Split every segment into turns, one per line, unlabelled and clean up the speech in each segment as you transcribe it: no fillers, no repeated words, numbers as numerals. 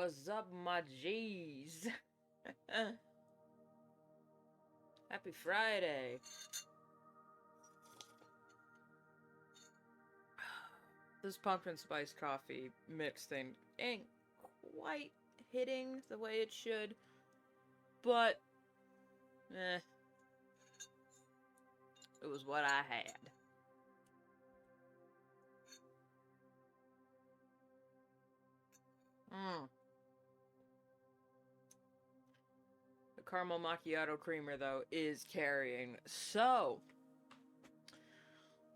What's up, my G's? Happy Friday. This pumpkin spice coffee mix thing ain't quite hitting the way it should, but it was what I had. The caramel macchiato creamer, though, is carrying. So,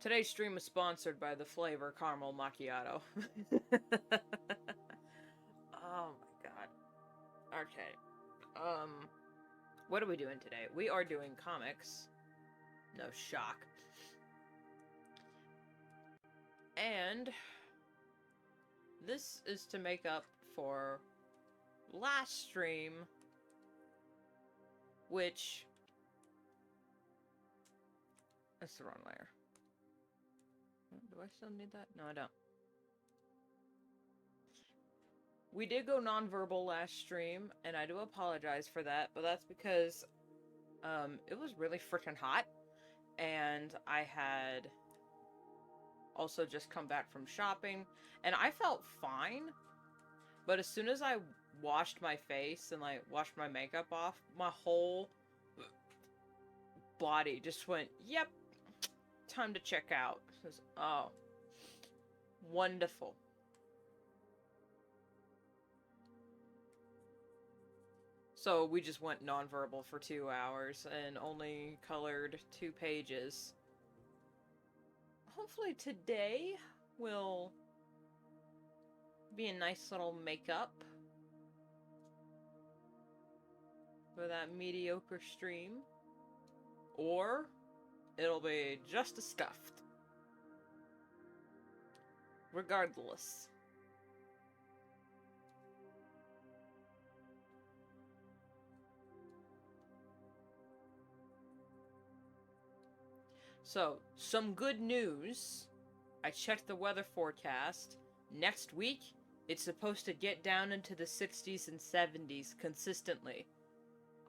today's stream is sponsored by the flavor caramel macchiato. Oh my god. Okay. What are we doing today? We are doing comics. No shock. And this is to make up for last stream, which... That's the wrong layer. Do I still need that? No, I don't. We did go nonverbal last stream, and I do apologize for that, but that's because it was really freaking hot, and I had also just come back from shopping, and I felt fine, but as soon as I washed my face and, like, washed my makeup off, my whole body just went, yep, time to check out. Says, oh, wonderful. So we just went nonverbal for 2 hours and only colored 2 pages. Hopefully today will be a nice little makeup for that mediocre stream. Or it'll be just as stuffed. Regardless. So, some good news. I checked the weather forecast. Next week, it's supposed to get down into the 60s and 70s consistently.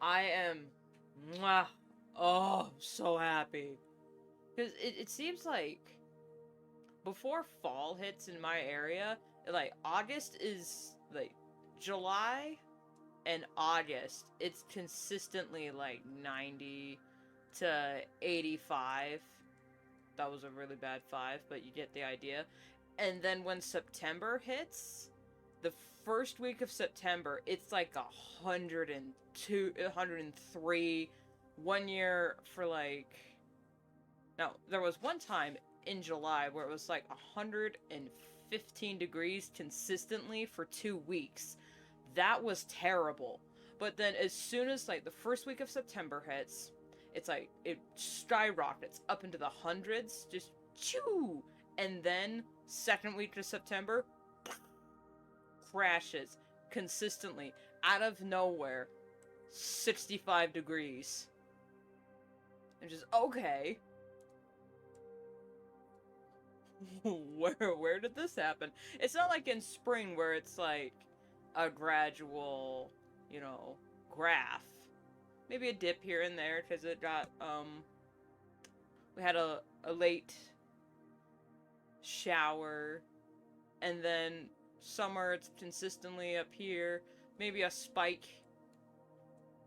I am... so happy. Because it seems like before fall hits in my area, like, August is, like, July and August, it's consistently, like, 90 to 85. That was a really bad 5, but you get the idea. And then when September hits, the first week of September, it's like 102, 103. 1 year for like... No, there was one time in July where it was like 115 degrees consistently for 2 weeks. That was terrible. But then as soon as, like, the first week of September hits, it's like, it skyrockets up into the hundreds, just choo! And then, second week of September, crashes consistently, out of nowhere, 65 degrees. And just, okay. Where did this happen? It's not like in spring where it's like a gradual, you know, graph. Maybe a dip here and there because it got, we had a late shower, and then summer it's consistently up here. Maybe a spike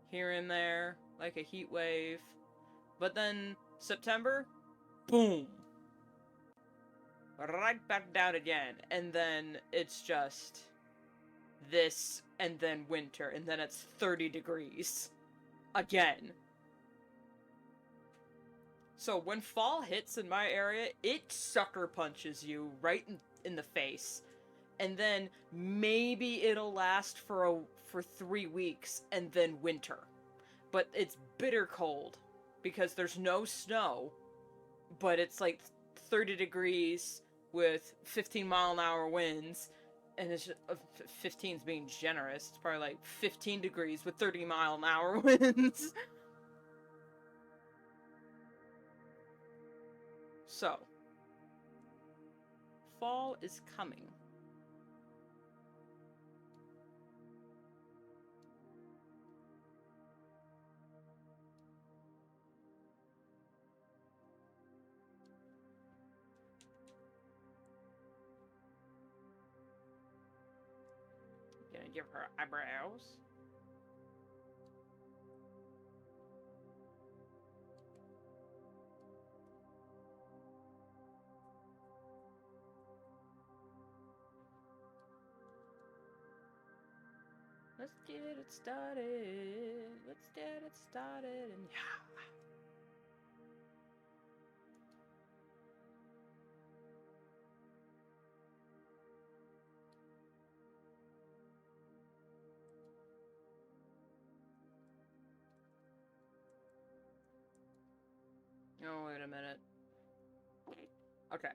here and there, like a heat wave. But then September, boom! Right back down again. And then it's just this, and then winter, and then it's 30 degrees. Again. So when fall hits in my area, it sucker punches you right in the face. And then maybe it'll last for 3 weeks, and then winter. But it's bitter cold, because there's no snow, but it's like 30 degrees with 15-mile-an-hour winds, and it's just, 15's being generous, it's probably like 15 degrees with 30-mile-an-hour winds. So, fall is coming. give her eyebrows. Let's get it started. Let's get it started. And yeah. Oh, wait a minute. Okay.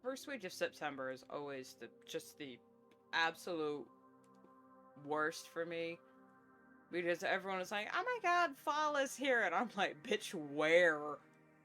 First week of September is always just the absolute worst for me. Because everyone is like, oh my god, fall is here. And I'm like, bitch, where?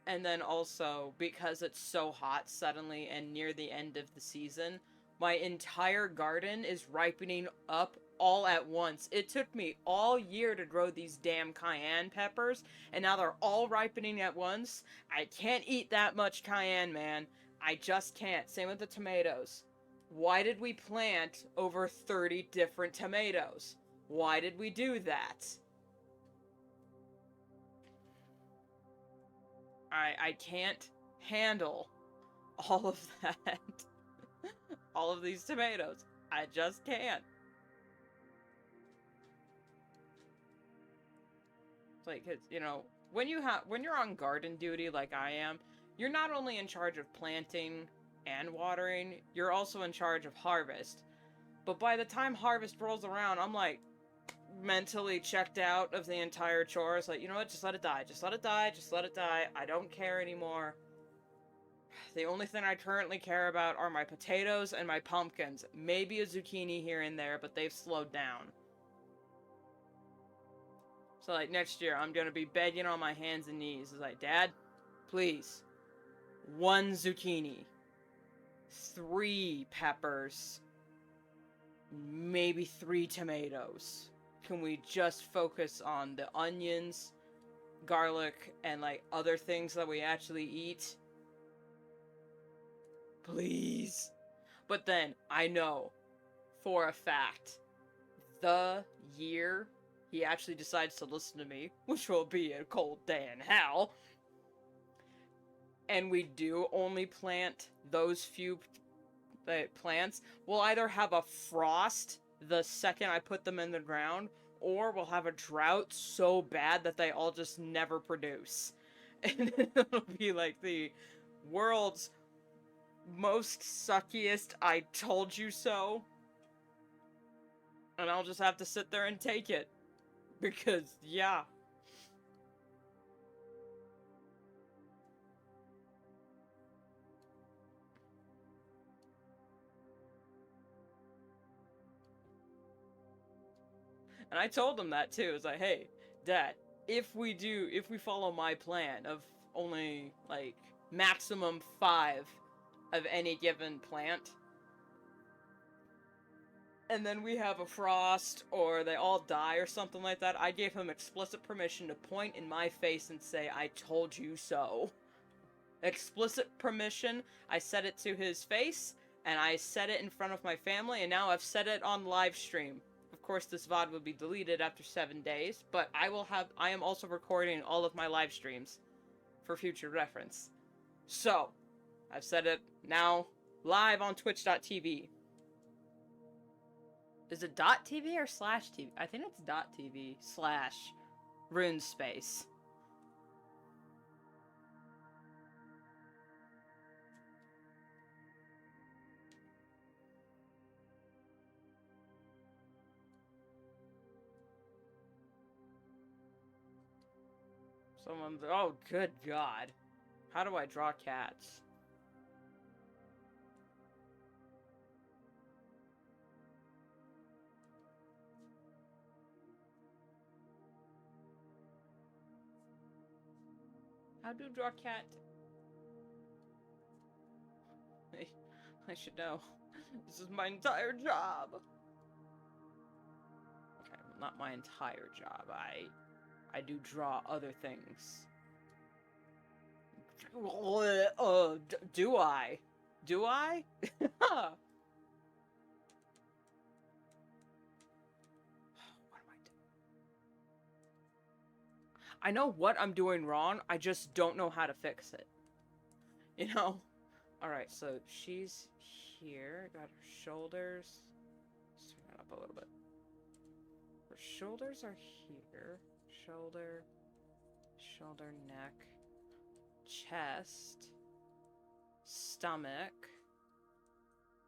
And then also, because it's so hot suddenly and near the end of the season, my entire garden is ripening up all at once. It took me all year to grow these damn cayenne peppers, and now they're all ripening at once. I can't eat that much cayenne, man. I just can't. Same with the tomatoes. Why did we plant over 30 different tomatoes? Why did we do that? I can't handle all of that. All of these tomatoes. I just can't. It's like, you know, when you're on garden duty like I am, you're not only in charge of planting and watering, you're also in charge of harvest. But by the time harvest rolls around, I'm like mentally checked out of the entire chore. It's like, you know what, just let it die. Just let it die. Just let it die. I don't care anymore. The only thing I currently care about are my potatoes and my pumpkins. Maybe a zucchini here and there, but they've slowed down. So, like, next year, I'm gonna be begging on my hands and knees. It's like, Dad, please, 1 zucchini, 3 peppers, maybe 3 tomatoes. Can we just focus on the onions, garlic, and, like, other things that we actually eat? Please. But then, I know, for a fact, the year he actually decides to listen to me, which will be a cold day in hell, and we do only plant those few plants, we'll either have a frost the second I put them in the ground, or we'll have a drought so bad that they all just never produce. And it'll be like the world's most suckiest I told you so. And I'll just have to sit there and take it. Because, yeah. And I told him that too. It's like, hey, Dad, if we follow my plan of only, like, maximum 5 of any given plant, and then we have a frost, or they all die, or something like that, I gave him explicit permission to point in my face and say, I told you so. Explicit permission. I said it to his face, and I said it in front of my family, and now I've said it on live stream. Of course, this VOD will be deleted after 7 days, but I am also recording all of my live streams for future reference. So, I've said it now live on twitch.tv. Is it .tv or /TV? I think it's .tv / RuneSpace. Someone's... Oh, good God. How do I draw cats? How do you draw cat? I should know. This is my entire job. Okay, well, not my entire job. I do draw other things. Do I? Do I? What am I doing? I know what I'm doing wrong, I just don't know how to fix it. You know? Alright, so she's here. Got her shoulders. Let's turn that up a little bit. Her shoulders are here. Shoulder. Shoulder, neck. Chest. Stomach.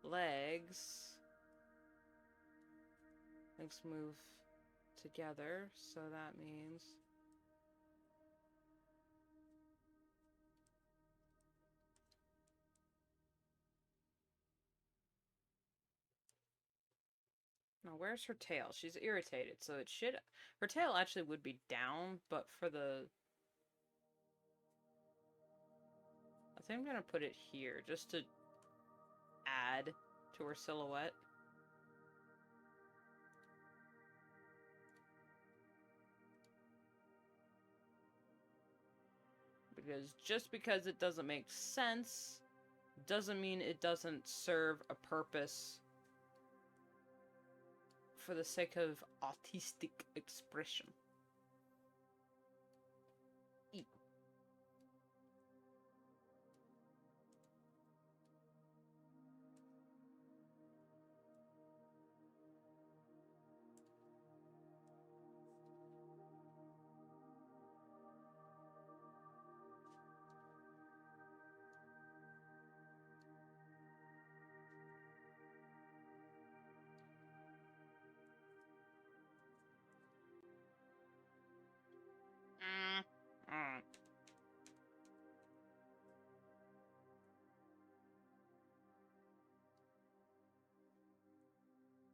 Legs. Legs move together, so that means... Now, where's her tail? She's irritated, so it should... Her tail actually would be down, but for the... I think I'm gonna put it here, just to add to her silhouette. Because just because it doesn't make sense, doesn't mean it doesn't serve a purpose for the sake of autistic expression.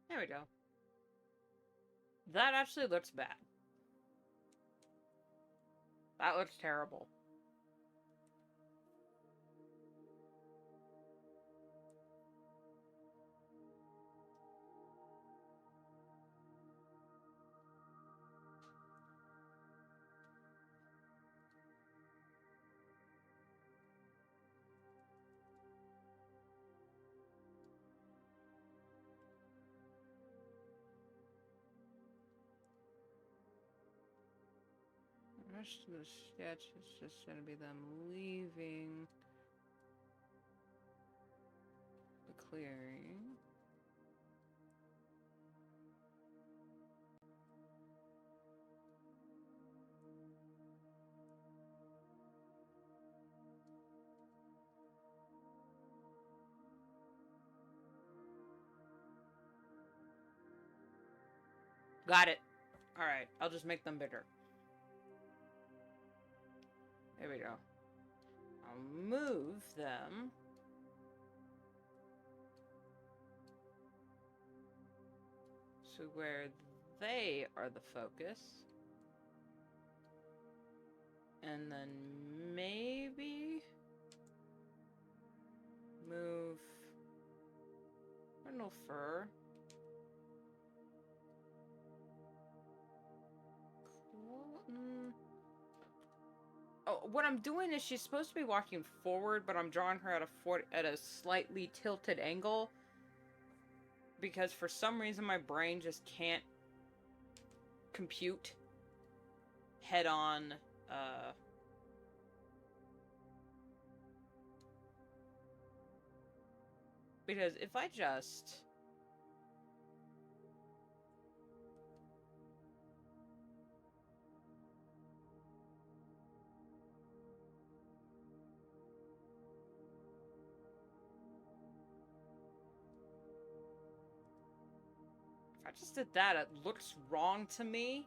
There we go. That actually looks bad. That looks terrible. The rest of the sketch is just gonna be them leaving the clearing. Got it. Alright, I'll just make them bigger. There we go. I'll move them. So where they are the focus. And then maybe move no fur. Oh, what I'm doing is she's supposed to be walking forward, but I'm drawing her at a slightly tilted angle. Because for some reason my brain just can't compute head-on, because if I just... If I just did that, it looks wrong to me.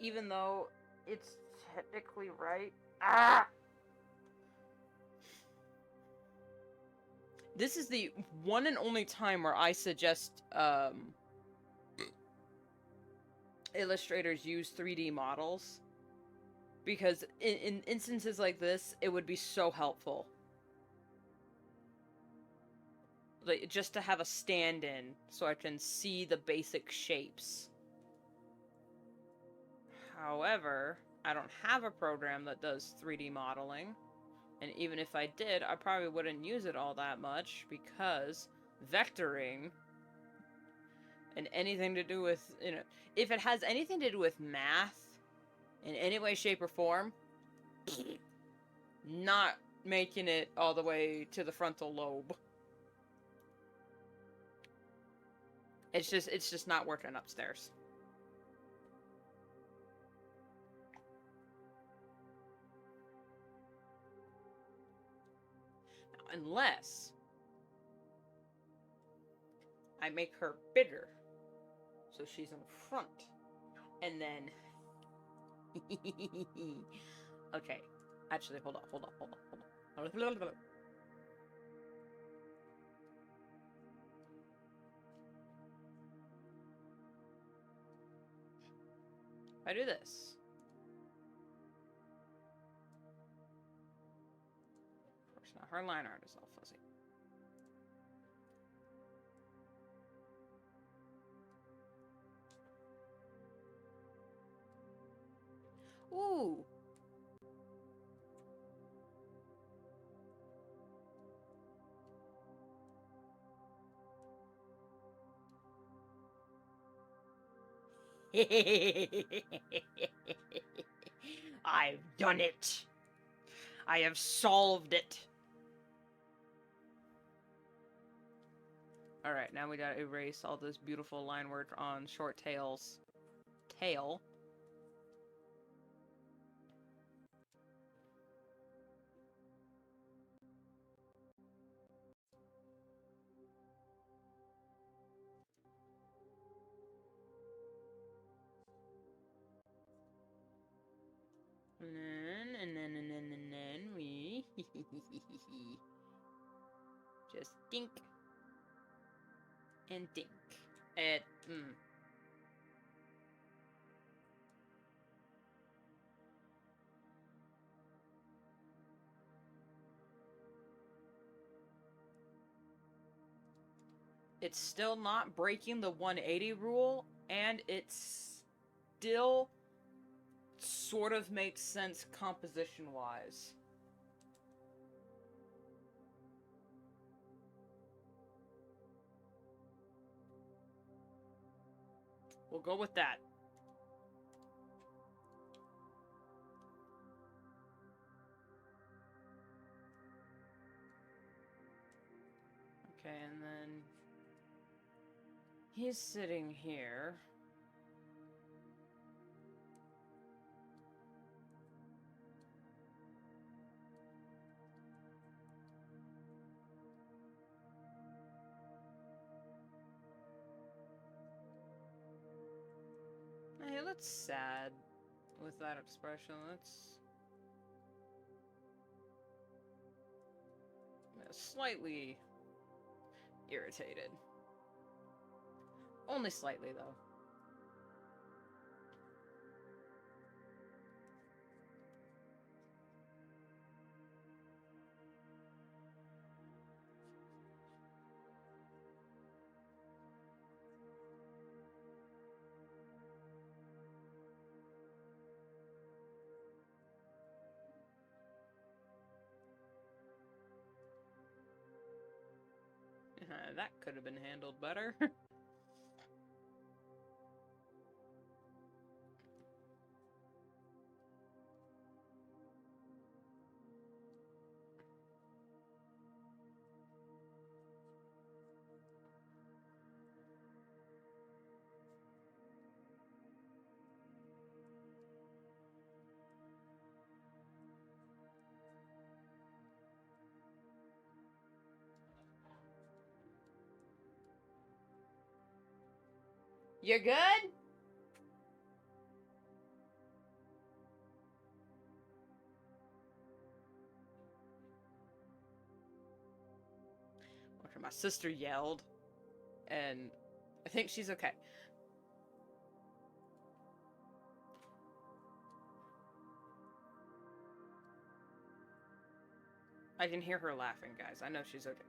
Even though it's technically right. Ah! This is the one and only time where I suggest illustrators use 3D models. Because in instances like this, it would be so helpful. Like, just to have a stand-in so I can see the basic shapes. However, I don't have a program that does 3D modeling. And even if I did, I probably wouldn't use it all that much because vectoring and anything to do with, you know, if it has anything to do with math in any way, shape, or form, not making it all the way to the frontal lobe. It's just not working upstairs. Unless I make her bigger so she's in front. And then... okay. Actually, hold on. If I do this... of course, now her line art is all fuzzy. Ooh! I've done it! I have solved it! Alright, now we gotta erase all this beautiful line work on Short Tail's tail. And then we just dink and dink. It's still not breaking the 180 rule, and it's still sort of makes sense composition-wise. We'll go with that. Okay, and then he's sitting here. He looks sad with that expression. That's slightly irritated. Only slightly, though. That could have been handled better. You're good? Okay, my sister yelled, and I think she's okay. I can hear her laughing, guys. I know she's okay.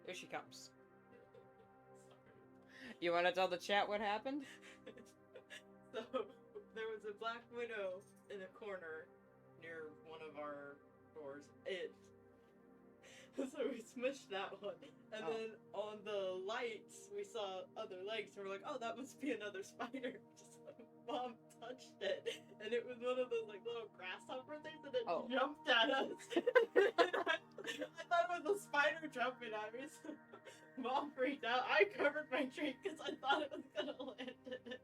Here she comes. You want to tell the chat what happened?
So, there was a black widow in a corner near one of our doors. So we smushed that one. And then on the lights, we saw other legs. And we're like, oh, that must be another spider. Mom touched it. And it was one of those like little grasshopper things and it jumped at us. I thought it was a spider jumping at me. So Mom freaked out. I covered my drink because I thought it was going to land in it.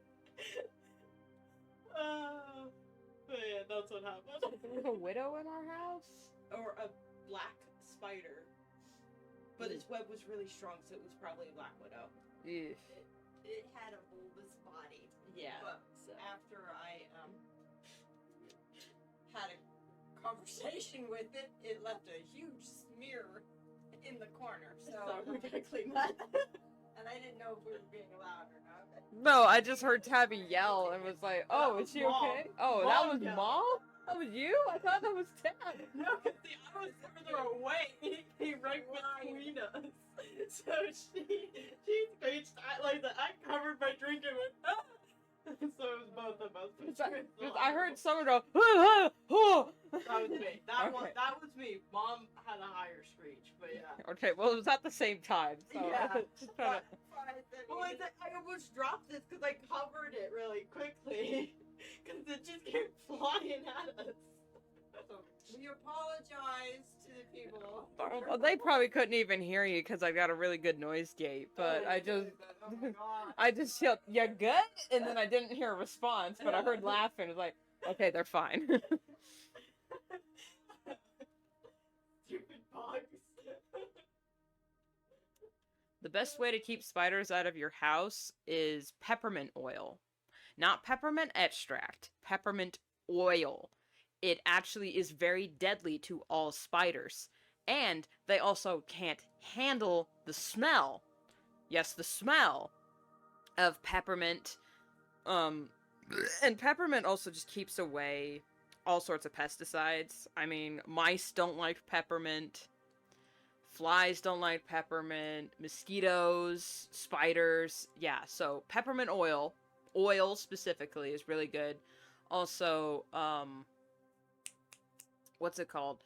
But yeah, that's what happened.
There was a widow in our house?
Or a black spider. But its web was really strong, so it was probably a black widow.
Eesh.
It had a bulbous body. Yeah. But after I had a conversation with it, it left a huge smear in the corner. So we gotta clean that. And I didn't know if we were being allowed or not.
No, I just heard Tabby yell and was like, oh, is she okay? Oh, that was Mom? That was you? I thought that was Tab.
No, see, I was further away. He right between us. So she screeched like that. I covered my drink and went, ah! So it was both of us.
I heard someone go, ah, ah, oh.
That was me. That was me. Mom had a higher screech, but yeah.
Okay, well, it was at the same time. So
yeah.
Just trying to...
Well, I almost dropped this because I covered it really quickly. Because it just kept flying at us. So, we apologize to the people.
Well, they probably couldn't even hear you because I got a really good noise gate, but I just yelled, "You good?" And then I didn't hear a response, but I heard laughing. I was like, okay, they're fine.
Stupid bugs.
The best way to keep spiders out of your house is peppermint oil. Not peppermint extract, peppermint oil. It actually is very deadly to all spiders. And they also can't handle the smell. Yes, the smell of peppermint. And peppermint also just keeps away all sorts of pesticides. I mean, mice don't like peppermint. Flies don't like peppermint. Mosquitoes, spiders. Yeah, so peppermint oil specifically is really good. Also, what's it called?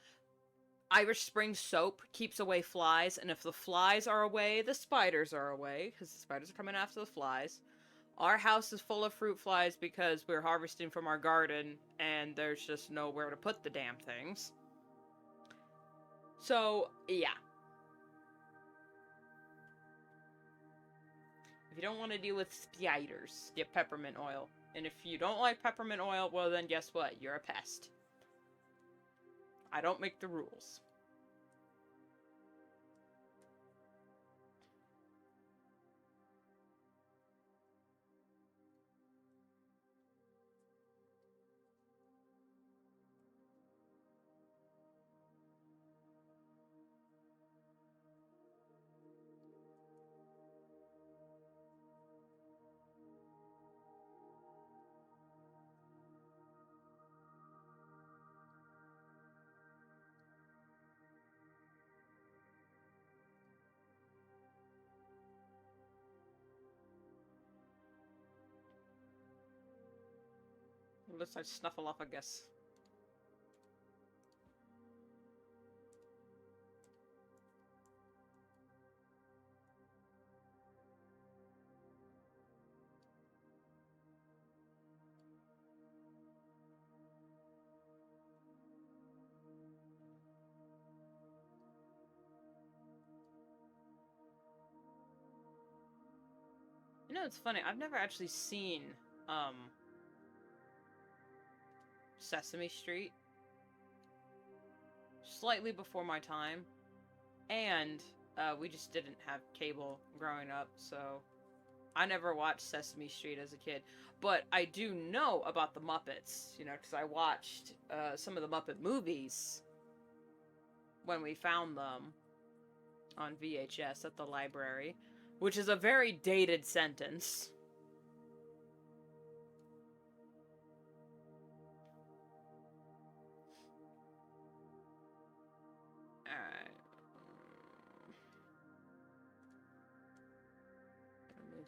Irish Spring soap keeps away flies, and if the flies are away, the spiders are away, because the spiders are coming after the flies. Our house is full of fruit flies because we're harvesting from our garden, and there's just nowhere to put the damn things. So, yeah. If you don't want to deal with spiders, get peppermint oil. And if you don't like peppermint oil, well then guess what? You're a pest. I don't make the rules. Unless I snuffle off, I guess. You know, it's funny. I've never actually seen, Sesame Street. Slightly before my time. And, we just didn't have cable growing up, so I never watched Sesame Street as a kid. But I do know about the Muppets, you know, because I watched, some of the Muppet movies when we found them on VHS at the library. Which is a very dated sentence. Alright. Move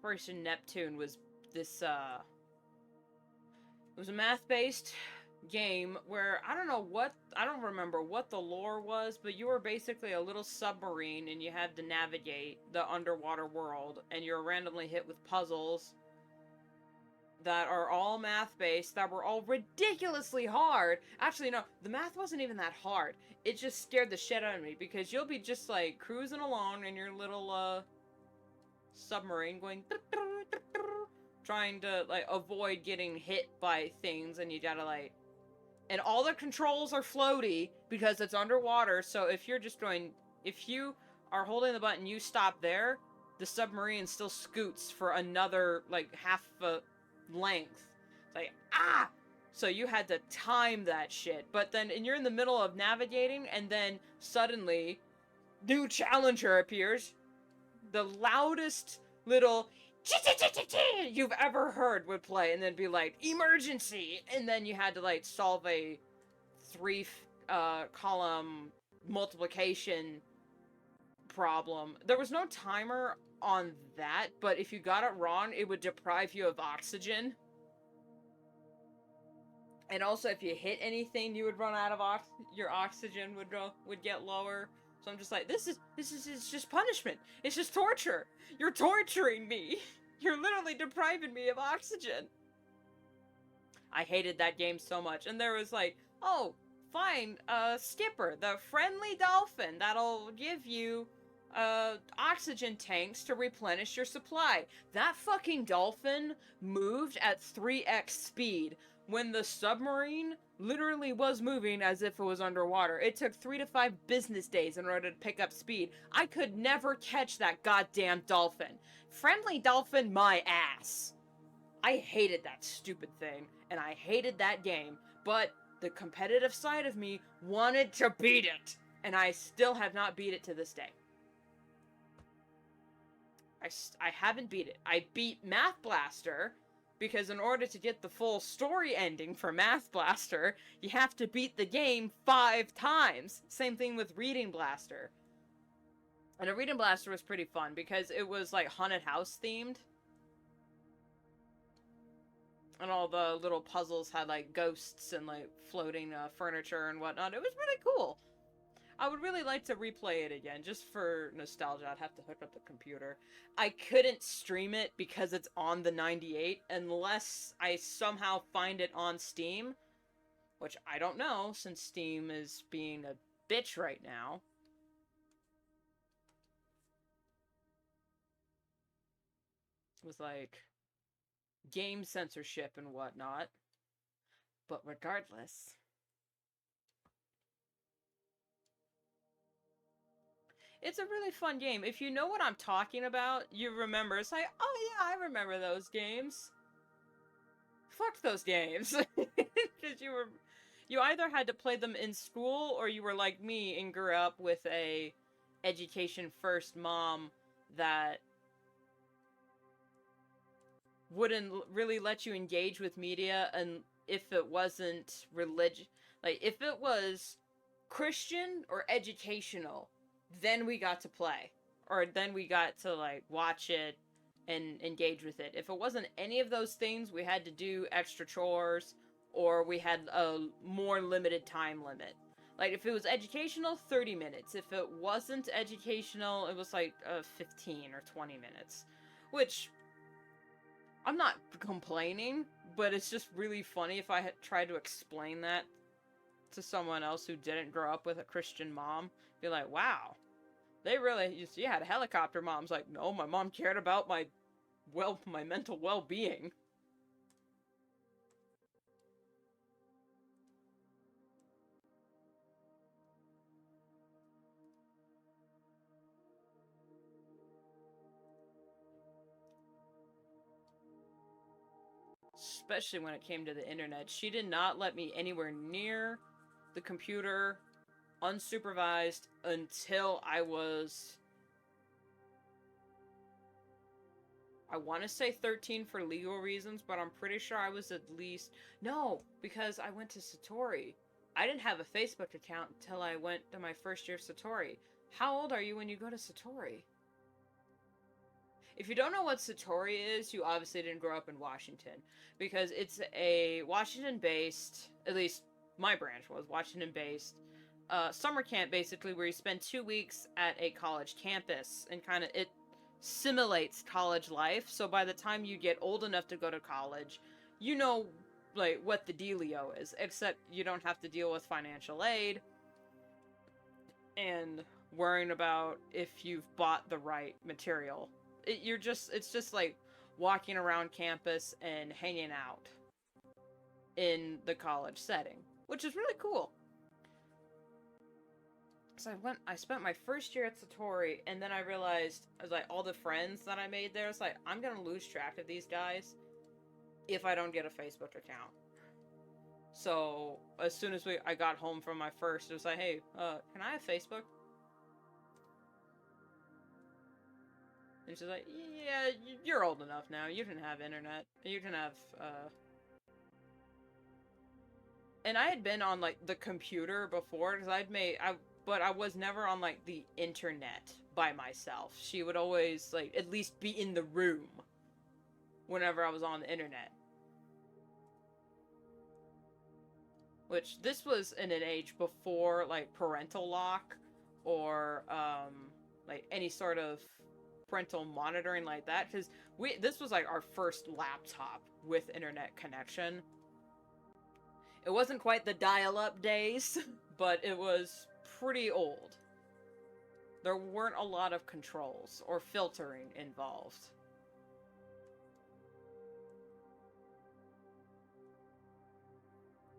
Operation Neptune was this, it was a math-based game where I don't remember what the lore was, but you were basically a little submarine and you had to navigate the underwater world, and you're randomly hit with puzzles that are all math-based, that were all ridiculously hard. Actually, no, the math wasn't even that hard. It just scared the shit out of me, because you'll be just, like, cruising along in your little, submarine, going trying to, like, avoid getting hit by things, and you gotta, like... And all the controls are floaty, because it's underwater, so if you're just going... If you are holding the button, you stop there, the submarine still scoots for another, like, half a length. It's like, ah! So you had to time that shit. But then, and you're in the middle of navigating, and then suddenly, new challenger appears. The loudest little you've ever heard would play, and then be like, emergency! And then you had to, like, solve a 3 column multiplication problem. There was no timer on that, but if you got it wrong, it would deprive you of oxygen. And also, if you hit anything, you would run out of your oxygen would get lower. So I'm just like, it's just punishment. It's just torture. You're torturing me. You're literally depriving me of oxygen. I hated that game so much. And there was like, oh, fine, Skipper, the friendly dolphin that'll give you oxygen tanks to replenish your supply. That fucking dolphin moved at 3x speed when the submarine literally was moving as if it was underwater. It took 3 to 5 business days in order to pick up speed. I could never catch that goddamn dolphin. Friendly dolphin my ass. I hated that stupid thing, and I hated that game, but the competitive side of me wanted to beat it, and I still have not beat it to this day. I haven't beat it. I beat Math Blaster, because in order to get the full story ending for Math Blaster, you have to beat the game 5 times. Same thing with Reading Blaster. And a Reading Blaster was pretty fun, because it was, like, haunted house themed. And all the little puzzles had, like, ghosts and, like, floating furniture and whatnot. It was really cool. I would really like to replay it again, just for nostalgia. I'd have to hook up the computer. I couldn't stream it because it's on the 98, unless I somehow find it on Steam. Which I don't know, since Steam is being a bitch right now. With, like, game censorship and whatnot. But regardless... It's a really fun game. If you know what I'm talking about, you remember. It's like, oh yeah, I remember those games. Fuck those games. Because you either had to play them in school, or you were like me and grew up with a education-first mom that wouldn't really let you engage with media, and if it wasn't religious, like, if it was Christian or educational, then we got to play. Or then we got to, like, watch it and engage with it. If it wasn't any of those things, we had to do extra chores, or we had a more limited time limit. Like, if it was educational, 30 minutes. If it wasn't educational, it was, like, 15 or 20 minutes. Which, I'm not complaining, but it's just really funny if I had tried to explain that to someone else who didn't grow up with a Christian mom. Be like, wow, they really, you had a helicopter moms. Like, no, my mom cared about my mental well-being. Especially when it came to the internet. She did not let me anywhere near the computer unsupervised until I was, I want to say 13 for legal reasons, but I'm pretty sure I was at least, no, because I went to Satori. I didn't have a Facebook account until I went to my first year of Satori. How old are you when you go to Satori? If you don't know what Satori is, you obviously didn't grow up in Washington. Because it's a Washington-based, at least my branch was Washington-based, summer camp, basically, where you spend 2 weeks at a college campus. And kind of, it simulates college life. So by the time you get old enough to go to college, you know, like, what the dealio is. Except you don't have to deal with financial aid. And worrying about if you've bought the right material. It's just like walking around campus and hanging out in the college setting, which is really cool. So I spent my first year at Satori, and then I realized, I was like, all the friends that I made there, it's like, I'm gonna lose track of these guys if I don't get a Facebook account. So, as soon as I got home from my first, it was like, hey, can I have Facebook? And she's like, yeah, you're old enough now. You can have internet. You can have, And I had been on, like, the computer before, because but I was never on, like, the internet by myself. She would always, like, at least be in the room whenever I was on the internet. Which, this was in an age before, like, parental lock, or, like, any sort of parental monitoring like that, because this was, like, our first laptop with internet connection. It wasn't quite the dial-up days, but it was pretty old. There weren't a lot of controls or filtering involved.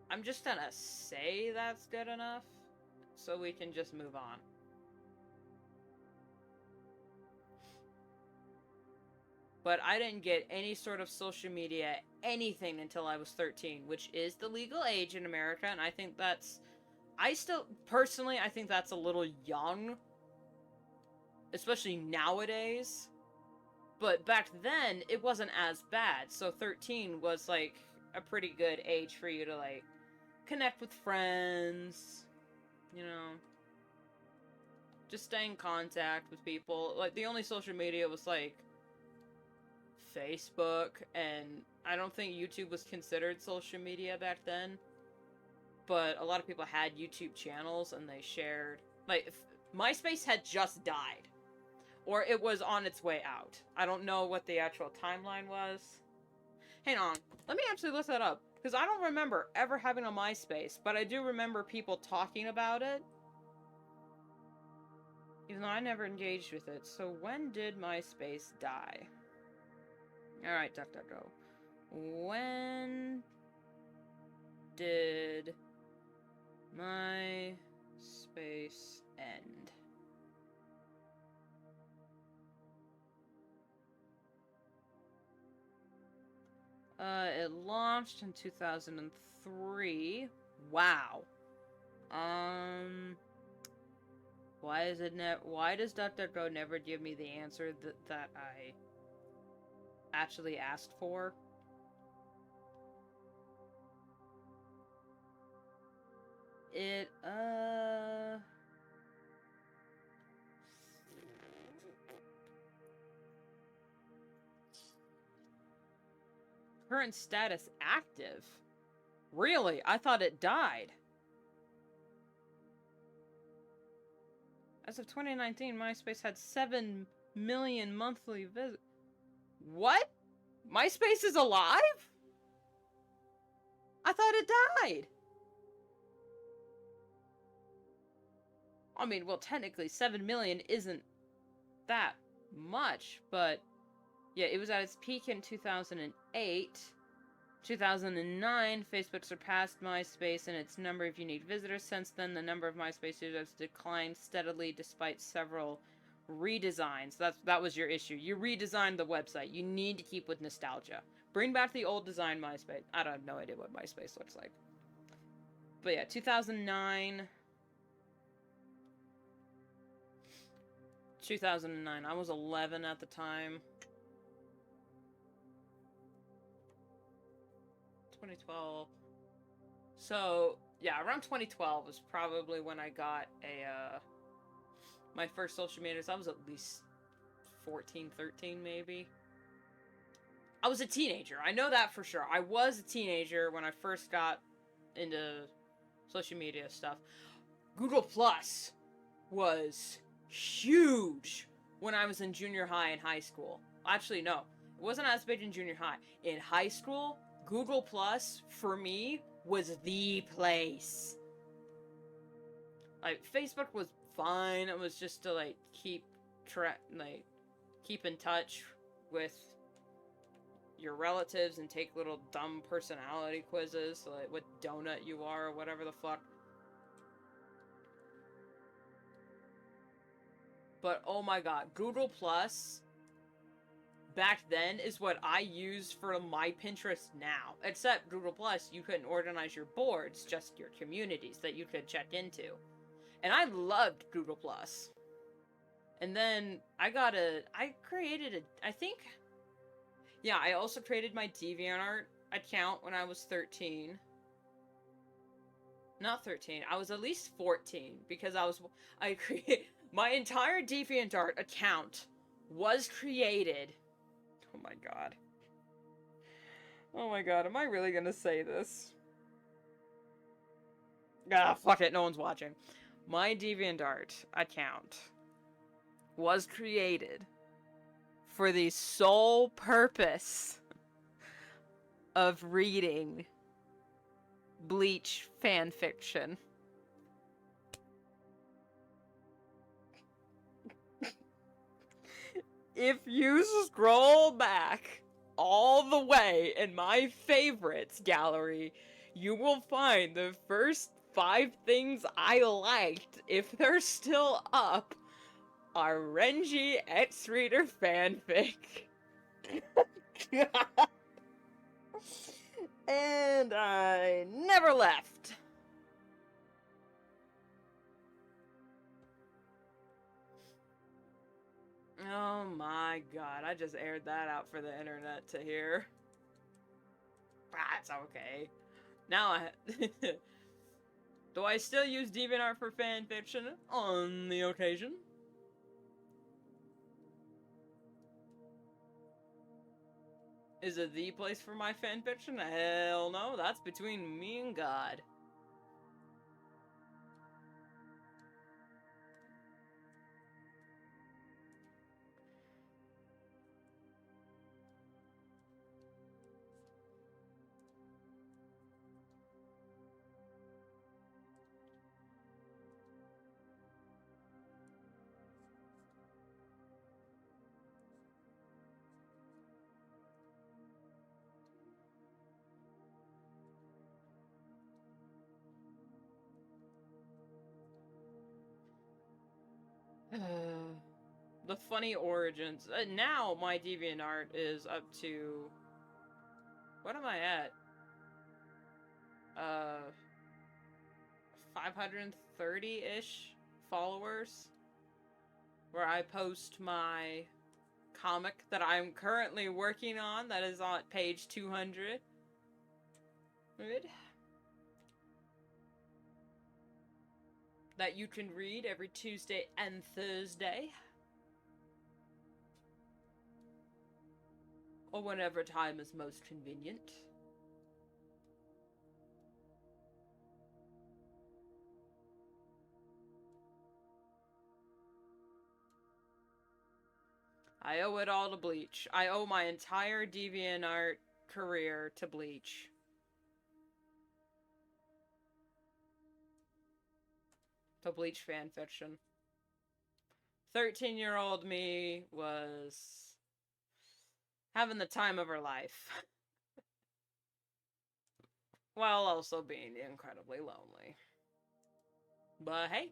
I'm just gonna say that's good enough, so we can just move on. But I didn't get any sort of social media, anything, until I was 13, which is the legal age in America, and I think that's... personally, I think that's a little young. Especially nowadays. But back then, it wasn't as bad, so 13 was, like, a pretty good age for you to, like, connect with friends, you know, just stay in contact with people. Like, the only social media was, like, Facebook, and I don't think YouTube was considered social media back then, but a lot of people had YouTube channels, and they shared, like, MySpace had just died, or it was on its way out. I don't know what the actual timeline was. Hang on, let me actually look that up, because I don't remember ever having a MySpace, but I do remember people talking about it, even though I never engaged with it. So when did MySpace die? Alright, DuckDuckGo. When did MySpace end? It launched in 2003. Wow. Why does DuckDuckGo never give me the answer that I actually asked for? Current status active? Really? I thought it died. As of 2019, MySpace had 7 million monthly visits. What? MySpace is alive? I thought it died. I mean, well, technically, 7 million isn't that much, but yeah, it was at its peak in 2008. 2009, Facebook surpassed MySpace in its number of unique visitors. Since then, the number of MySpace users declined steadily despite several redesigns. That was your issue. You redesigned the website. You need to keep with nostalgia. Bring back the old design MySpace. I don't have no idea what MySpace looks like. But yeah, 2009. 2009. I was 11 at the time. 2012. So, yeah, around 2012 was probably when I got my first social media. So I was at least 14, 13 maybe. I was a teenager. I know that for sure. I was a teenager when I first got into social media stuff. Google Plus was huge when I was in junior high and high school. Actually, no. It wasn't as big in junior high. In high school, Google Plus, for me, was the place. Like, Facebook was fine. It was just to, like, keep in touch with your relatives and take little dumb personality quizzes, like what donut you are or whatever the fuck. But oh my god, Google Plus back then is what I use for my Pinterest now. Except Google Plus, you couldn't organize your boards, just your communities that you could check into. And I loved Google Plus. And then I also created my DeviantArt account when I was 13. Not 13, I was at least 14, because my entire DeviantArt account was created. Oh my god. Oh my god, am I really gonna say this? Ah, fuck it, no one's watching. My DeviantArt account was created for the sole purpose of reading Bleach fanfiction. If you scroll back all the way in my favorites gallery, you will find the first 5 things I liked, if they're still up, are Renji X-Reader fanfic. And I never left. Oh my god, I just aired that out for the internet to hear. That's okay. Now do I still use DeviantArt for fanfiction? On the occasion. Is it the place for my fanfiction? Hell no, that's between me and God. The funny origins. Now my DeviantArt is up to... What am I at? 530-ish followers. Where I post my comic that I'm currently working on. That is on page 200. Good. That you can read every Tuesday and Thursday. Or whenever time is most convenient. I owe it all to Bleach. I owe my entire DeviantArt career to Bleach. To Bleach fanfiction. 13-year-old me was having the time of her life. While also being incredibly lonely. But hey.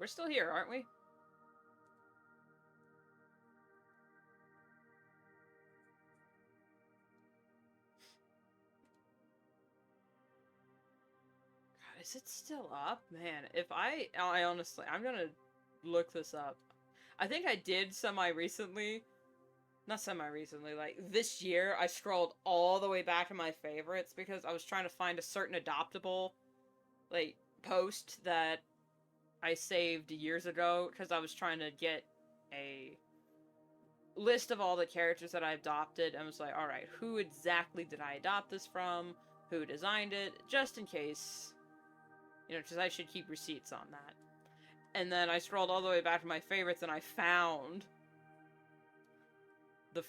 We're still here, aren't we? Is it still up? Man, if I honestly, I'm gonna look this up. I think I did semi-recently. Not semi-recently, like, this year, I scrolled all the way back to my favorites because I was trying to find a certain adoptable, like, post that I saved years ago because I was trying to get a list of all the characters that I adopted and was like, alright, who exactly did I adopt this from? Who designed it? Just in case. You know, because I should keep receipts on that. And then I scrolled all the way back to my favorites and I found the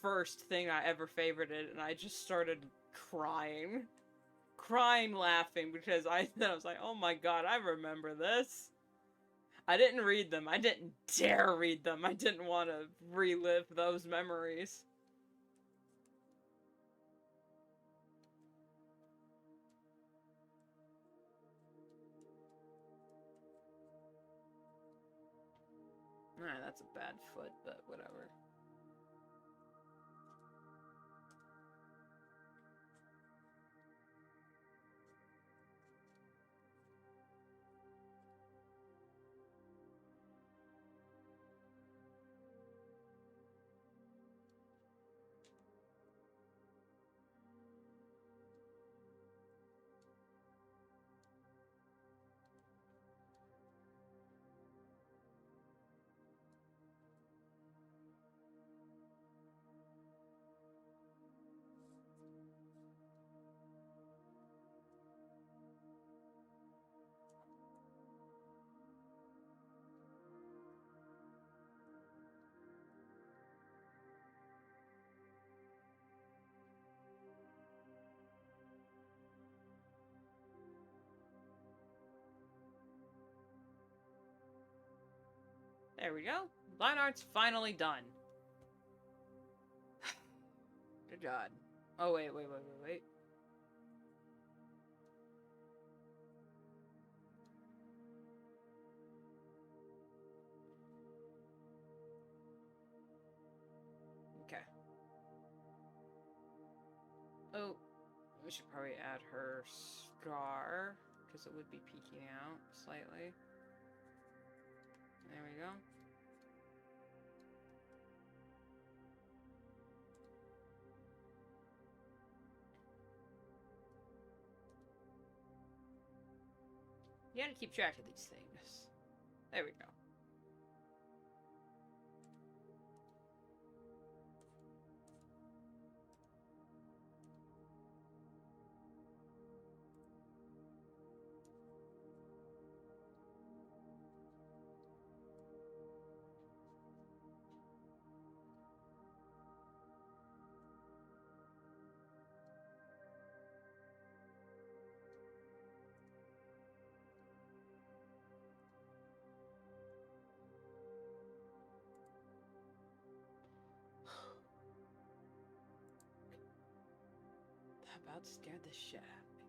first thing I ever favorited, and I just started crying. Crying laughing because I was like, oh my god, I remember this. I didn't read them. I didn't dare read them. I didn't want to relive those memories. Alright, that's a bad foot, but whatever. There we go. Line art's finally done. Good God. Oh, wait. Okay. Oh, we should probably add her scar, because it would be peeking out slightly. There we go. You gotta keep track of these things. There we go. That about scared the shit out of me.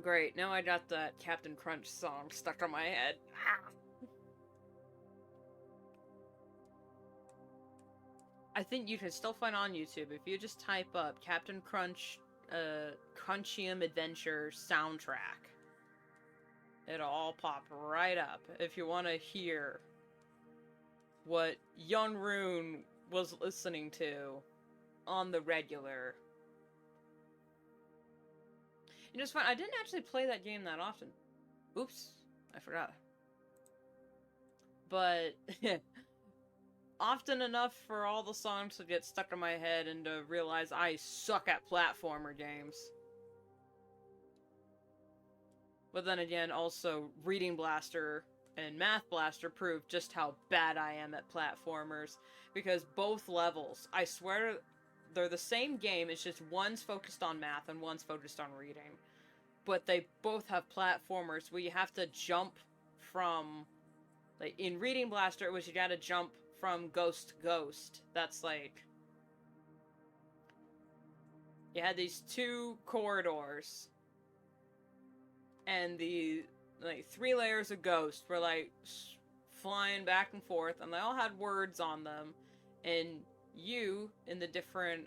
Great, now I got that Captain Crunch song stuck on my head. I think you can still find on YouTube if you just type up Captain Crunch Crunchium Adventure soundtrack. It'll all pop right up if you want to hear what young Rune was listening to on the regular. You know, it's fun. I didn't actually play that game that often. Oops, I forgot. But often enough for all the songs to get stuck in my head and to realize I suck at platformer games. But then again, also, Reading Blaster and Math Blaster proved just how bad I am at platformers. Because both levels, I swear, they're the same game, it's just one's focused on math and one's focused on reading. But they both have platformers where you have to jump from... Like, in Reading Blaster, it was you gotta jump from ghost to ghost. That's like... You had these two corridors. And the, like, 3 layers of ghosts were, like, flying back and forth. And they all had words on them. And you, in the different...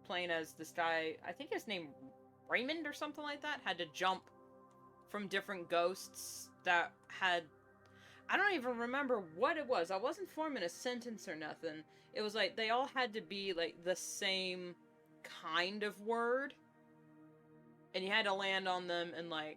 Playing as this guy, I think his name Raymond or something like that, had to jump from different ghosts that had... I don't even remember what it was. I wasn't forming a sentence or nothing. It was like, they all had to be, like, the same kind of word. And you had to land on them and, like,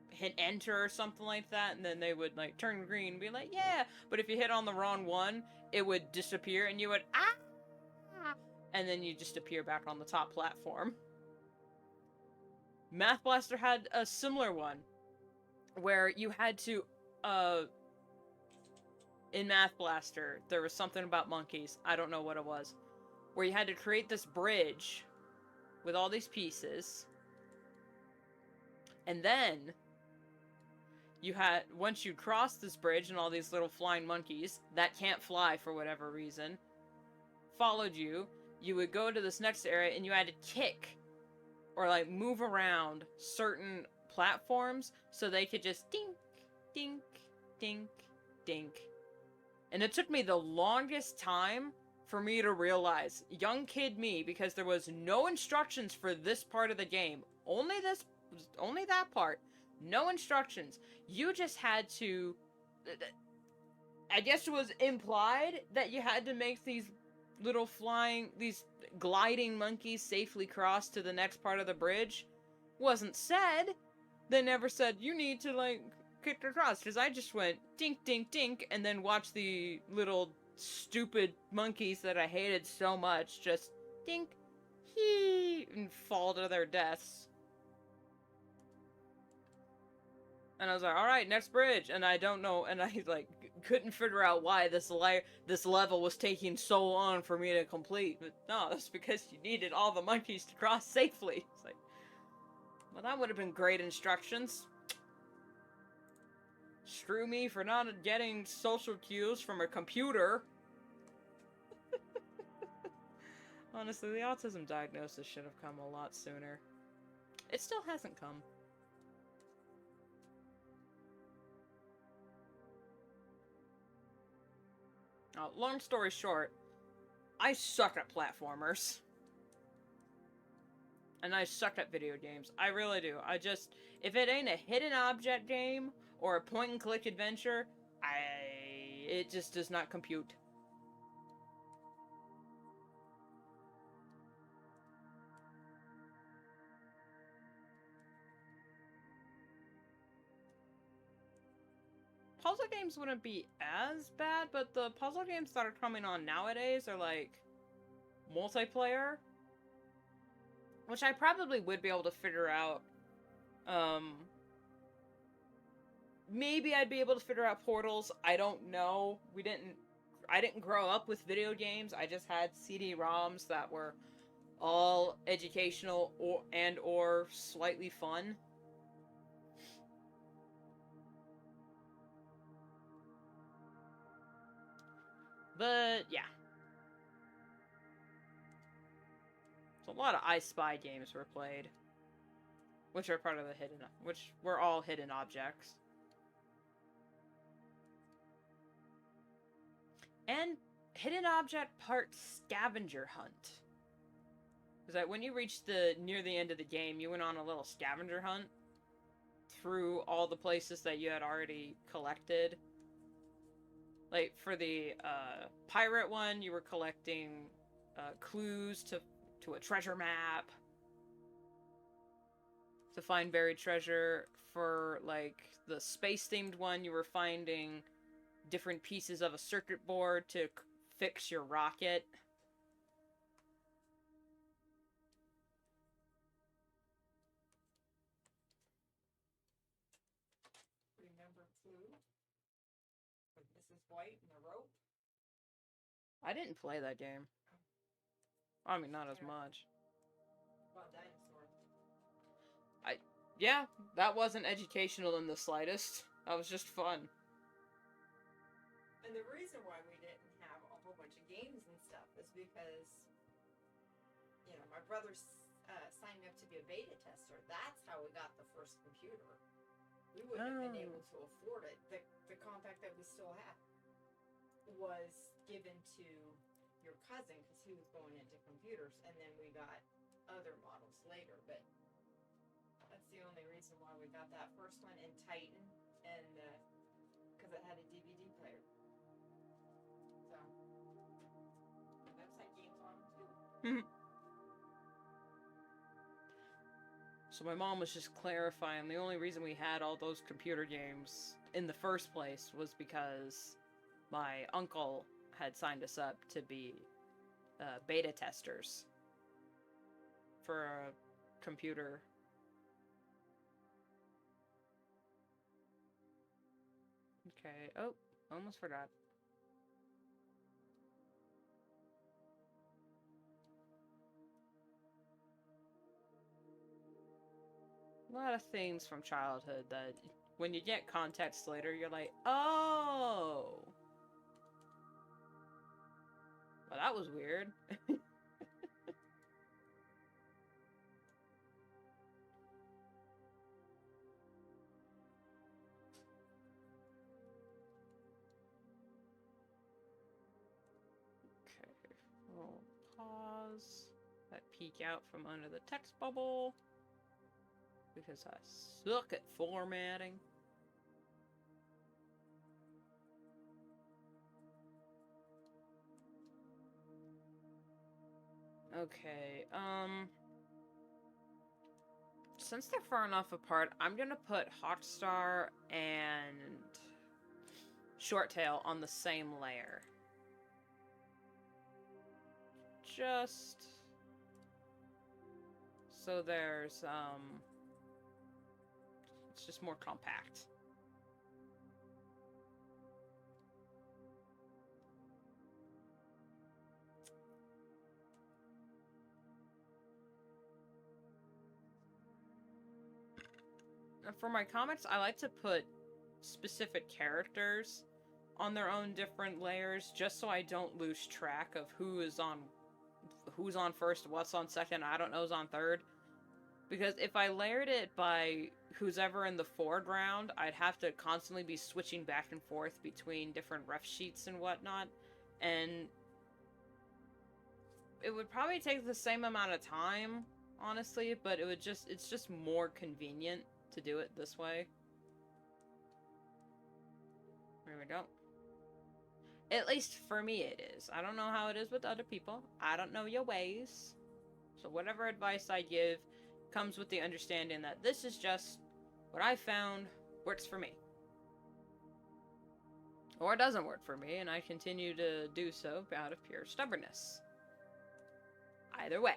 hit enter or something like that. And then they would, like, turn green and be like, yeah! But if you hit on the wrong one, it would disappear and you would, ah! And then you just appear back on the top platform. Math Blaster had a similar one. Where you had to, in Math Blaster, there was something about monkeys, I don't know what it was, where you had to create this bridge with all these pieces, and then you had, once you cross this bridge and all these little flying monkeys that can't fly for whatever reason, followed you, you would go to this next area and you had to kick, or like move around certain platforms so they could just dink, dink, dink, dink. And it took me the longest time for me to realize, young kid me, because there was no instructions for this part of the game. Only that part. No instructions. You just had to... I guess it was implied that you had to make these little flying, these gliding monkeys safely cross to the next part of the bridge. Wasn't said. They never said, you need to, like, kick across. Because I just went, dink, dink, dink, and then watched the little stupid monkeys that I hated so much just dink, hee, and fall to their deaths. And I was like, alright, next bridge. And I don't know, and I, like, couldn't figure out why this level was taking so long for me to complete. But no, that's because you needed all the monkeys to cross safely. It's like, well, that would have been great instructions. Screw me for not getting social cues from a computer. Honestly, the autism diagnosis should have come a lot sooner. It still hasn't come. Long story short, I suck at platformers. And I suck at video games. I really do. If it ain't a hidden object game or a point and click adventure, it just does not compute. Puzzle games wouldn't be as bad, but the puzzle games that are coming on nowadays are like multiplayer. Which I probably would be able to figure out. Maybe I'd be able to figure out Portals. I don't know. I didn't grow up with video games. I just had CD-ROMs that were all educational or slightly fun. But, yeah. So a lot of I Spy games were played. Which are part of the which were all hidden objects. And hidden object part scavenger hunt. Because like, when you reached near the end of the game, you went on a little scavenger hunt through all the places that you had already collected Like, for the pirate one, you were collecting clues to a treasure map to find buried treasure. For, like, the space-themed one, you were finding different pieces of a circuit board to fix your rocket.
Remember Clue? With Mrs. White and the rope?
I didn't play that game. I mean, not as much.
About dinosaurs.
Yeah, that wasn't educational in the slightest. That was just fun.
And the reason why we didn't have a whole bunch of games and stuff is because, you know, my brother signed me up to be a beta tester. That's how we got the first computer. We wouldn't have been able to afford it. The compact that we still have was given to your cousin because he was going into computers, and then we got other models later. But that's the only reason why we got that first one, and Titan, and because it had a DVD player. So the website games on them too.
So my mom was just clarifying the only reason we had all those computer games in the first place was because my uncle had signed us up to be beta testers for a computer. Okay, oh, almost forgot. A lot of things from childhood that when you get context later, you're like, oh! Well, that was weird. Okay, we'll pause. That peek out from under the text bubble. Because I suck at formatting. Okay, since they're far enough apart, I'm gonna put Hotstar and Shorttail on the same layer. Just so there's, it's just more compact. For my comics, I like to put specific characters on their own different layers, just so I don't lose track of who's on first, what's on second, I don't know who's on third. Because if I layered it by who's ever in the foreground, I'd have to constantly be switching back and forth between different ref sheets and whatnot, and it would probably take the same amount of time, honestly, but it's just more convenient to do it this way. There we go. At least for me it is. I don't know how it is with other people. I don't know your ways. So whatever advice I give comes with the understanding that this is just what I found works for me. Or it doesn't work for me, and I continue to do so out of pure stubbornness. Either way.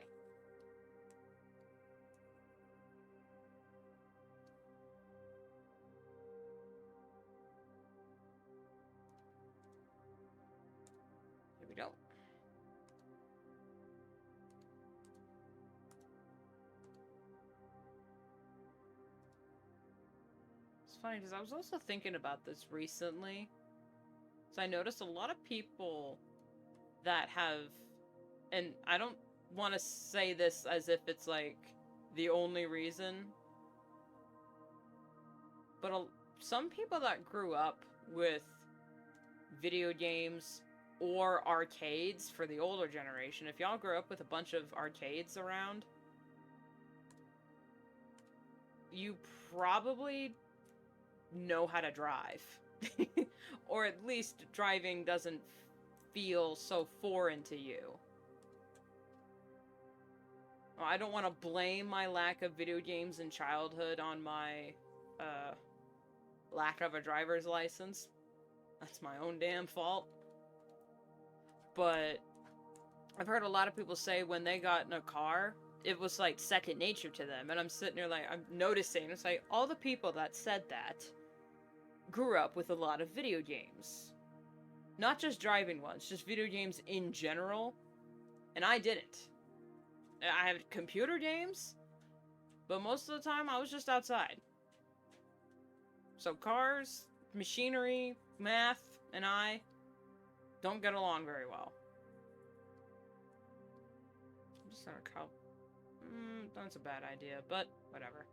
Here we go. It's funny because I was also thinking about this recently. So I noticed a lot of people that have, and I don't want to say this as if it's like the only reason, but some people that grew up with video games or arcades for the older generation, if y'all grew up with a bunch of arcades around, you probably know how to drive Or at least driving doesn't feel so foreign to you. I don't want to blame my lack of video games in childhood on my lack of a driver's license. That's my own damn fault. But I've heard a lot of people say when they got in a car, it was like second nature to them. And I'm sitting there like, I'm noticing, it's like all the people that said that grew up with a lot of video games. Not just driving ones, just video games in general. And I didn't. I had computer games, but most of the time I was just outside. So cars, machinery, math, and I don't get along very well. I'm just gonna call. That's a bad idea, but whatever.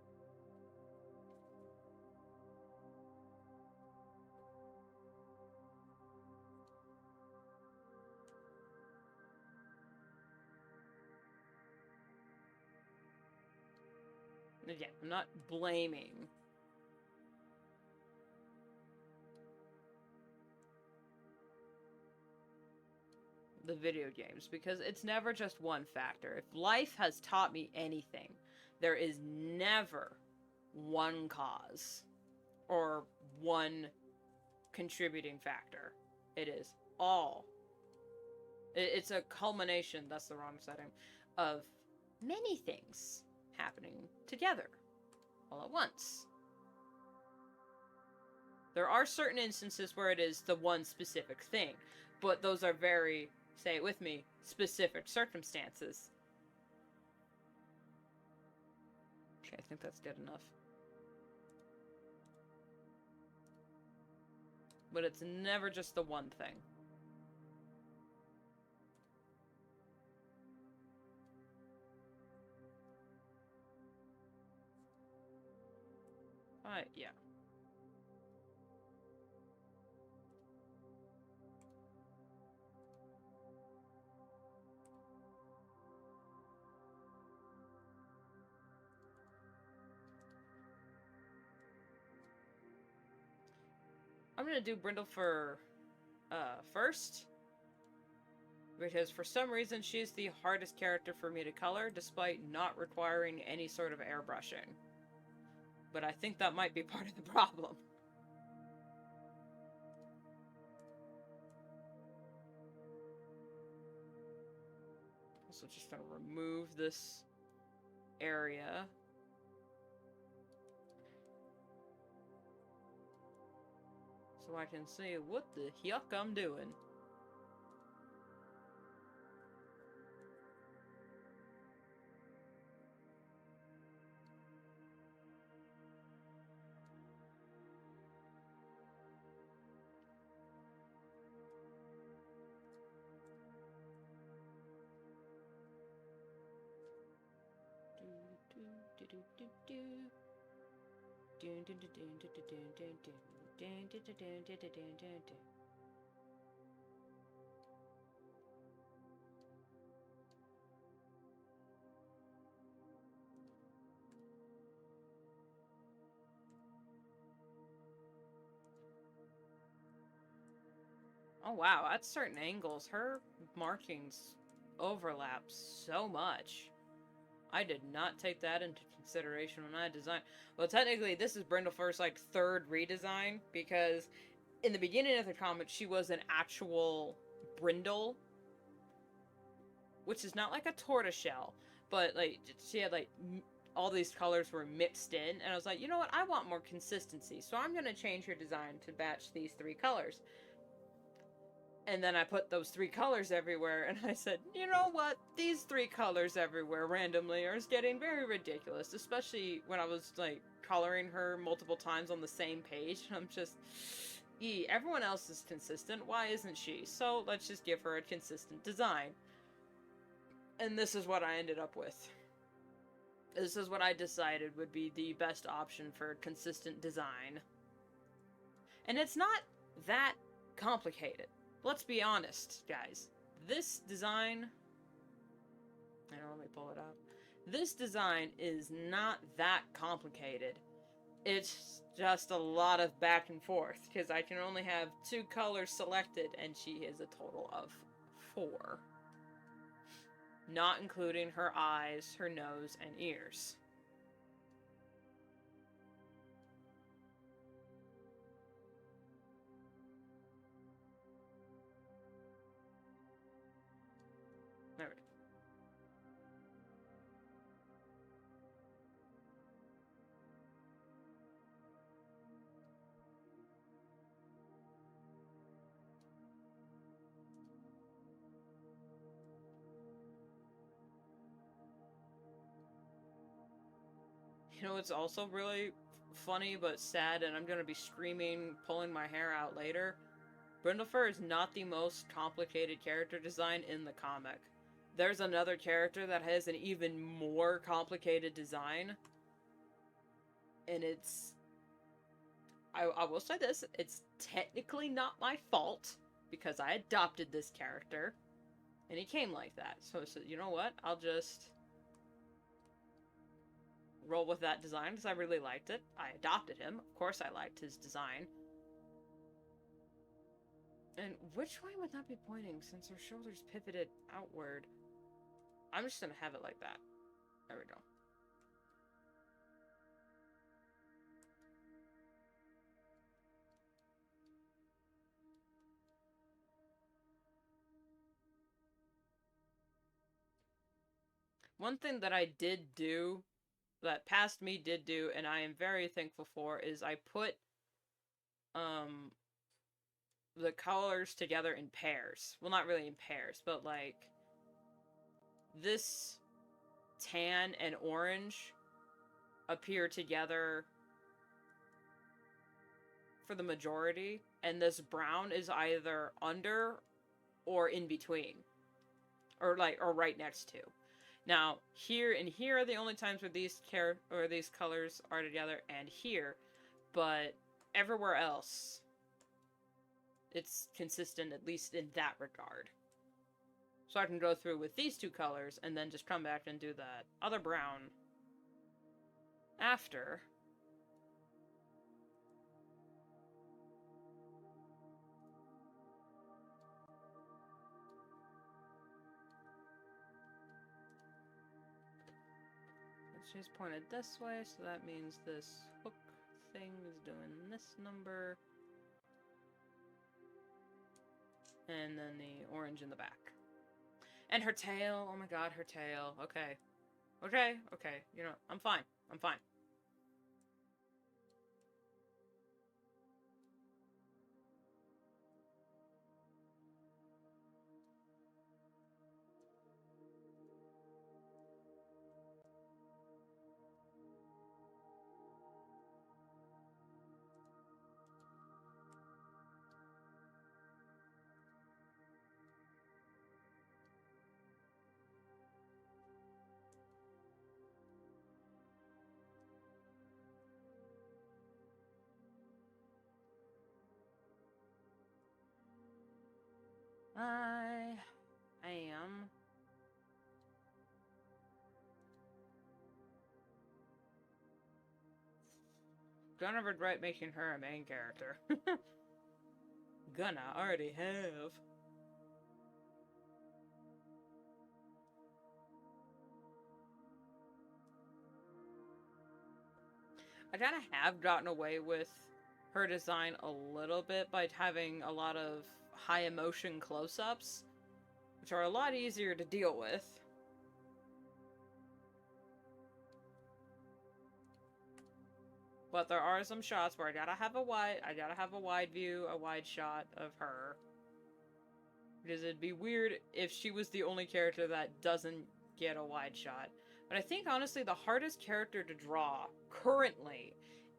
Again, I'm not blaming. The video games, because it's never just one factor. If life has taught me anything, there is never one cause or one contributing factor. It is all. It's a culmination, that's the wrong setting, of many things happening together all at once. There are certain instances where it is the one specific thing, but those are very, say it with me, specific circumstances. Okay, I think that's good enough. But it's never just the one thing. Yeah. I'm gonna do Brindle for first, because for some reason she's the hardest character for me to color, despite not requiring any sort of airbrushing. But I think that might be part of the problem. So just gonna remove this area. So I can see what the yuck I'm doing. Oh wow, at certain angles, her markings overlap so much. I did not take that into consideration when I designed. Well, technically, this is Brindle First's, like, third redesign, because in the beginning of the comic, she was an actual Brindle, which is not like a tortoiseshell, but, like, she had, like, all these colors were mixed in, and I was like, you know what, I want more consistency, so I'm gonna change her design to match these three colors. And then I put those three colors everywhere, and I said, you know what? These three colors everywhere randomly are getting very ridiculous, especially when I was, like, coloring her multiple times on the same page. I'm just, everyone else is consistent. Why isn't she? So let's just give her a consistent design. And this is what I ended up with. This is what I decided would be the best option for consistent design. And it's not that complicated. Let's be honest, guys. This design... I don't know, let me pull it up. This design is not that complicated. It's just a lot of back and forth, because I can only have 2 colors selected, and she is a total of 4. Not including her eyes, her nose, and ears. There we go. You know what's also really funny but sad, and I'm gonna be screaming, pulling my hair out later? Brindlefer is not the most complicated character design in the comic. There's another character that has an even more complicated design. And it's... I will say this, it's technically not my fault, because I adopted this character. And he came like that. So you know what? I'll just roll with that design, because I really liked it. I adopted him. Of course I liked his design. And which way would that be pointing, since her shoulders pivoted outward? I'm just gonna have it like that. There we go. One thing that I did do, that past me did do, and I am very thankful for, is I put the colors together in pairs. Well, not really in pairs, but like this tan and orange appear together for the majority, and this brown is either under or in between, or right next to. Now, here and here are the only times where these colors are together, and here, but everywhere else, it's consistent, at least in that regard. So I can go through with these 2 colors, and then just come back and do that other brown after. She's pointed this way, so that means this hook thing is doing this number. And then the orange in the back. And her tail, oh my god, her tail. Okay. Okay, okay. You know, I'm fine. I'm fine. I am gonna regret making her a main character. Gonna already have. I kind of have gotten away with her design a little bit by having a lot of high emotion close-ups, which are a lot easier to deal with. But there are some shots where I gotta have a wide view, a wide shot of her. Because it'd be weird if she was the only character that doesn't get a wide shot. But I think, honestly, the hardest character to draw, currently,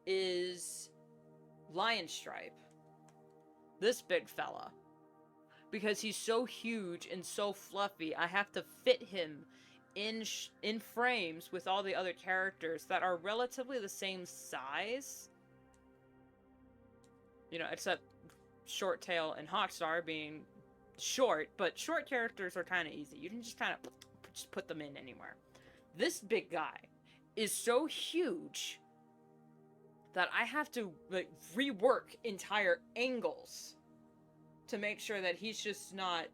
is Lionstripe. This big fella. Because he's so huge and so fluffy, I have to fit him in frames with all the other characters that are relatively the same size. You know, except Shorttail and Hawkstar being short, but short characters are kind of easy. You can just kind of just put them in anywhere. This big guy is so huge that I have to, like, rework entire angles to make sure that he's just not,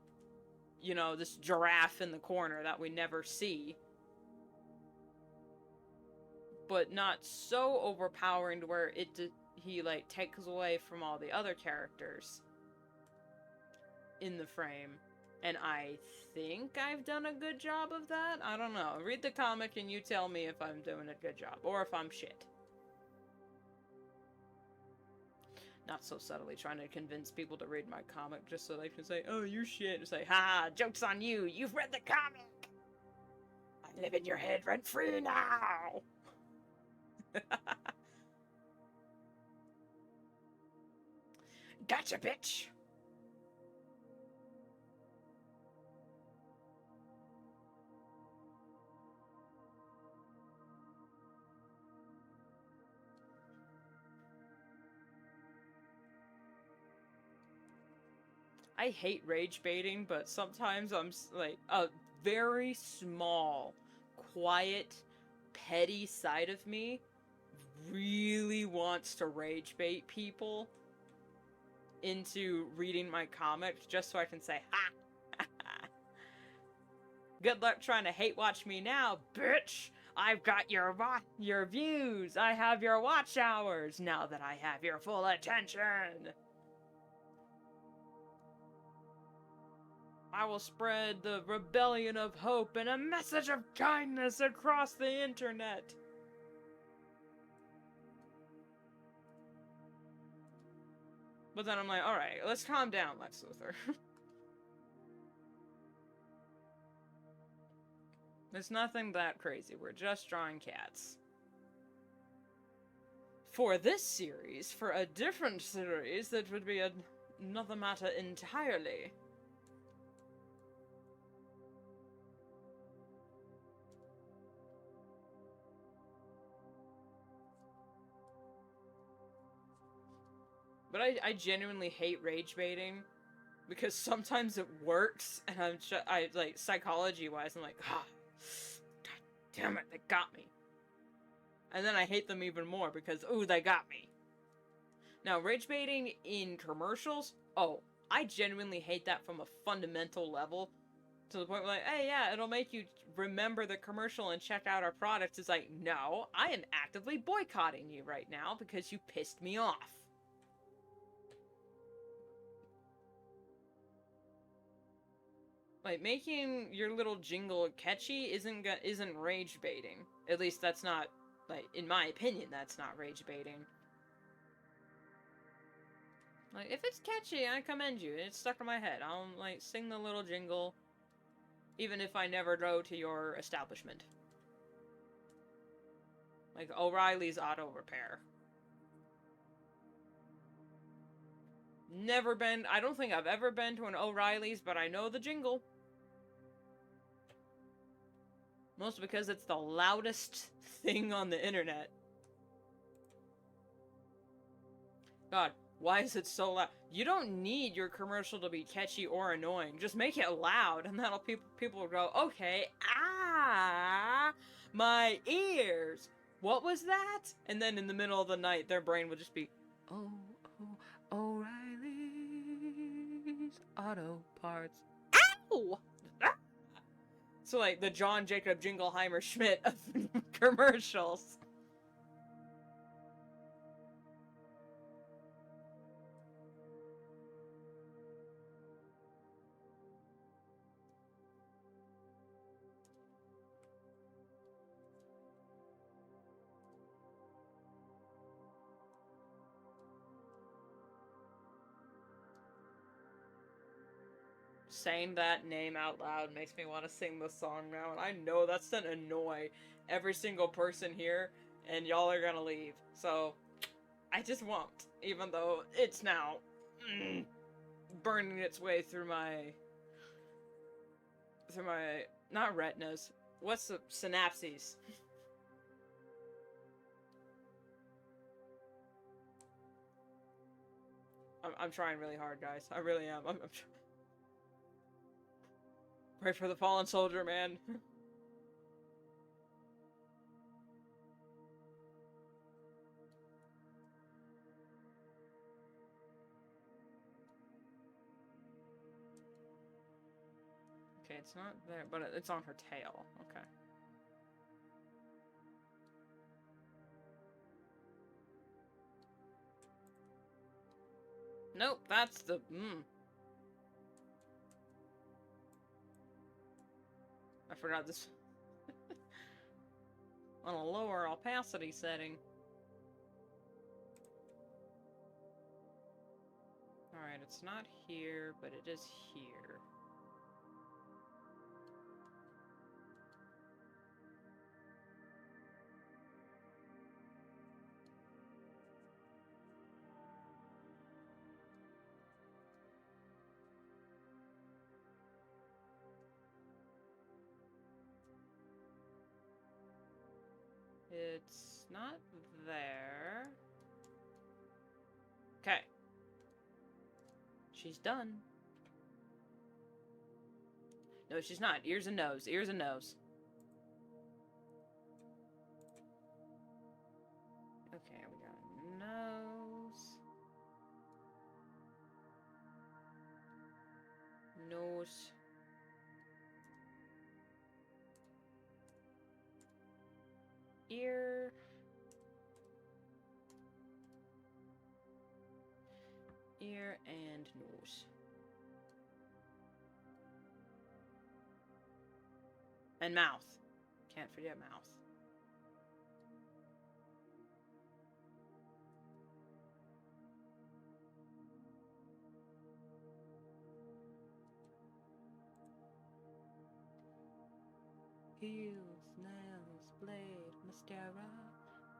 you know, this giraffe in the corner that we never see. But not so overpowering to where he, like, takes away from all the other characters in the frame. And I think I've done a good job of that? I don't know. Read the comic and you tell me if I'm doing a good job, or if I'm shit. Not so subtly trying to convince people to read my comic just so they can say, oh, you're shit. And say, ha, joke's on you. You've read the comic. I live in your head rent free now. Gotcha, bitch. I hate rage baiting, but sometimes I'm like a very small, quiet, petty side of me really wants to rage bait people into reading my comics just so I can say, ha! Good luck trying to hate watch me now, bitch! I've got your views! I have your watch hours now that I have your full attention! I will spread the rebellion of hope and a message of kindness across the internet. But then I'm like, alright, let's calm down, Lex Luthor. It's nothing that crazy, we're just drawing cats. For this series, for a different series, that would be another matter entirely. But I genuinely hate rage baiting because sometimes it works, and I like, psychology-wise, I'm like, ah, god damn it, they got me. And then I hate them even more because, ooh, they got me. Now, rage baiting in commercials, oh, I genuinely hate that from a fundamental level, to the point where, like, hey, yeah, it'll make you remember the commercial and check out our products. It's like, no, I am actively boycotting you right now because you pissed me off. Like, making your little jingle catchy isn't rage baiting. At least that's not, like, in my opinion, that's not rage baiting. Like, if it's catchy, I commend you. It's stuck in my head. I'll, like, sing the little jingle, even if I never go to your establishment. Like, O'Reilly's Auto Repair. Never been, I don't think I've ever been to an O'Reilly's, but I know the jingle. Mostly because it's the loudest thing on the internet. God, why is it so loud? You don't need your commercial to be catchy or annoying. Just make it loud, and that'll people will go, okay, ah, my ears. What was that? And then in the middle of the night, their brain would just be, oh, O'Reilly's Auto Parts. Ow! So, like, the John Jacob Jingleheimer Schmidt of commercials. Saying that name out loud makes me want to sing the song now, and I know that's gonna annoy every single person here, and y'all are gonna leave. So, I just won't, even though it's now burning its way through my, not retinas, what's the, synapses. I'm trying really hard, guys. I really am. I'm Pray for the fallen soldier, man. Okay, it's not there, but it's on her tail. Okay. Nope, that's the... I forgot this... on a lower opacity setting. Alright, it's not here, but it is here. It's not there. Okay. She's done. No, she's not. Ears and nose. Ears and nose. Okay, we got nose. Nose. Ear. Ear and nose. And mouth. Can't forget mouth. Heels, nails, blade, mascara.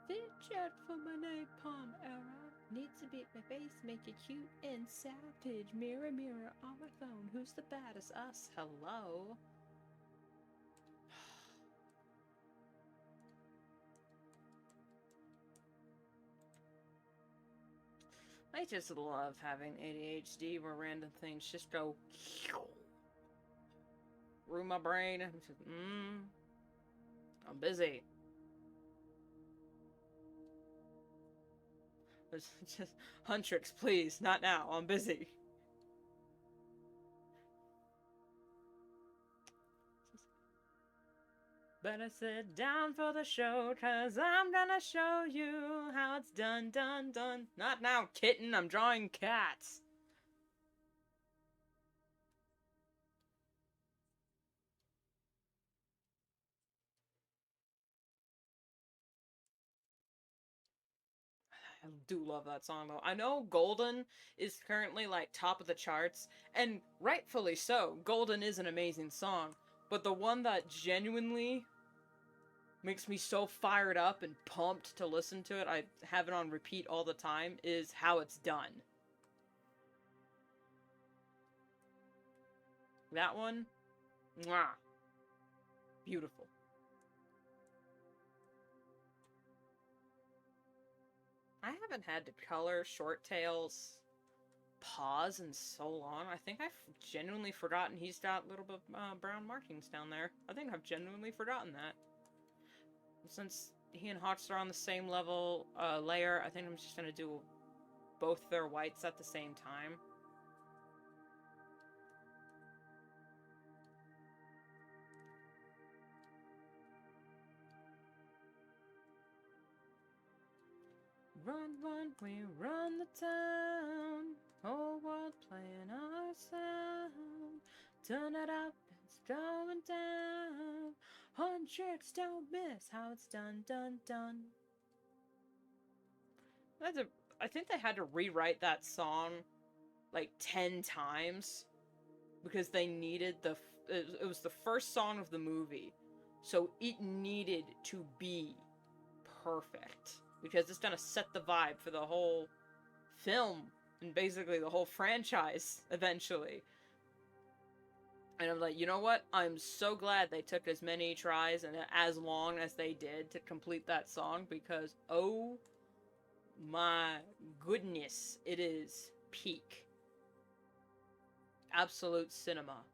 Fidget for my napalm era. Need to beat my face, make it cute and savage. Mirror, mirror on my phone. Who's the baddest? Us. Hello. I just love having ADHD where random things just go through my brain. I'm just, I'm busy. It's just, Huntrix, please, not now. I'm busy. Better sit down for the show, 'cause I'm gonna show you how it's done, done, done. Not now, kitten, I'm drawing cats. I do love that song, though. I know Golden is currently, like, top of the charts, and rightfully so. Golden is an amazing song, but the one that genuinely makes me so fired up and pumped to listen to it, I have it on repeat all the time, is How It's Done. That one, mwah, beautiful. I haven't had to color Short Tail's paws in so long. I think I've genuinely forgotten he's got little bit brown markings down there. I think I've genuinely forgotten that. Since he and Hotster are on the same level layer, I think I'm just gonna do both their whites at the same time. Run, run, we run the town. Whole world playing our sound. Turn it up, it's going down. Huntrix, don't miss how it's done, done, done. I think they had to rewrite that song like 10 times because they needed it was the first song of the movie, so it needed to be perfect because it's gonna set the vibe for the whole film and basically the whole franchise eventually. And I'm like, you know what? I'm so glad they took as many tries and as long as they did to complete that song because, oh my goodness, it is peak. Absolute cinema.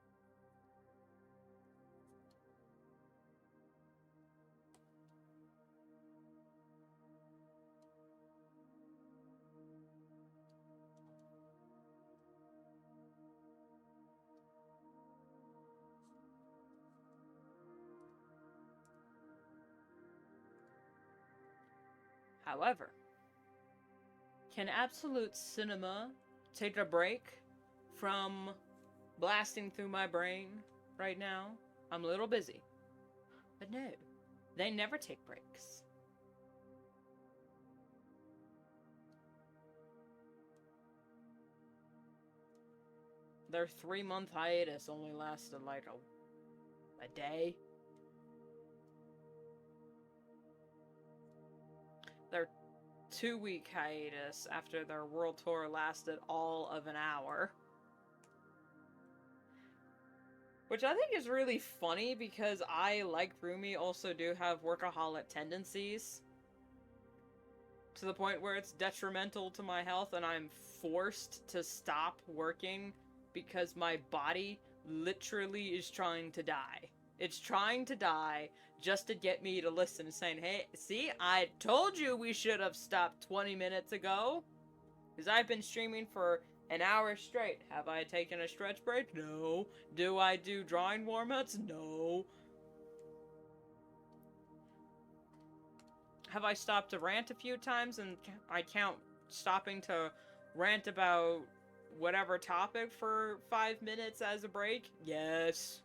However, can Absolute Cinema take a break from blasting through my brain right now? I'm a little busy. But no, they never take breaks. Their 3-month hiatus only lasted like a day. Their 2-week hiatus after their world tour lasted all of an hour. Which I think is really funny because I, like Rumi, also do have workaholic tendencies. To the point where it's detrimental to my health and I'm forced to stop working because my body literally is trying to die. It's trying to die just to get me to listen, saying, hey, see, I told you we should have stopped 20 minutes ago. Because I've been streaming for an hour straight. Have I taken a stretch break? No. Do I do drawing warm-ups? No. Have I stopped to rant a few times and I count stopping to rant about whatever topic for 5 minutes as a break? Yes.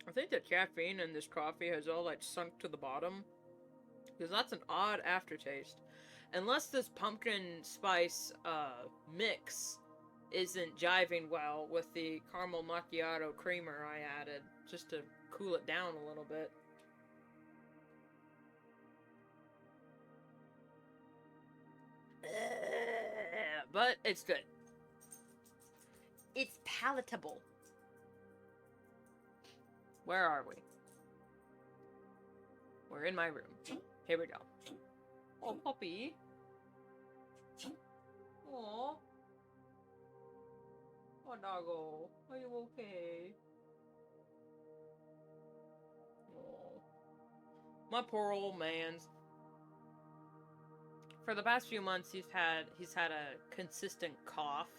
I think the caffeine in this coffee has all like sunk to the bottom. Because that's an odd aftertaste. Unless this pumpkin spice mix isn't jiving well with the caramel macchiato creamer I added. Just to cool it down a little bit. But it's good. It's palatable. Where are we? We're in my room. Here we go. Oh, puppy. Aww. Oh, doggo. Are you okay? Aww. My poor old man's. For the past few months, he's had a consistent cough.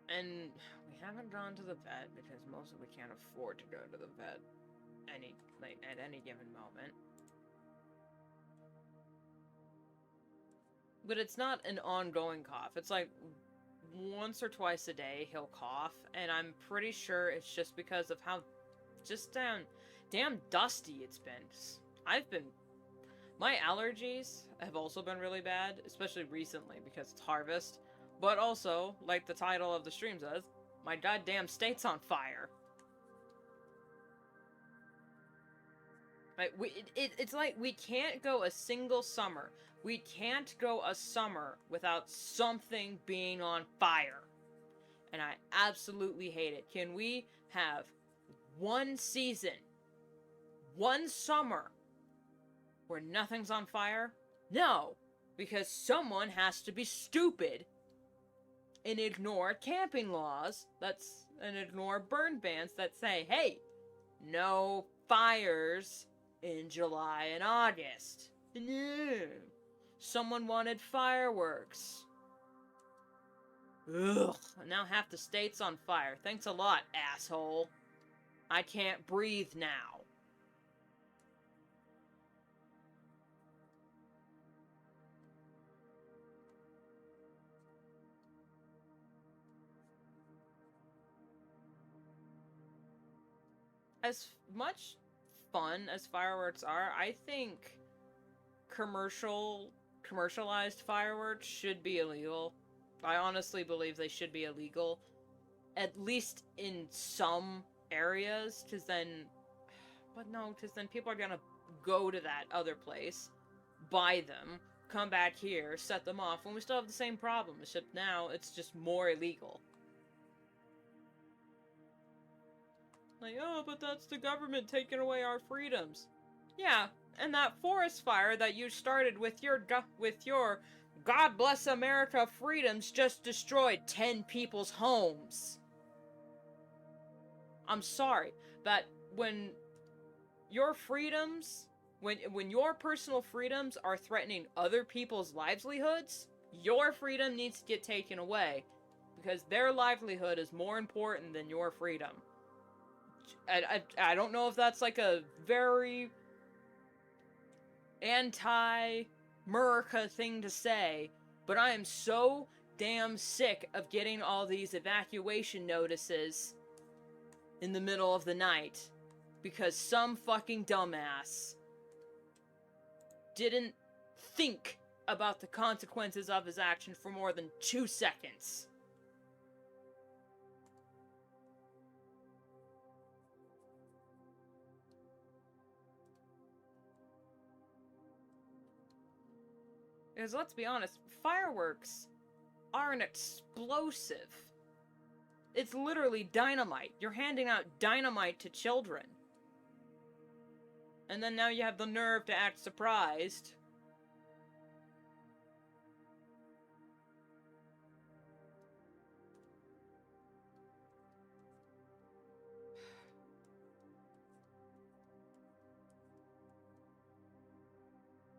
And we haven't gone to the vet because mostly we can't afford to go to the vet at any given moment. But it's not an ongoing cough. It's like once or twice a day he'll cough, and I'm pretty sure it's just because of how just damn dusty it's been. My allergies have also been really bad, especially recently because it's harvest. But also, like the title of the stream says, my goddamn state's on fire. Like, it's like we can't go a single summer. We can't go a summer without something being on fire. And I absolutely hate it. Can we have one season, one summer, where nothing's on fire? No, because someone has to be stupid and ignore camping laws and ignore burn bans that say, hey, no fires in July and August. No. Someone wanted fireworks. Ugh, now half the state's on fire. Thanks a lot, asshole. I can't breathe now. As much fun as fireworks are, I think commercialized fireworks should be illegal. I honestly believe they should be illegal, at least in some areas, because then people are gonna go to that other place, buy them, come back here, set them off, when we still have the same problem, except now it's just more illegal. Like, oh, but that's the government taking away our freedoms. Yeah, and that forest fire that you started with your God Bless America freedoms just destroyed 10 people's homes. I'm sorry, but when your freedoms, when your personal freedoms are threatening other people's livelihoods, your freedom needs to get taken away, because their livelihood is more important than your freedom. I don't know if that's like a very anti-America thing to say, but I am so damn sick of getting all these evacuation notices in the middle of the night because some fucking dumbass didn't think about the consequences of his action for more than 2 seconds. Because let's be honest, fireworks are an explosive. It's literally dynamite. You're handing out dynamite to children. And then now you have the nerve to act surprised.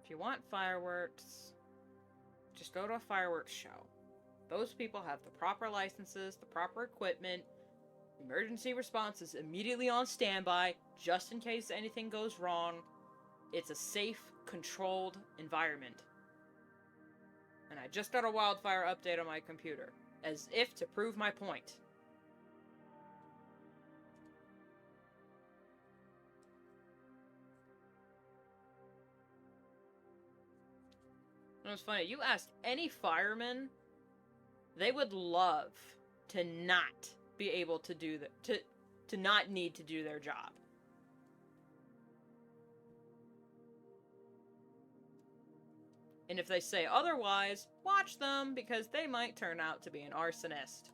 If you want fireworks, just go to a fireworks show. Those people have the proper licenses, the proper equipment. Emergency response is immediately on standby, just in case anything goes wrong. It's a safe, controlled environment. And I just got a wildfire update on my computer, as if to prove my point. And it was funny, you asked any fireman, they would love to not be able to do that, to not need to do their job. And if they say otherwise, watch them, because they might turn out to be an arsonist.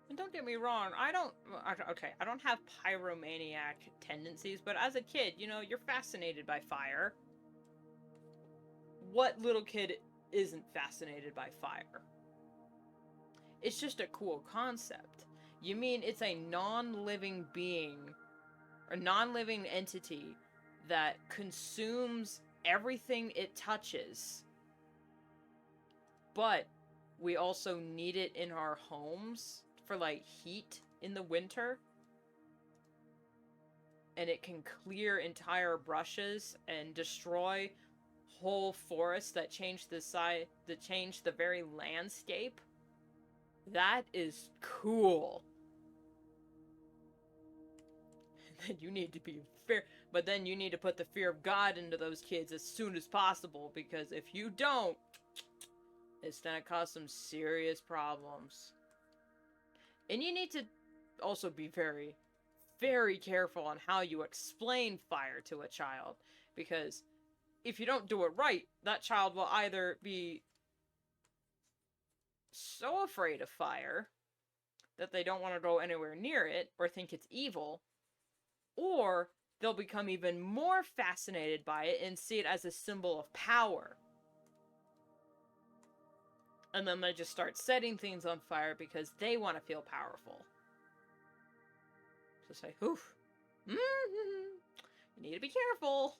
And don't get me wrong, I don't have pyromaniac tendencies, but as a kid, you know, you're fascinated by fire. What little kid isn't fascinated by fire? It's just a cool concept. You mean it's a non-living being, or non-living entity that consumes everything it touches, but we also need it in our homes for, like, heat in the winter. And it can clear entire brushes and destroy whole forests that change the very landscape. That is cool. And then you need to be fair, but then you need to put the fear of God into those kids as soon as possible, because if you don't, it's gonna cause some serious problems. And you need to also be very, very careful on how you explain fire to a child, because if you don't do it right, that child will either be so afraid of fire that they don't want to go anywhere near it or think it's evil, or they'll become even more fascinated by it and see it as a symbol of power. And then they just start setting things on fire because they want to feel powerful. So say, oof. You need to be careful.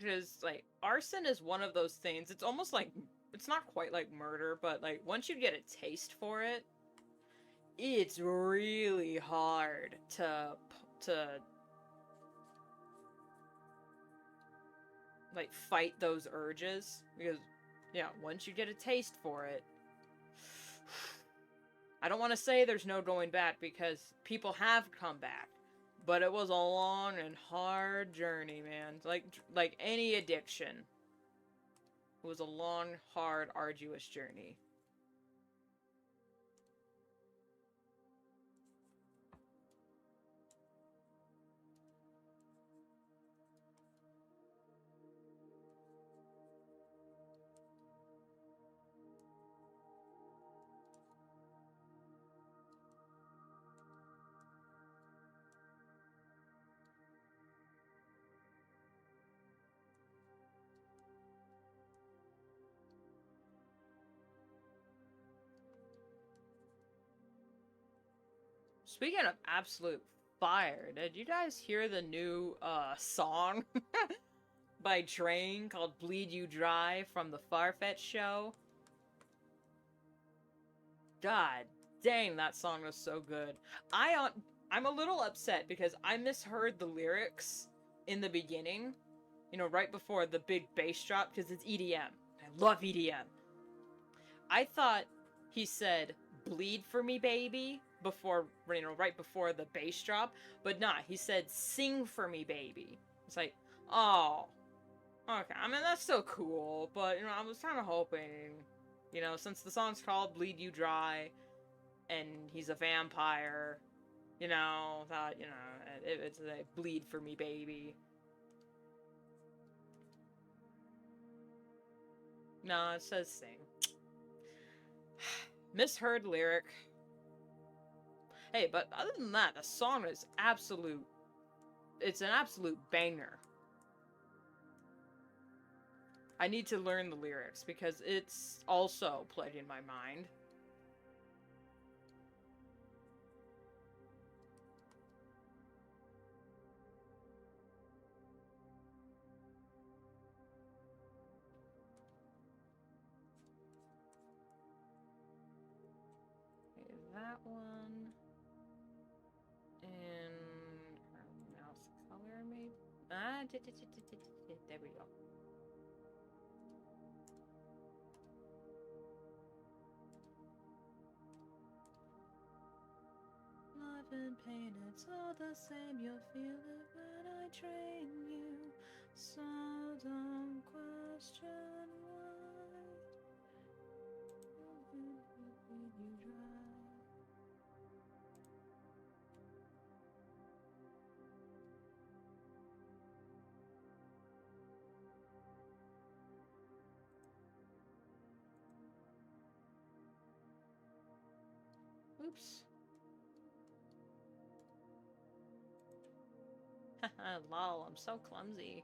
Because, like, arson is one of those things, it's almost like, it's not quite like murder, but, like, once you get a taste for it, it's really hard to like, fight those urges. Because, yeah, once you get a taste for it, I don't want to say there's no going back, because people have come back. But it was a long and hard journey, man. Like any addiction. It was a long, hard, arduous journey. Speaking of absolute fire, did you guys hear the new song by Drain called Bleed You Dry from the Farfetch show? God dang, that song was so good. I'm a little upset because I misheard the lyrics in the beginning, you know, right before the big bass drop, because it's EDM. I love EDM. I thought he said bleed for me baby before, you know, right before the bass drop, but not. He said sing for me baby. It's like, oh, okay. I mean, that's still cool, but you know, I was kind of hoping, you know, since the song's called Bleed You Dry and he's a vampire, you know, that, you know, it's a bleed for me baby. No, it says sing. Misheard lyric. Hey, but other than that, the song is absolute. It's an absolute banger. I need to learn the lyrics because it's also played in my mind. Okay, that one. And mouse color, maybe? There we go. Love and pain, it's all the same. You'll feel it when I train you. So don't question why. You dry. Oops. Haha, lol, I'm so clumsy.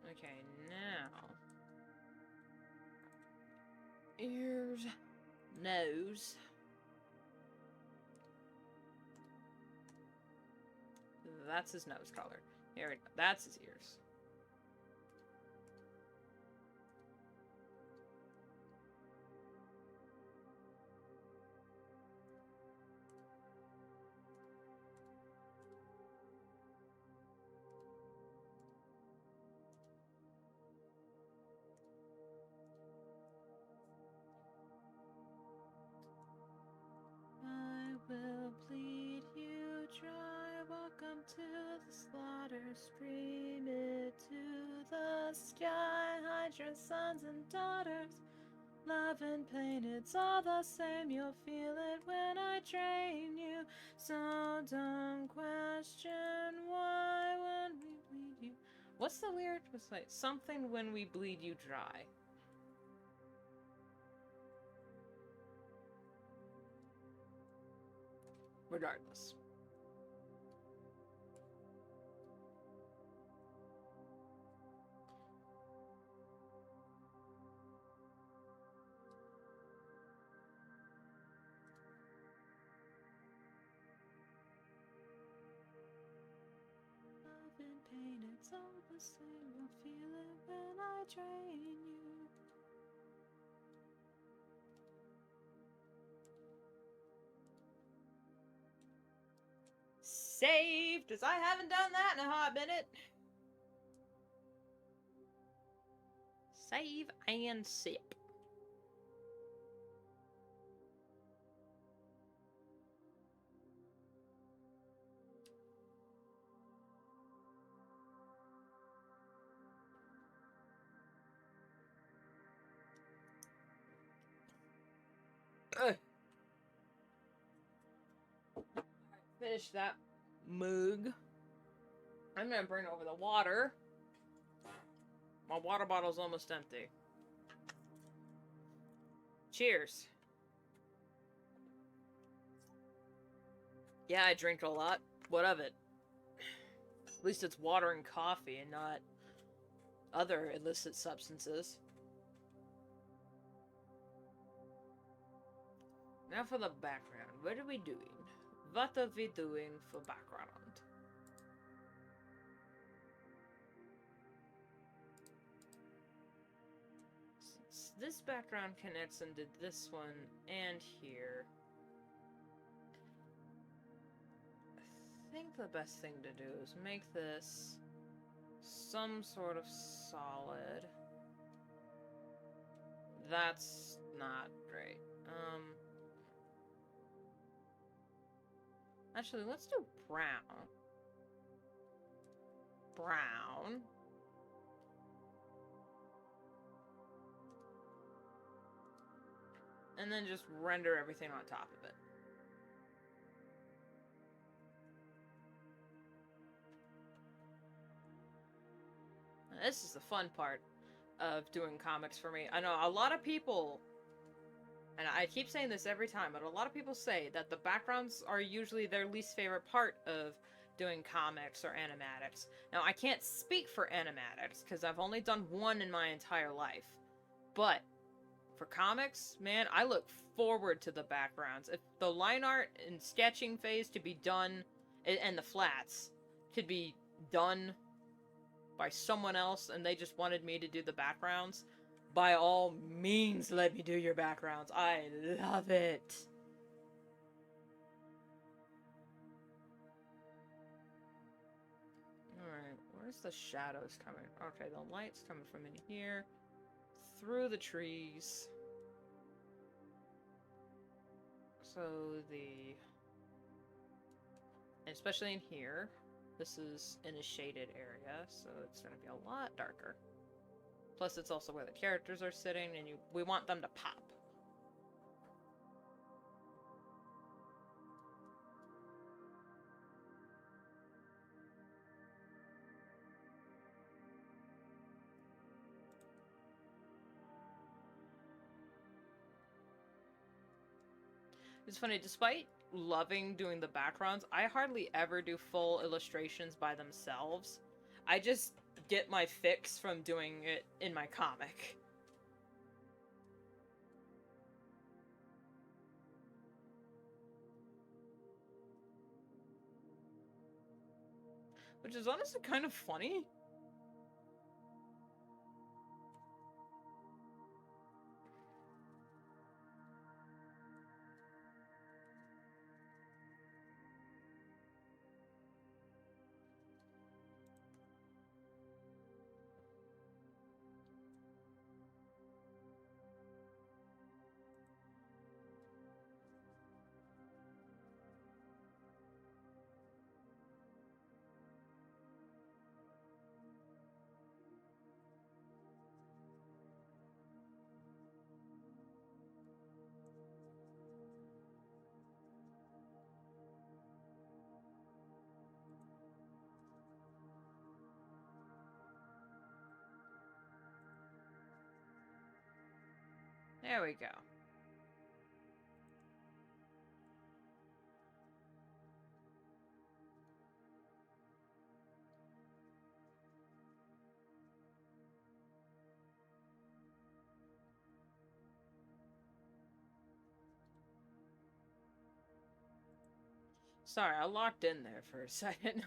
Okay, now. Ears. Nose. That's his nose color. Here we go. That's his ears. I will bleed you dry. Welcome to the slaughter. Stream it to the sky. Hide your sons and daughters. Love and pain, it's all the same. You'll feel it when I train you. So don't question why when we bleed you. What's the lyric? It's like something when we bleed you dry. Regardless. Love and pain, it's all the same. You'll feel it when I train you. Saved, as I haven't done that in a hot minute. Save and sip. Finish that mug. I'm gonna bring over the water. My water bottle's almost empty. Cheers. Yeah, I drink a lot. What of it? At least it's water and coffee and not other illicit substances. Now for the background. What are we doing? What are we doing for background? Since this background connects into this one and here, I think the best thing to do is make this some sort of solid. That's not great. Actually, let's do brown. Brown. And then just render everything on top of it. Now, this is the fun part of doing comics for me. I know a lot of people, and I keep saying this every time, but a lot of people say that the backgrounds are usually their least favorite part of doing comics or animatics. Now, I can't speak for animatics, because I've only done one in my entire life. But for comics, man, I look forward to the backgrounds. If the line art and sketching phase could be done, and the flats could be done by someone else, and they just wanted me to do the backgrounds, by all means, let me do your backgrounds. I love it. Alright, where's the shadows coming? Okay, the light's coming from in here, through the trees. So especially in here, this is in a shaded area, so it's going to be a lot darker. Plus, it's also where the characters are sitting, and we want them to pop. It's funny, despite loving doing the backgrounds, I hardly ever do full illustrations by themselves. I just get my fix from doing it in my comic. Which is honestly kind of funny. There we go. Sorry, I locked in there for a second.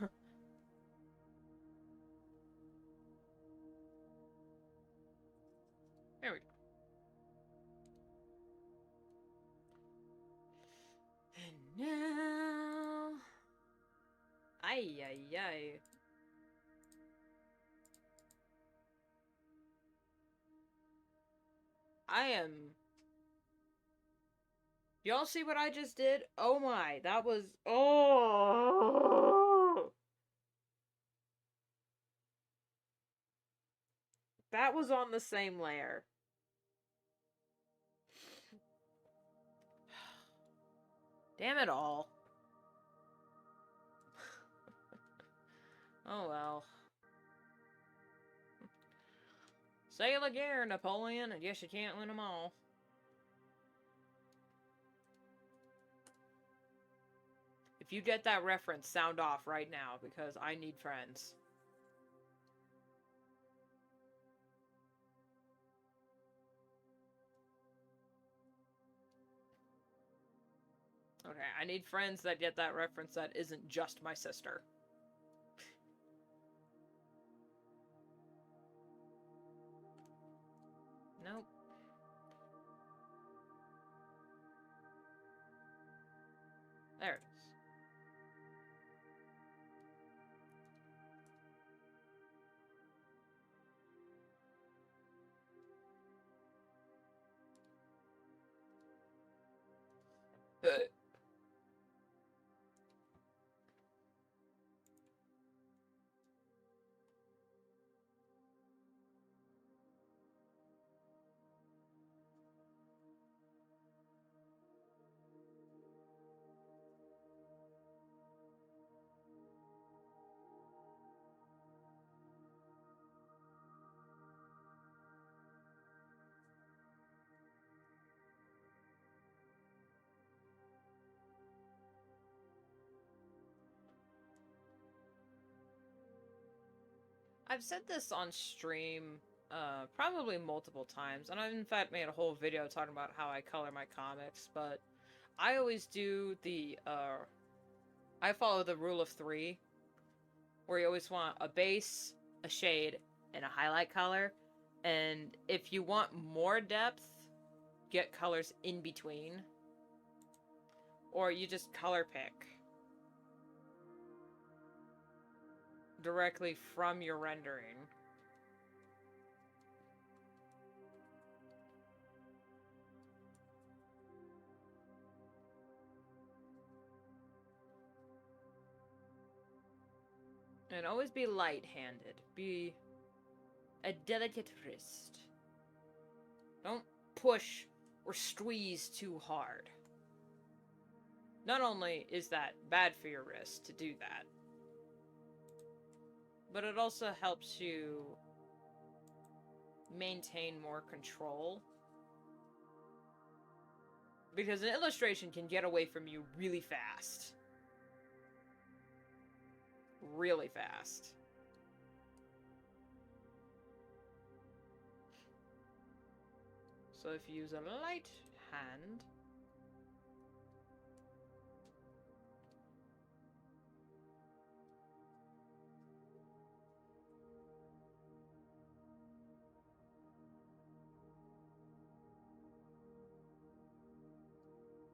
There we go. And now... Ay, ay, ay. I am... Y'all see what I just did? Oh my, that was... Oh! That was on the same layer. Damn it all. Oh well. Sail again, Napoleon, and guess you can't win them all. If you get that reference, sound off right now, because I need friends. Okay, I need friends that get that reference that isn't just my sister. Nope. There it is. I've said this on stream probably multiple times, and I've in fact made a whole video talking about how I color my comics, but I always do the, I follow the rule of 3, where you always want a base, a shade, and a highlight color, and if you want more depth, get colors in between, or you just color pick directly from your rendering. And always be light-handed. Be a delicate wrist. Don't push or squeeze too hard. Not only is that bad for your wrist to do that, but it also helps you maintain more control. Because an illustration can get away from you really fast. Really fast. So if you use a light hand,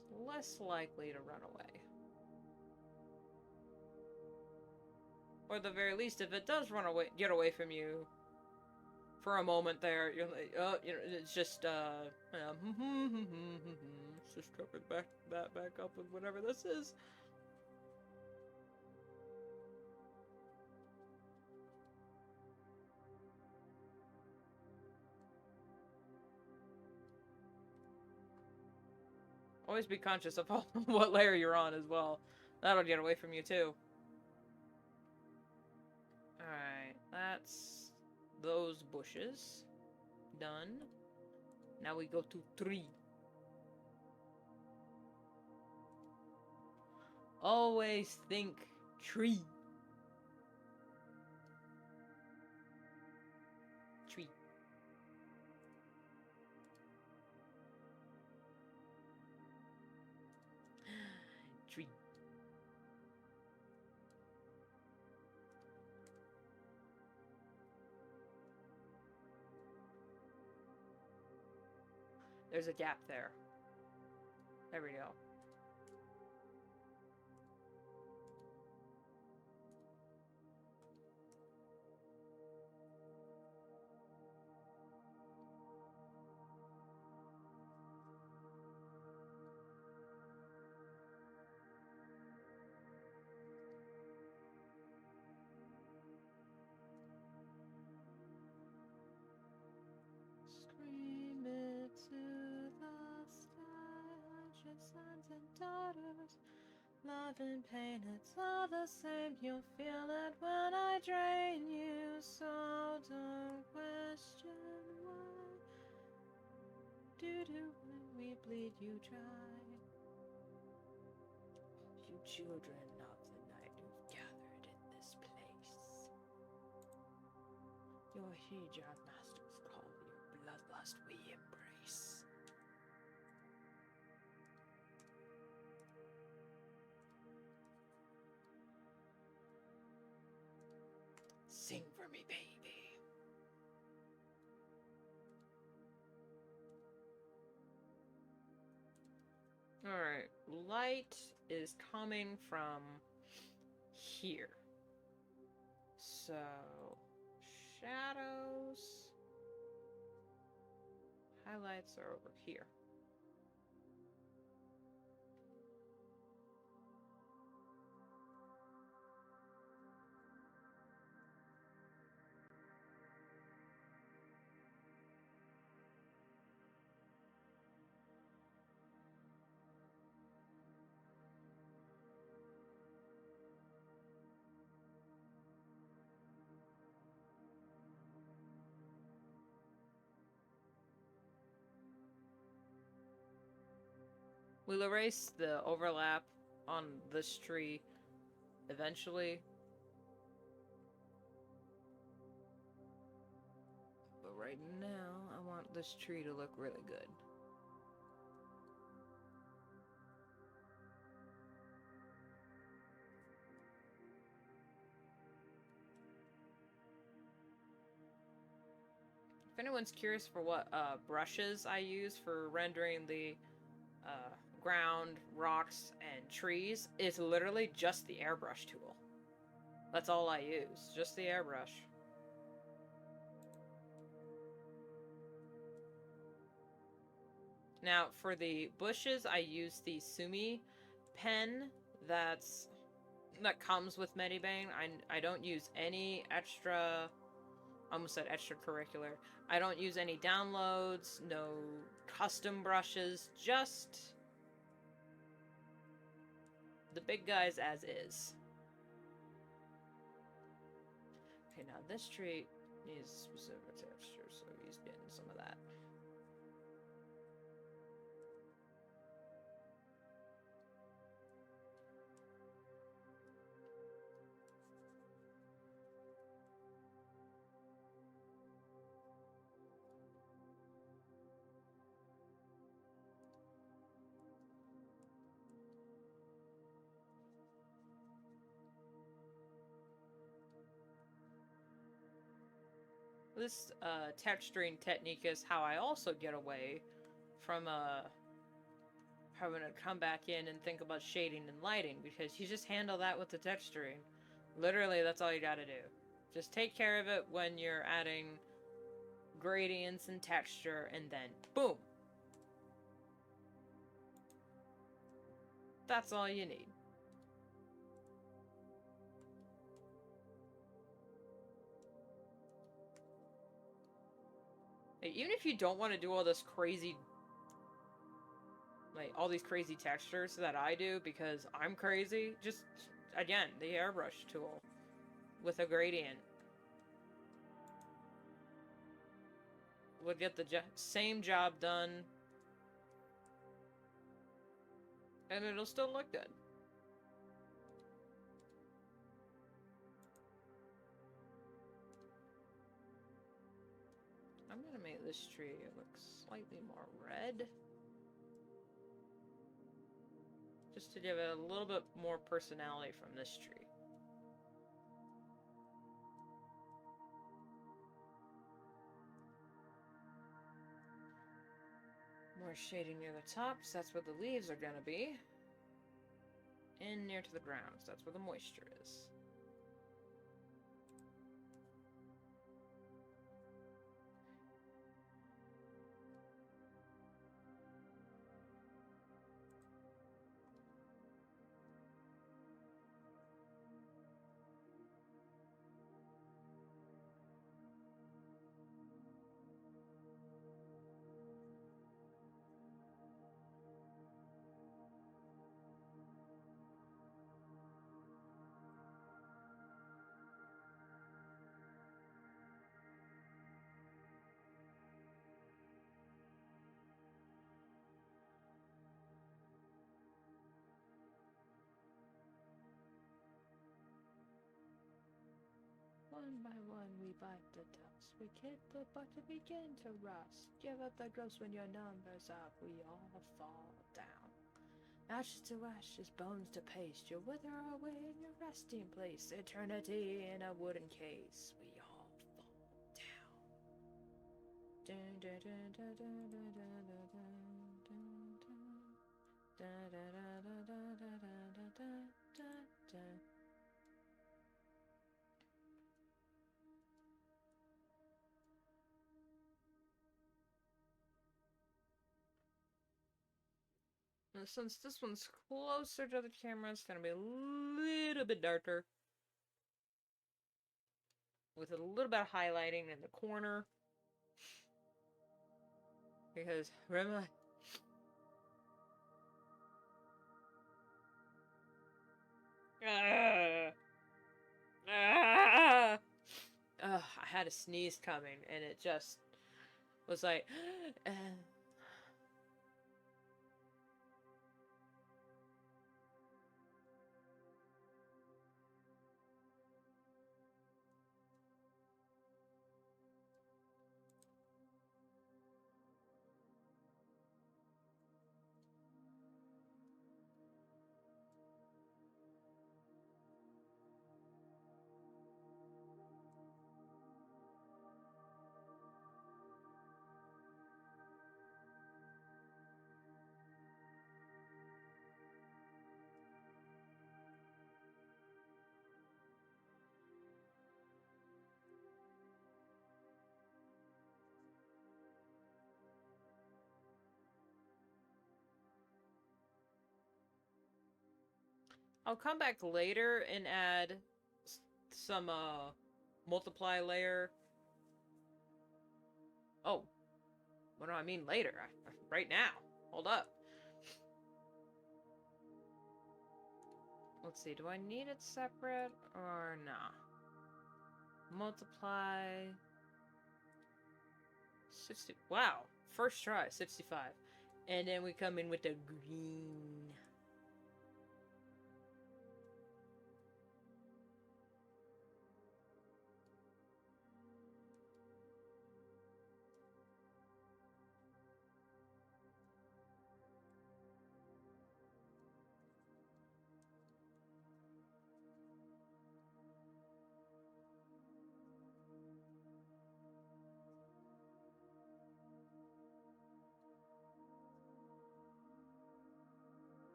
it's less likely to run away. Or at the very least, if it does run away, get away from you for a moment there, you're like, oh, you know, it's just, it's just coming back up with whatever this is. Always be conscious of what layer you're on as well. That'll get away from you too. Alright, that's those bushes. Done. Now we go to 3. Always think tree. Tree. Tree. There's a gap there. There we go. Scream it to the sky, I just sons and daughters. Love and pain, it's all the same. You'll feel it when I drain you. So don't question why. Do when we bleed you dry. You children of the night who've gathered in this place. Your hijab masters call, your bloodlust we embrace. Sing for me, baby. Alright, light is coming from here. So, shadows. Highlights are over here. We'll erase the overlap on this tree eventually. But right now, I want this tree to look really good. If anyone's curious for what brushes I use for rendering the ground, rocks, and trees, it's literally just the airbrush tool. That's all I use, just the airbrush. Now, for the bushes, I use the Sumi pen that comes with MediBang. I don't use any extra, I almost said extracurricular. I don't use any downloads, no custom brushes, just the big guys as is. Okay, now this tree needs specific texture, so he's getting some of that. This texturing technique is how I also get away from having to come back in and think about shading and lighting, because you just handle that with the texturing. Literally, that's all you gotta do. Just take care of it when you're adding gradients and texture, and then boom! That's all you need. Even if you don't want to do all this crazy, like, all these crazy textures that I do, because I'm crazy, just, again, the airbrush tool with a gradient would get the same job done, and it'll still look good. I'm gonna make this tree look slightly more red, just to give it a little bit more personality from this tree. More shading near the tops, that's where the leaves are gonna be. And near to the grounds, that's where the moisture is. One by one we bite the dust. We kick the butt to begin to rust. Give up the ghost when your number's up. We all fall down. Ashes to ashes, bones to paste. You wither away in your resting place. Eternity in a wooden case. We all fall down. Dun, dun, dun, dun, dun, dun, dun, dun, dun. Da da da da da da da da da da. Now, since this one's closer to the camera, it's gonna be a little bit darker. With a little bit of highlighting in the corner. Because, remember... I had a sneeze coming, and it just was like... I'll come back later and add some, multiply layer. Oh. What do I mean later? Right now. Hold up. Let's see, do I need it separate or nah? Multiply... 60... Wow! First try, 65. And then we come in with the green...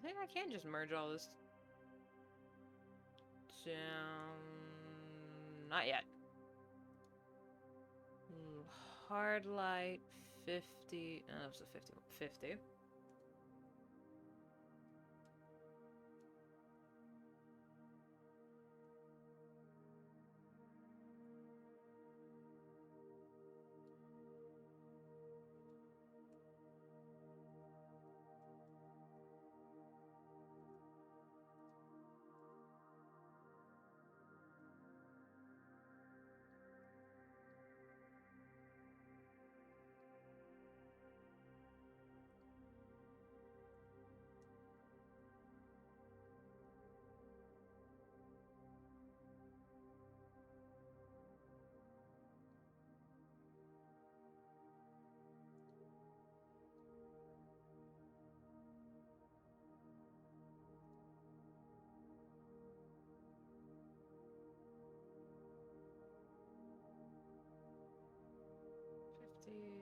I think I can just merge all this down... Not yet. Hard light, 50... Oh, that was a 50. 50.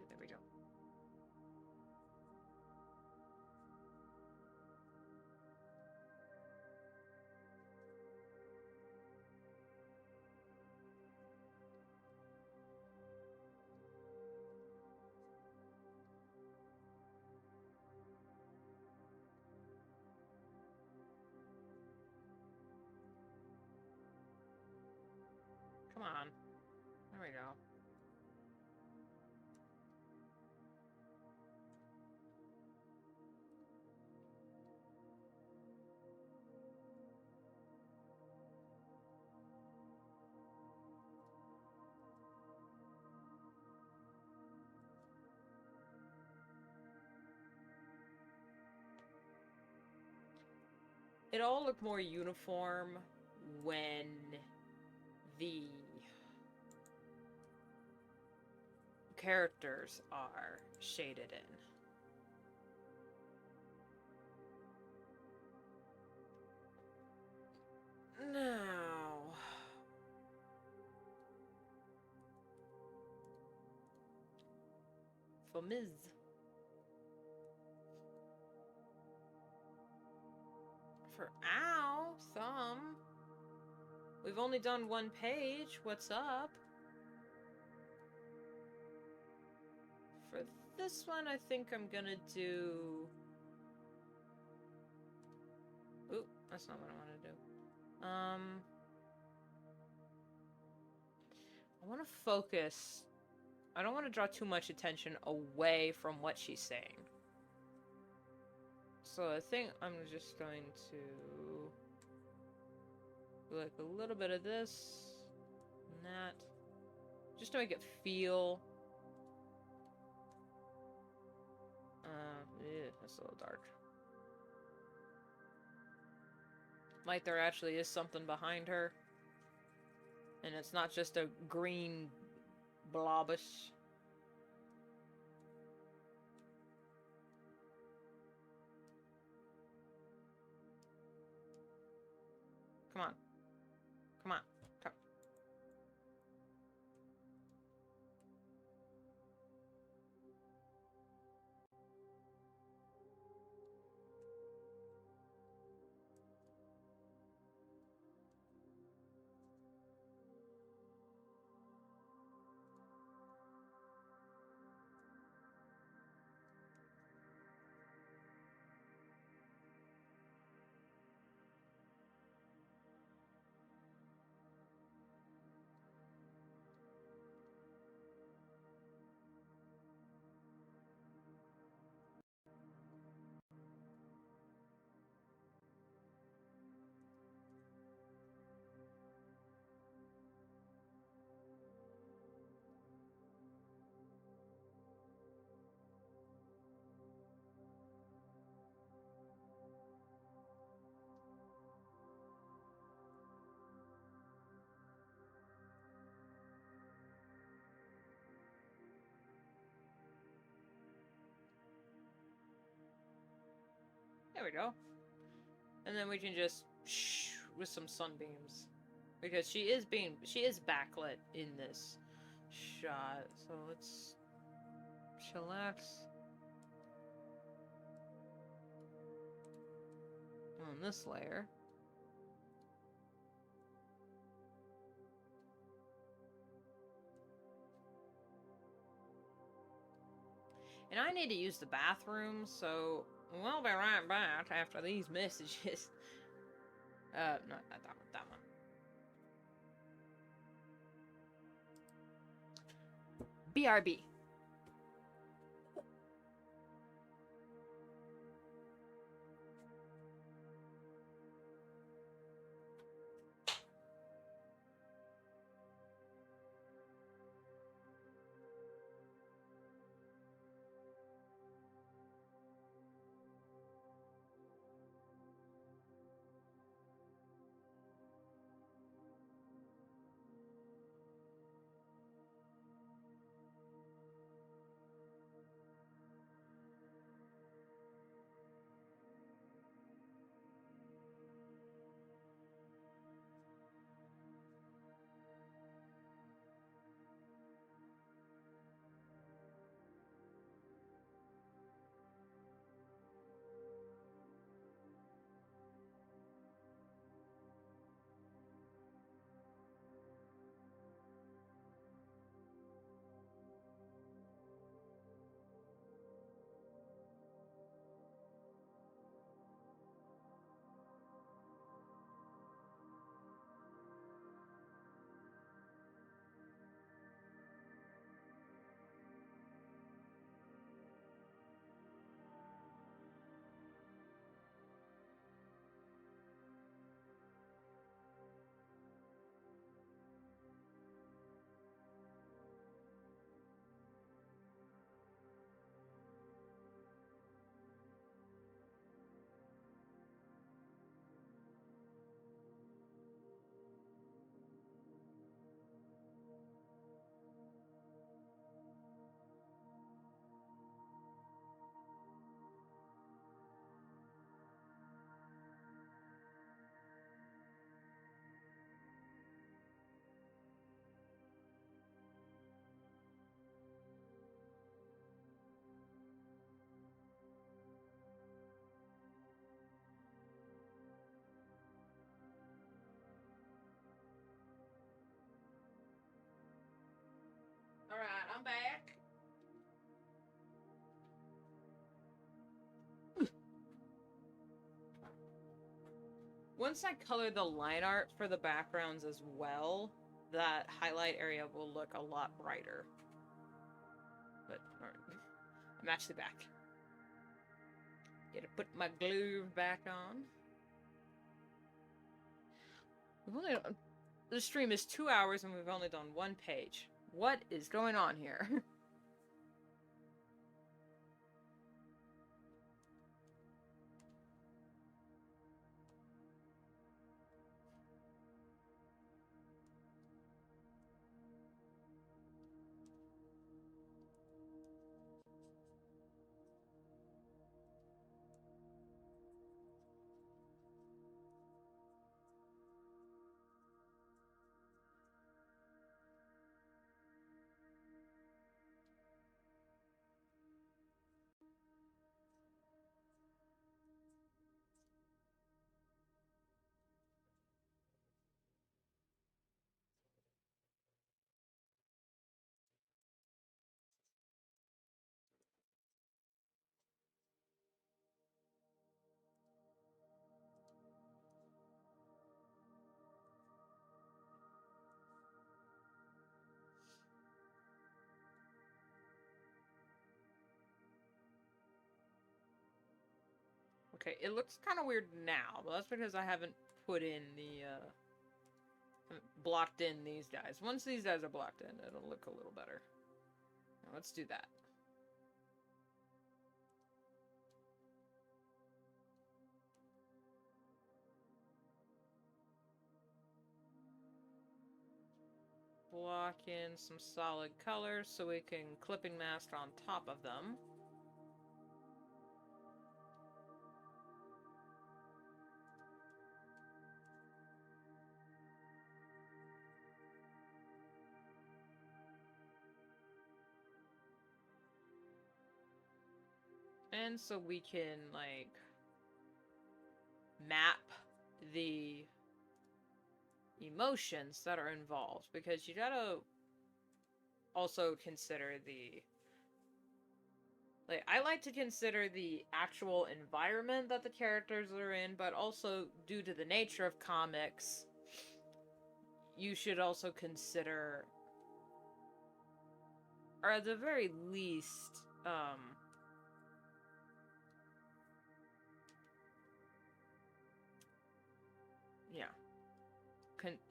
There we go. Come on. There we go. it all looked more uniform when the characters are shaded in. Now, for Ms. For ow, thumb. We've only done one page. What's up? For this one, I think I'm gonna do... Ooh, that's not what I want to do. I want to focus. I don't want to draw too much attention away from what she's saying. So I think I'm just going to do like a little bit of this and that, just to make it feel. Yeah, that's a little dark. Like there actually is something behind her. And it's not just a green blobish. Come on. Come on. Come. There we go. And then we can just shh with some sunbeams. Because she is backlit in this shot. So let's chillax on this layer. And I need to use the bathroom, so we'll be right back after these messages. No, not that one, that one. BRB. once I color the line art for the backgrounds as well, that highlight area will look a lot brighter. But, alright. I'm actually back. Gotta put my glove back on. We've only... The stream is 2 hours and we've only done one page. What is going on here? Okay, it looks kind of weird now, but that's because I haven't put in the, blocked in these guys. Once these guys are blocked in, it'll look a little better. Now, let's do that. Block in some solid colors so we can clipping mask on top of them. And so we can, like, map the emotions that are involved, because you gotta also consider the... Like, I like to consider the actual environment that the characters are in, but also, due to the nature of comics, you should also consider, or at the very least,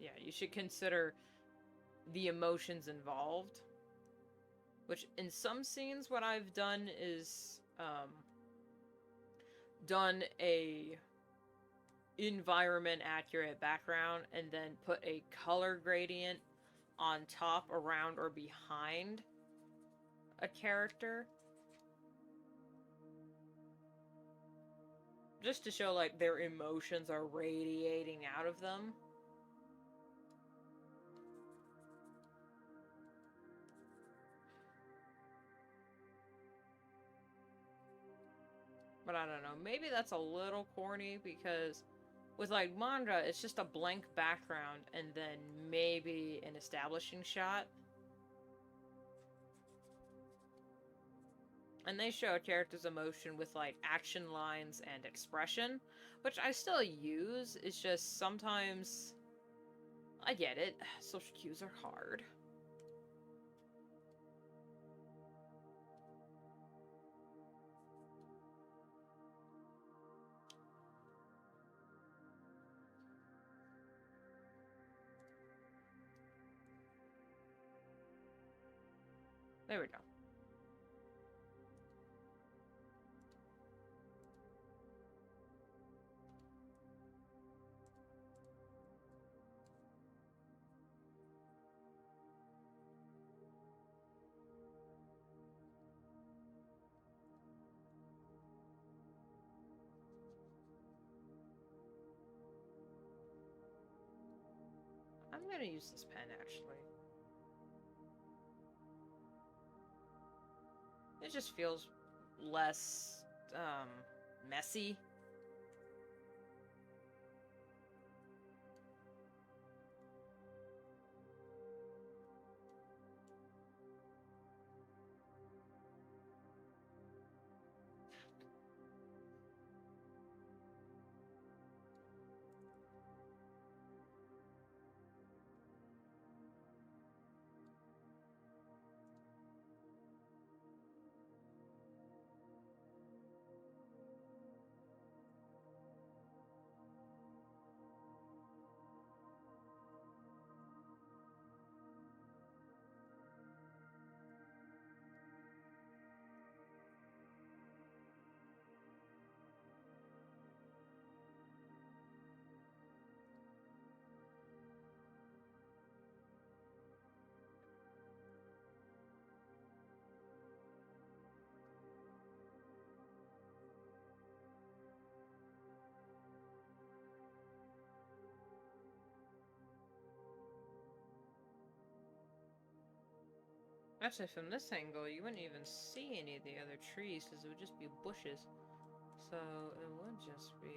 yeah, you should consider the emotions involved. Which, in some scenes, what I've done is, done a environment-accurate background and then put a color gradient on top, around, or behind a character. Just to show, like, their emotions are radiating out of them. But I don't know, maybe that's a little corny, because with, like, manga, it's just a blank background and then maybe an establishing shot. And they show a character's emotion with, like, action lines and expression, which I still use. It's just sometimes... I get it. Social cues are hard. There we go. I'm gonna use this pen, actually. It just feels less, messy. Actually, from this angle, you wouldn't even see any of the other trees because it would just be bushes. So it would just be...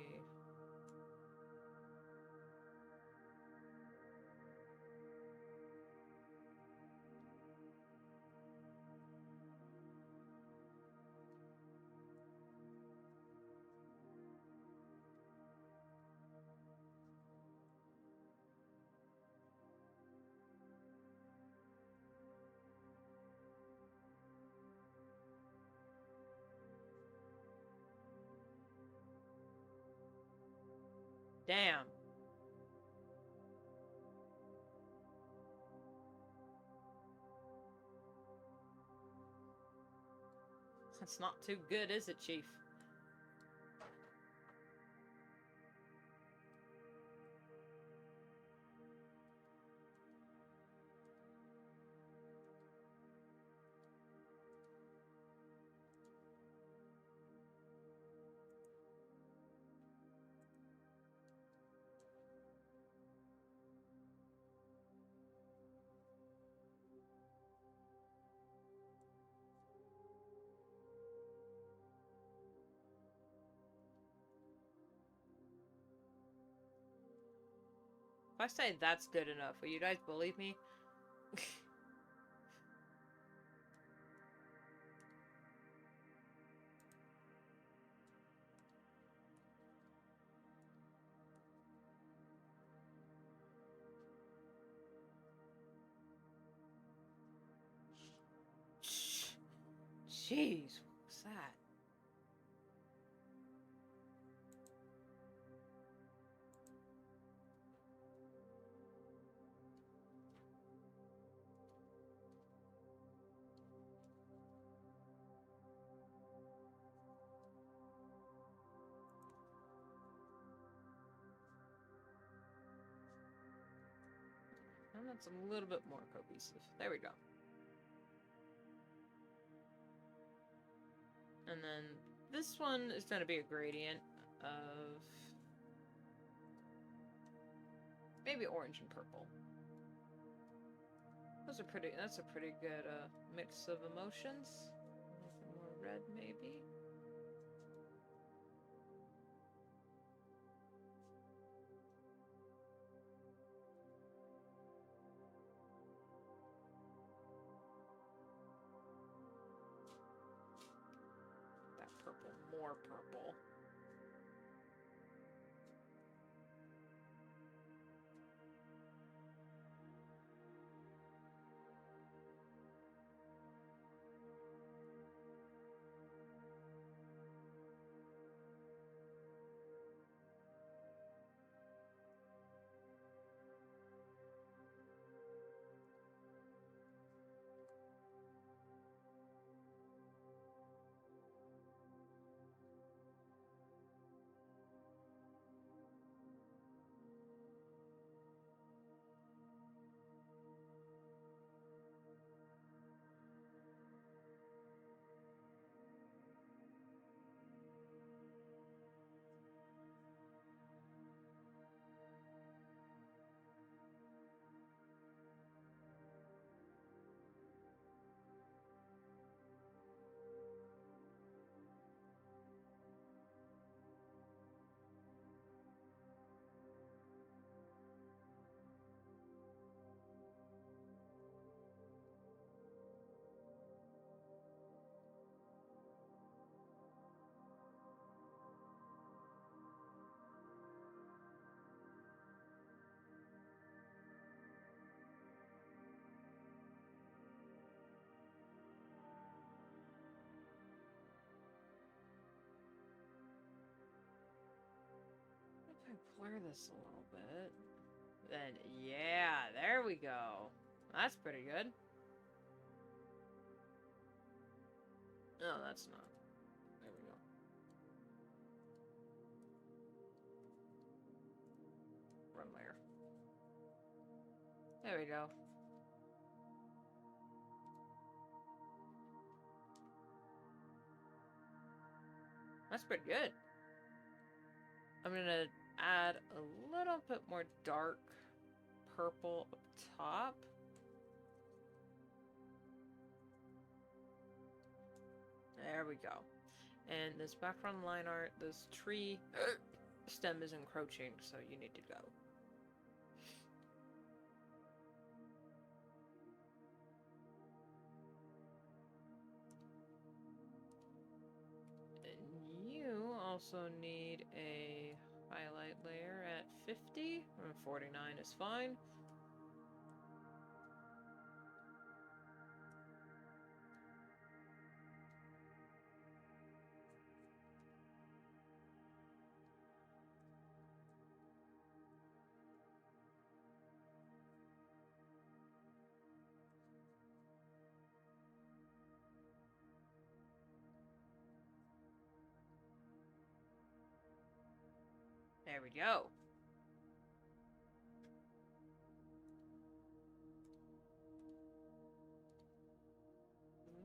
Damn. That's not too good, is it, Chief? If I say that's good enough, will you guys believe me? Jeez, what was that? And that's a little bit more cohesive. There we go. And then this one is going to be a gradient of maybe orange and purple. Those are pretty. That's a pretty good mix of emotions. More red, maybe. That purple, more purple. If I blur this a little bit, then yeah, there we go. That's pretty good. No, that's not. There we go. Run layer. There we go. That's pretty good. I'm gonna add a little bit more dark purple up top. There we go. And this background line art, this tree stem is encroaching, so you need to go. And you also need a highlight layer at 50, or 49 is fine. There we go.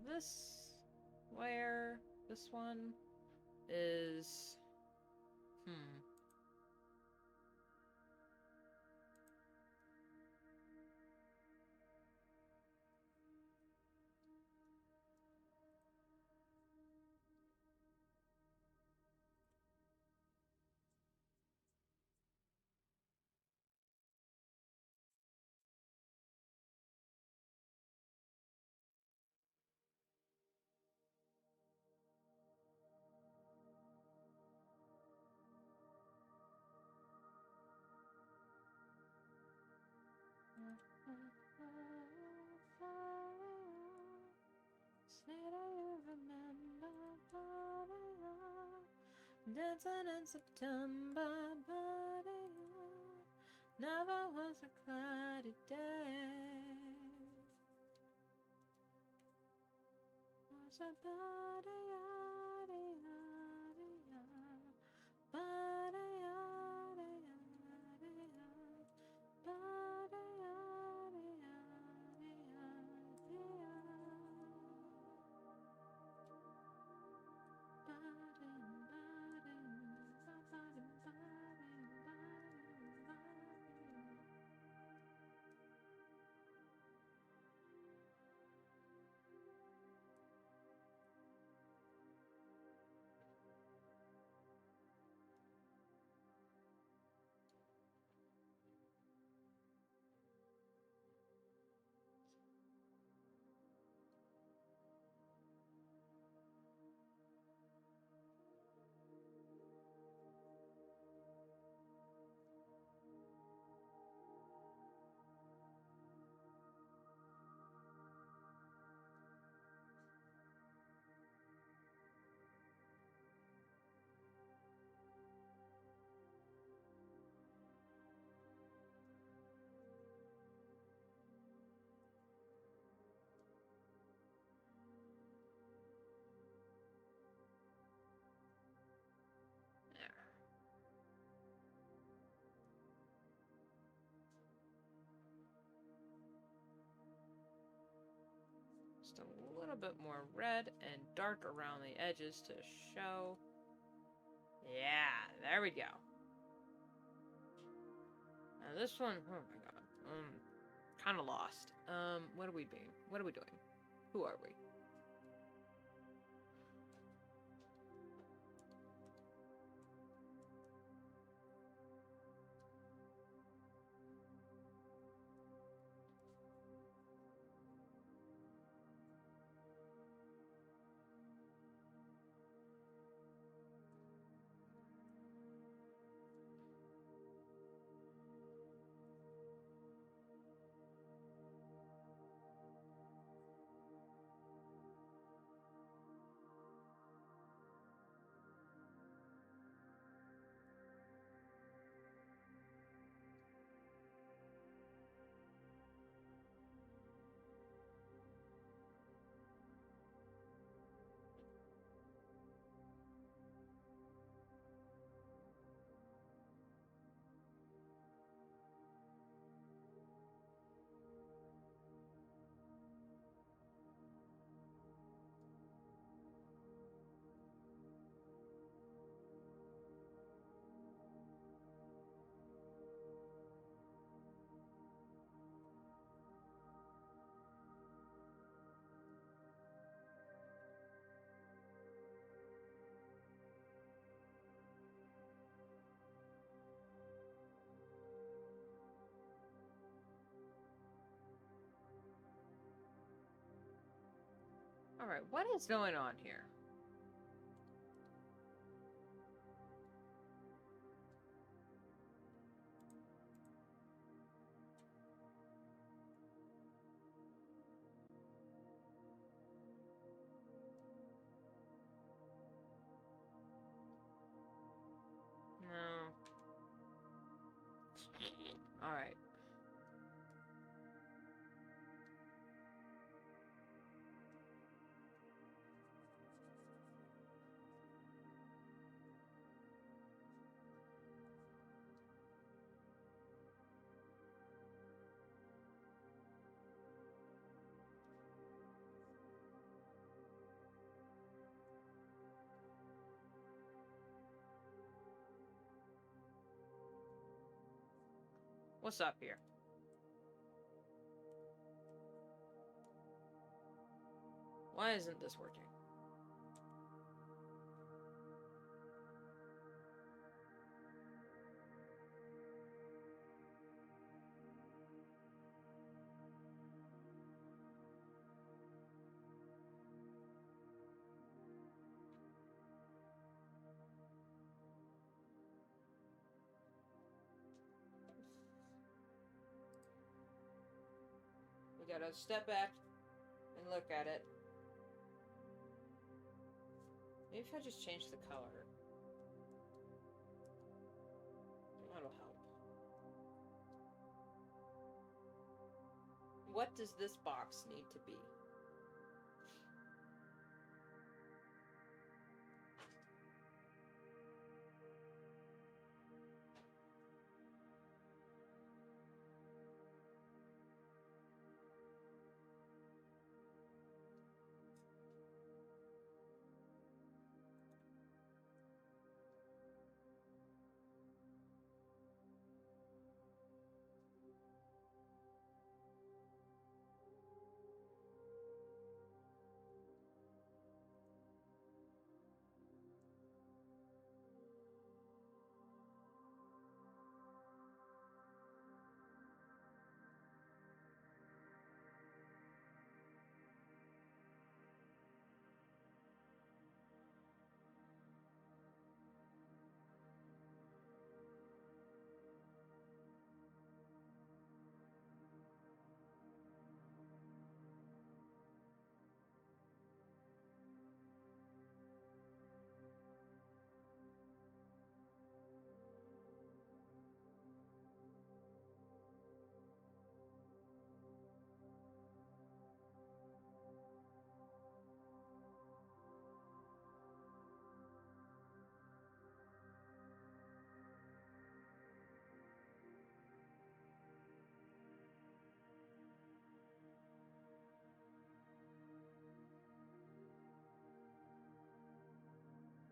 This layer, this one, is... Dancing in September, but never was a cloudy day. Was a body, yada, yada, yada, body, yada, yada, yada, body, yada, yada, yada, just a little bit more red and dark around the edges to show. Yeah, there we go. Now this one, oh my god, kind of lost. What are we doing? What are we doing? Who are we? Alright, what is going on here? No. Alright. What's up here? Why isn't this working? We gotta step back and look at it. Maybe if I just change the color. That'll help. What does this box need to be?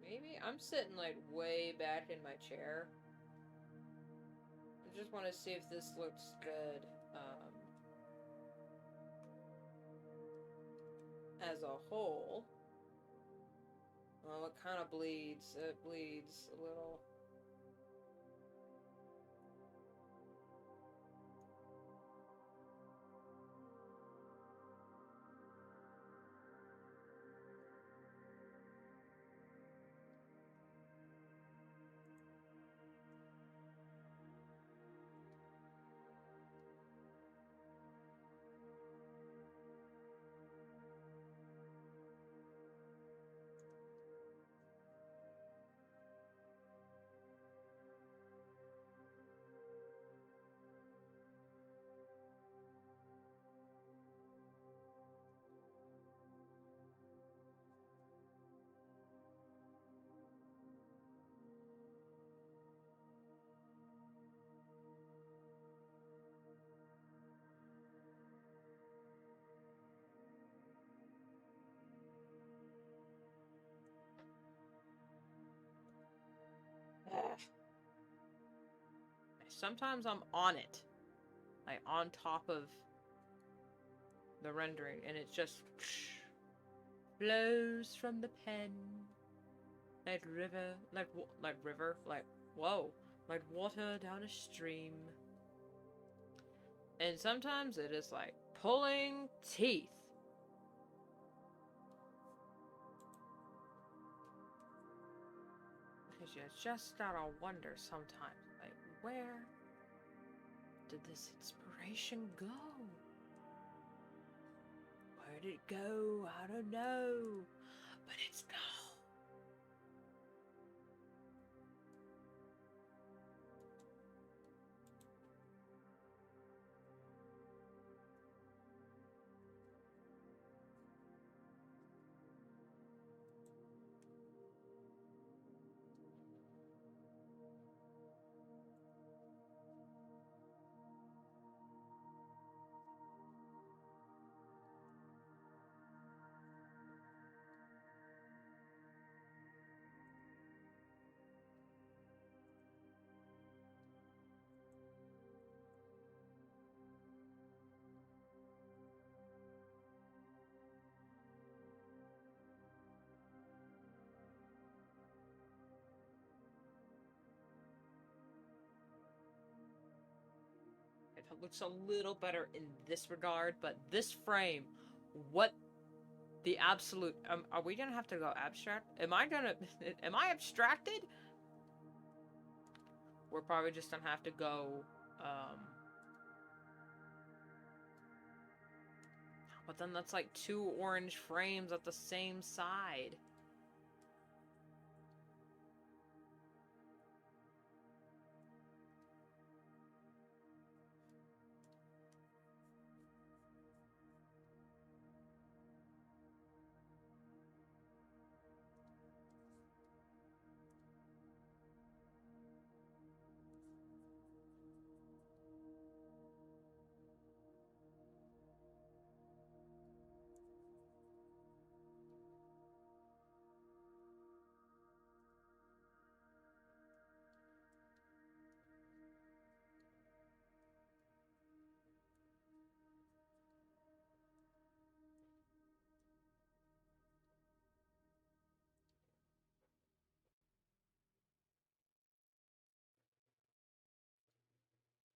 Maybe I'm sitting like way back in my chair. I just want to see if this looks good as a whole. Well, it kind of bleeds. It bleeds a little. Ugh. Sometimes I'm on it. Like on top of the rendering, and it just flows from the pen like river, like river, like whoa, like water down a stream. And sometimes it is like pulling teeth. Because you just gotta wonder sometimes, like, where did this inspiration go? Where did it go? I don't know. But it's gone. It looks a little better in this regard, but this frame, what the absolute... are we gonna have to go abstract? Am I abstracted? We're probably just gonna have to go, but then that's like 2 orange frames at the same side.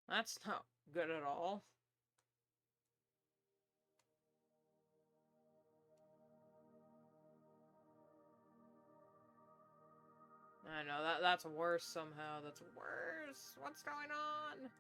That's not good at all. I know, that's worse somehow. That's worse. What's going on?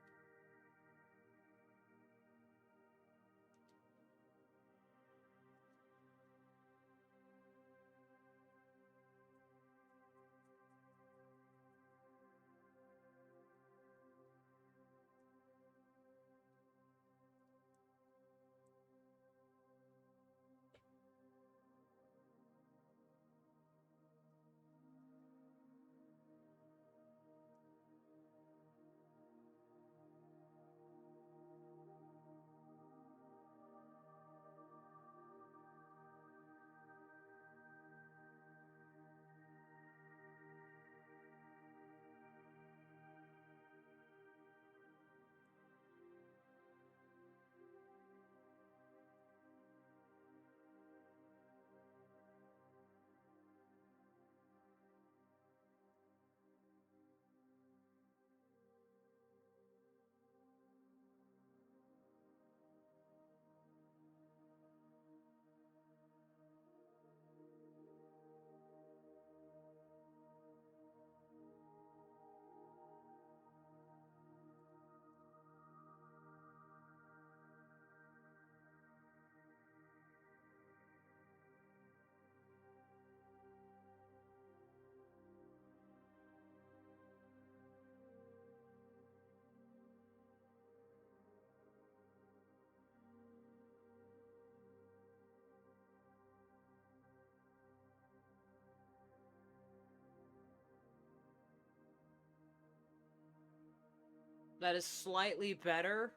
That is slightly better.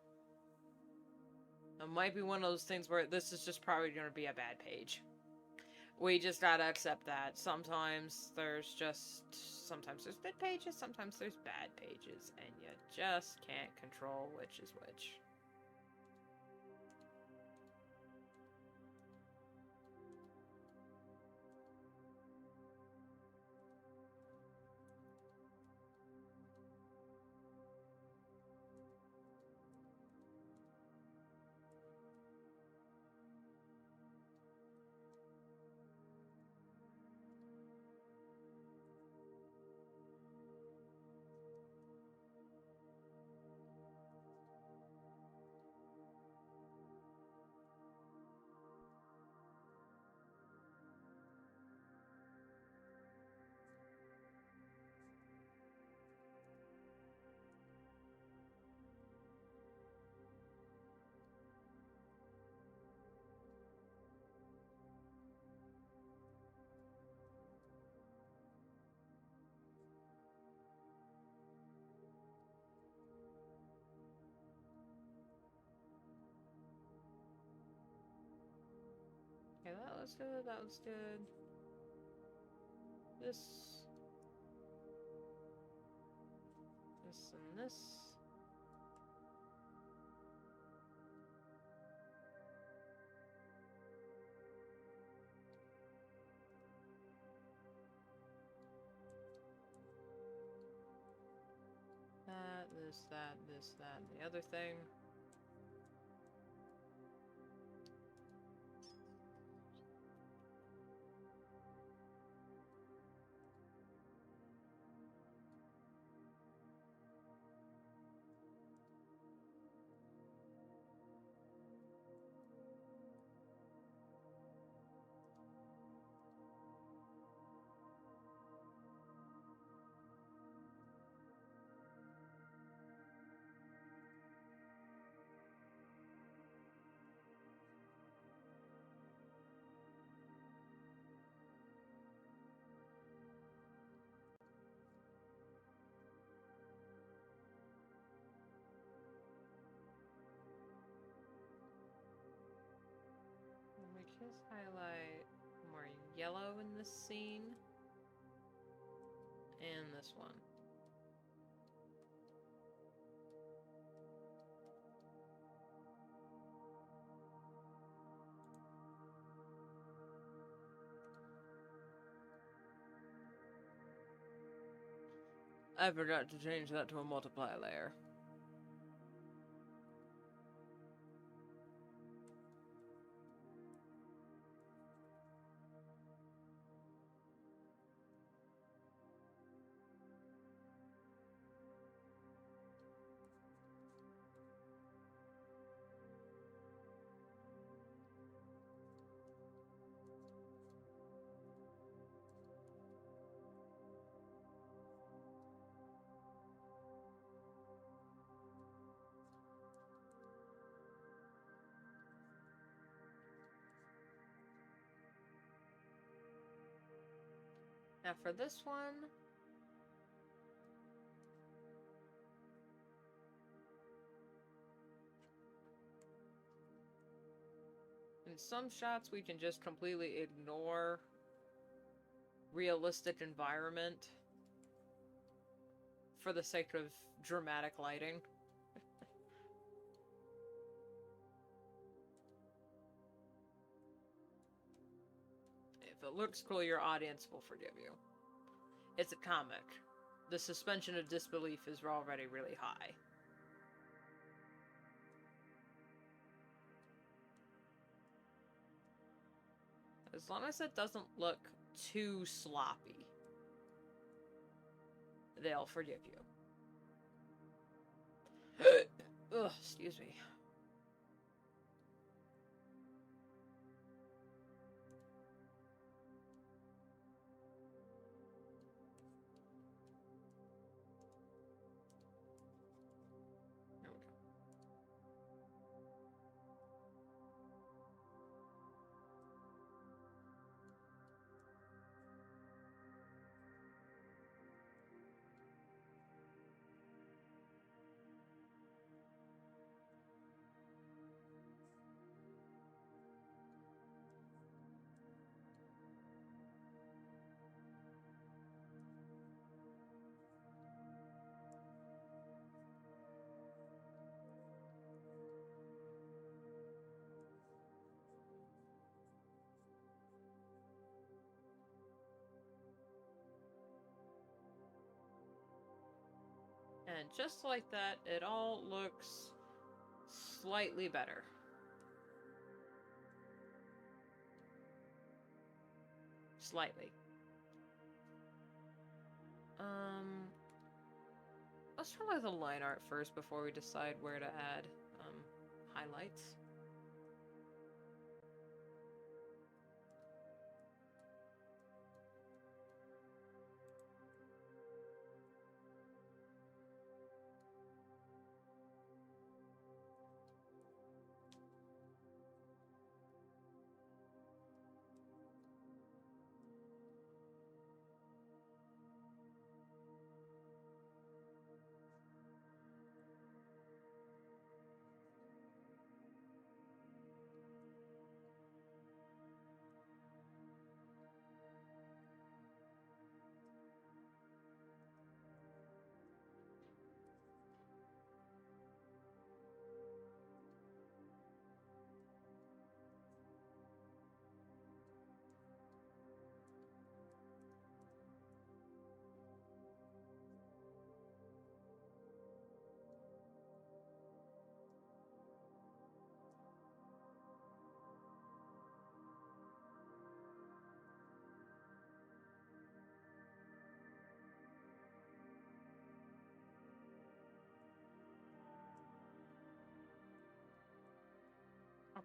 It might be one of those things where this is just probably going to be a bad page. We just gotta accept that. Sometimes there's good pages, sometimes there's bad pages, and you just can't control which is which. Okay, that looks good, that looks good. This and this. This, that, and the other thing. Make his highlight more yellow in this scene. And this one. I forgot to change that to a multiply layer. Now for this one, in some shots we can just completely ignore realistic environment for the sake of dramatic lighting. If it looks cool, your audience will forgive you. It's a comic. The suspension of disbelief is already really high. As long as it doesn't look too sloppy, they'll forgive you. Ugh, excuse me. There we go. And just like that, it all looks slightly better. Slightly. Let's try with the line art first before we decide where to add highlights.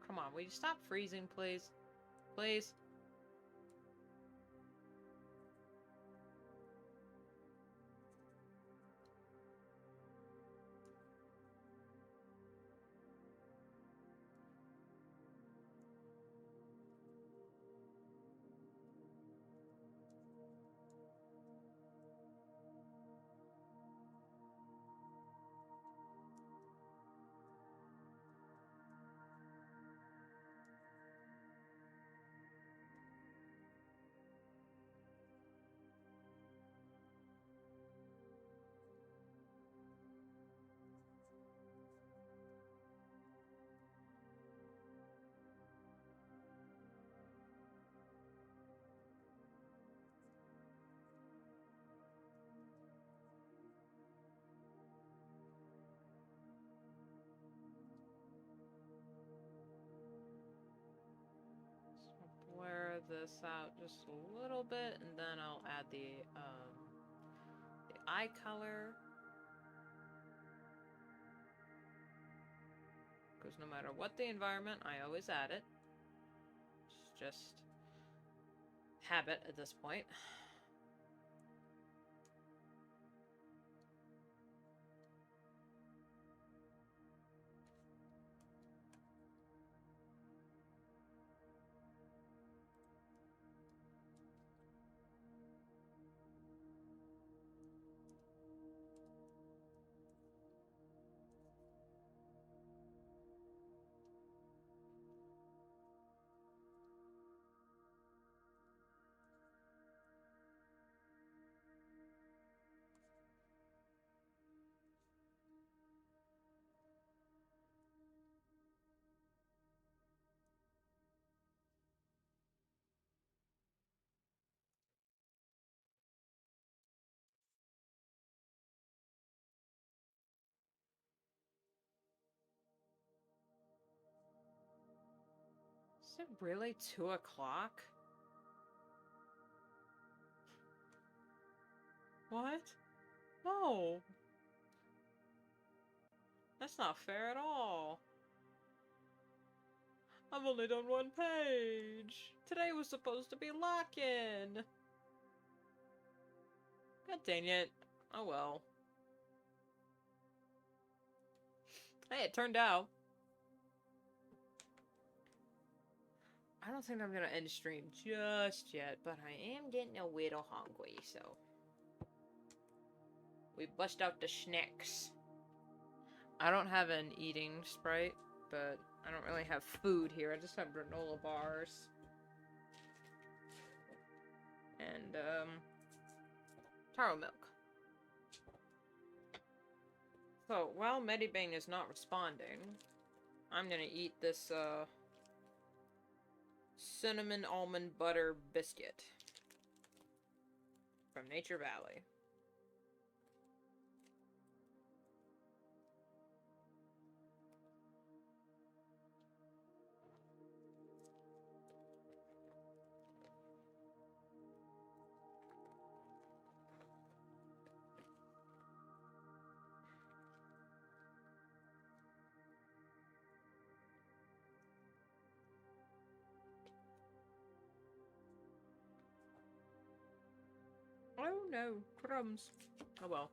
come on, will you stop freezing, please? Please? Blur this out just a little bit, and then I'll add the eye color. Because no matter what the environment, I always add it. It's just habit at this point. Is it really 2 o'clock? What? No. That's not fair at all. I've only done 1 page. Today was supposed to be lock-in. God dang it. Oh well. Hey, it turned out. I don't think I'm gonna end stream just yet, but I am getting a little hungry, so we bust out the snacks. I don't have an eating Sprite, but I don't really have food here. I just have granola bars. And, taro milk. So, while MediBang is not responding, I'm gonna eat this, cinnamon almond butter biscuit from Nature Valley. Oh no, crumbs. Oh well.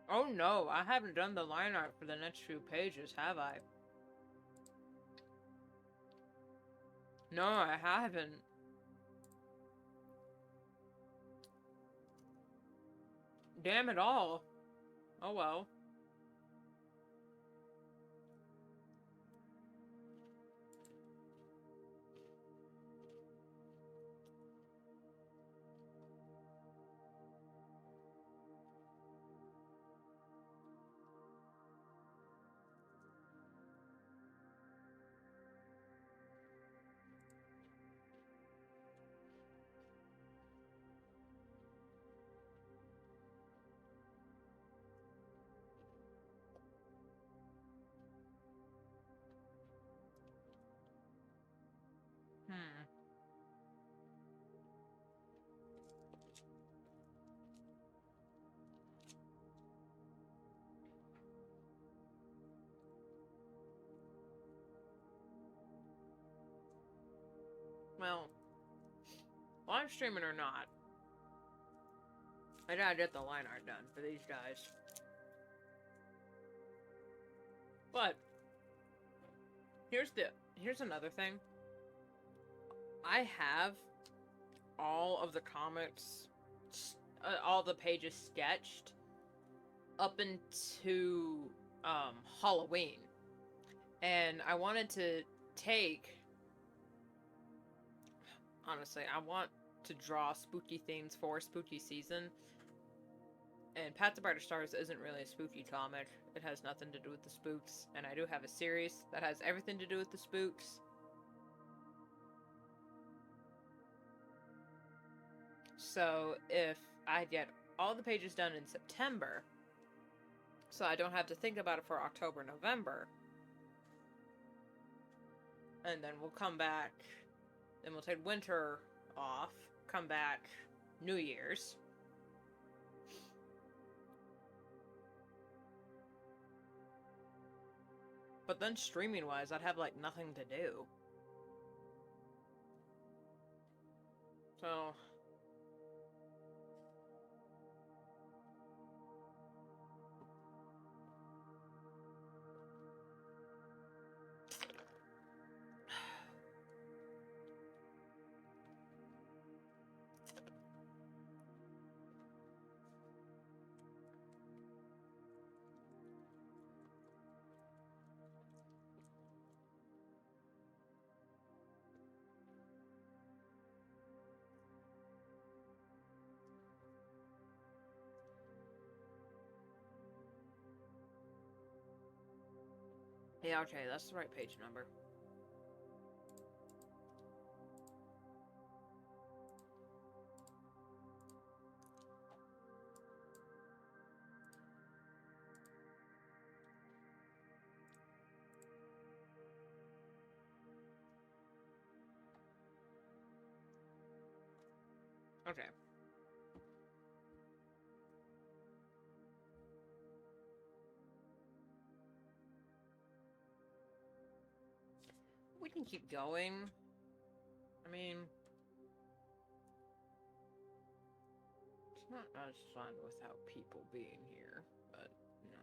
Oh no, I haven't done the line art for the next few pages, have I? No, I haven't. Damn it all. Oh well. Well, live streaming or not, I gotta get the line art done for these guys. But here's another thing. I have all of the comics, all the pages sketched up into Halloween, and I wanted to take. Honestly, I want to draw spooky things for spooky season. And Path to Brighter Stars isn't really a spooky comic. It has nothing to do with the spooks. And I do have a series that has everything to do with the spooks. So if I get all the pages done in September, so I don't have to think about it for October, November, and then we'll come back, then we'll take winter off, come back New Year's. But then streaming-wise, I'd have, like, nothing to do. So... Yeah, okay, that's the right page number. Okay. We can keep going. I mean... It's not as fun without people being here, but, you know.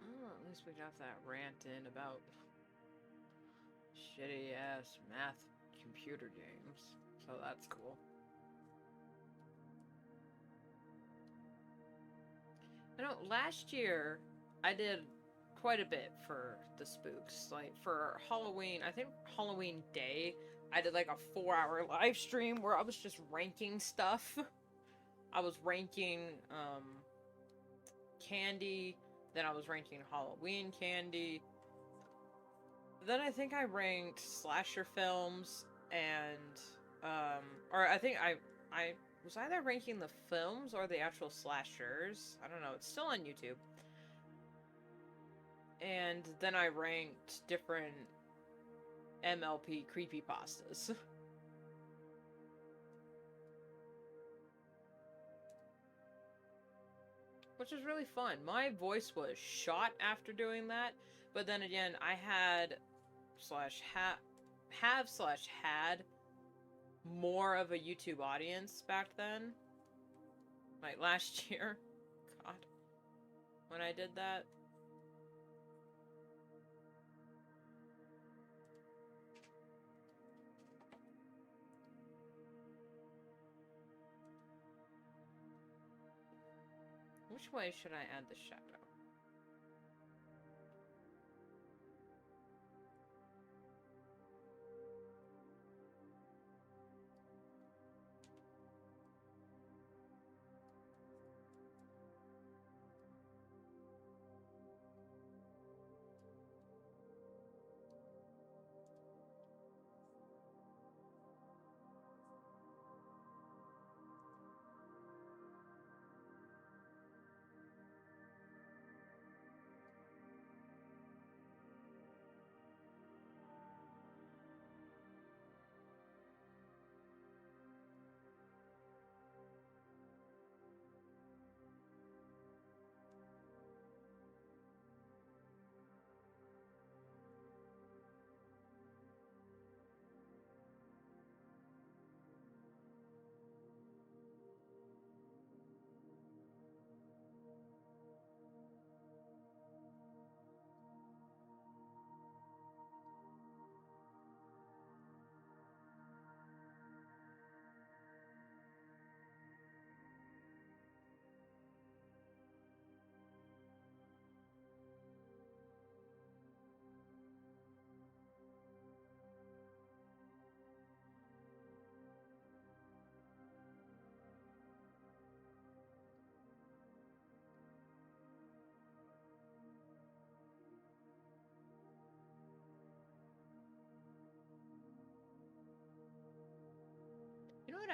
Oh, at least we got that rant in about shitty ass math computer games. So that's cool. I know last year I did quite a bit for the spooks. Like for Halloween, I think Halloween Day, I did like a 4-hour live stream where I was just ranking stuff. I was ranking candy, then I was ranking Halloween candy. Then I think I ranked slasher films and or I think I was either ranking the films or the actual slashers. I don't know. It's still on YouTube. And then I ranked different MLP creepypastas. Which was really fun. My voice was shot after doing that, but then again, I had had more of a YouTube audience back then. Like last year. God. When I did that. Which way should I add the shadow?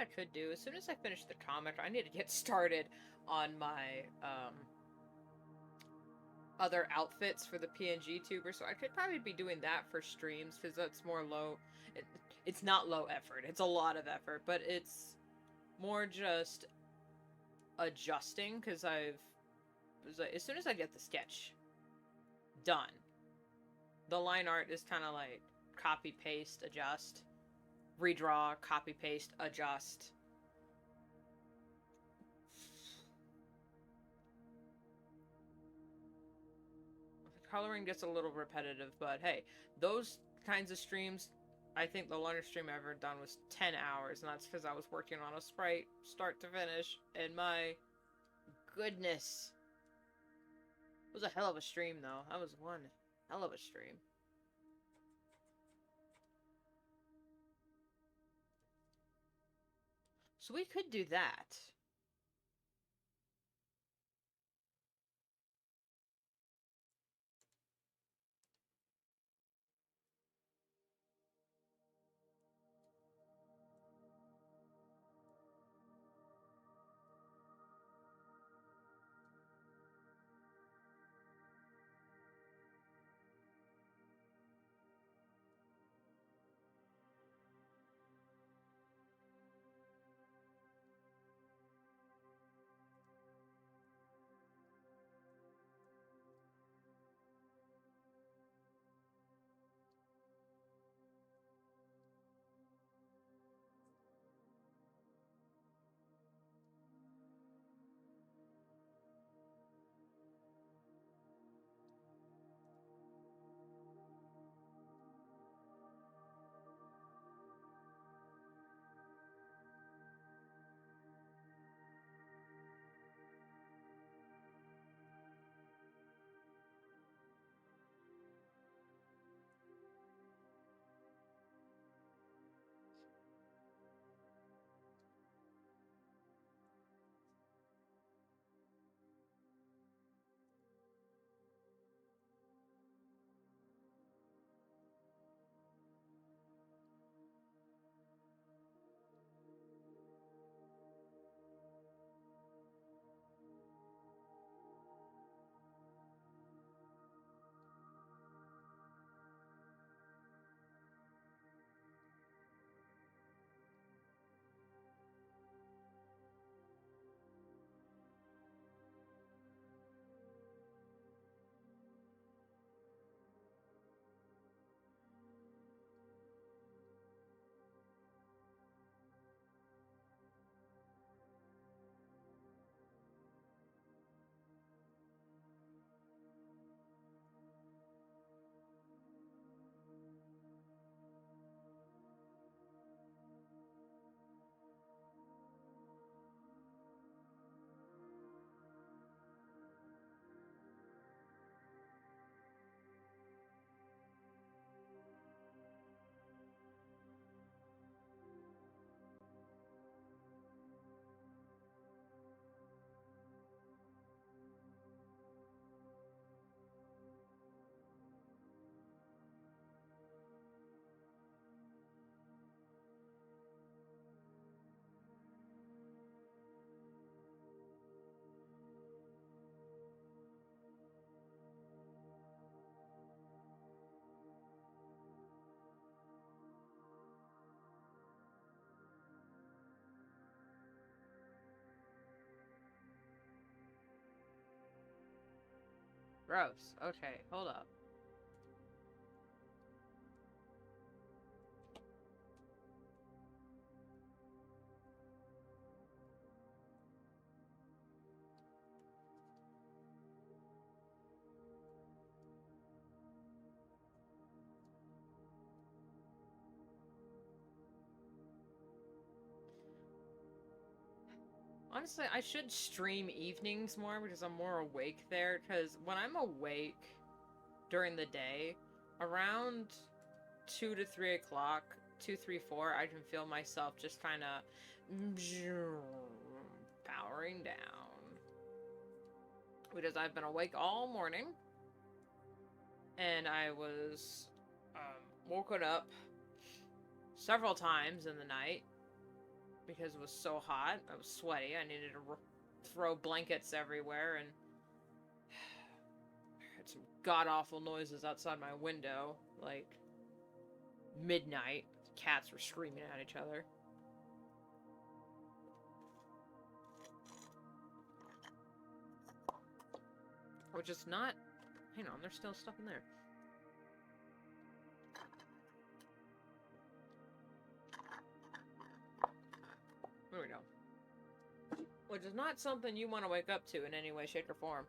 I could do, as soon as I finish the comic, I need to get started on my, other outfits for the PNG tuber, so I could probably be doing that for streams, because that's more low... It's not low effort, it's a lot of effort, but it's more just adjusting, because as soon as I get the sketch done, the line art is kind of like copy, paste, adjust, redraw, copy, paste, adjust. The coloring gets a little repetitive, but hey, those kinds of streams, I think the longest stream I ever done was 10 hours, and that's because I was working on a sprite start to finish, and my goodness. It was a hell of a stream, though. That was one hell of a stream. So we could do that. Gross. Okay, hold up. Honestly, I should stream evenings more because I'm more awake there. Because when I'm awake during the day, around 2 to 3 o'clock, 2, 3, 4, I can feel myself just kind of powering down. Because I've been awake all morning. And I was woken up several times in the night because it was so hot. I was sweaty. I needed to throw blankets everywhere, and heard some god-awful noises outside my window, like midnight. Cats were screaming at each other. Which is not... Hang on, there's still stuff in there. There we go. Which is not something you want to wake up to in any way, shape, or form.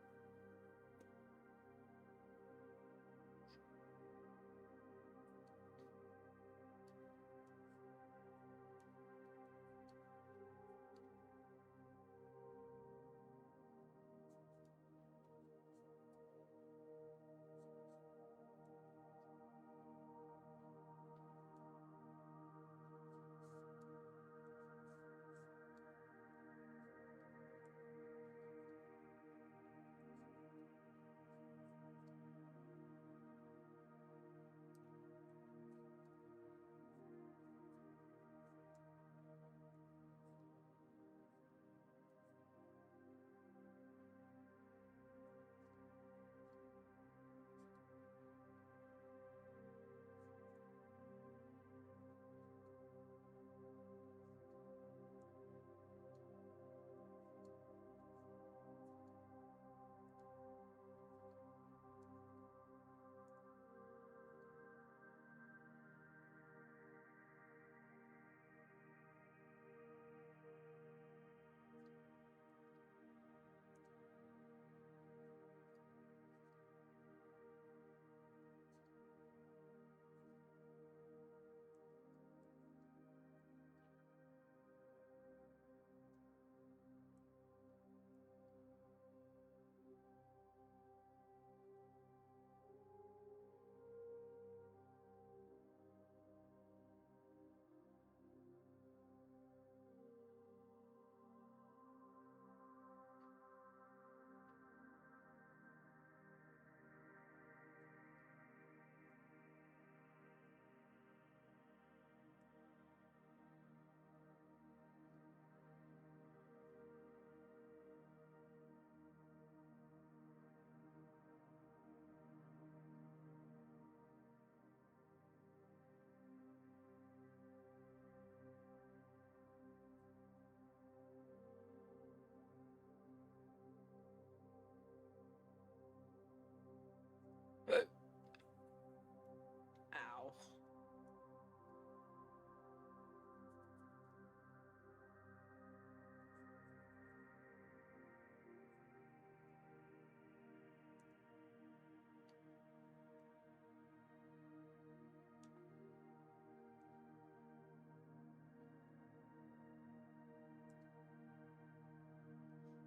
Ow.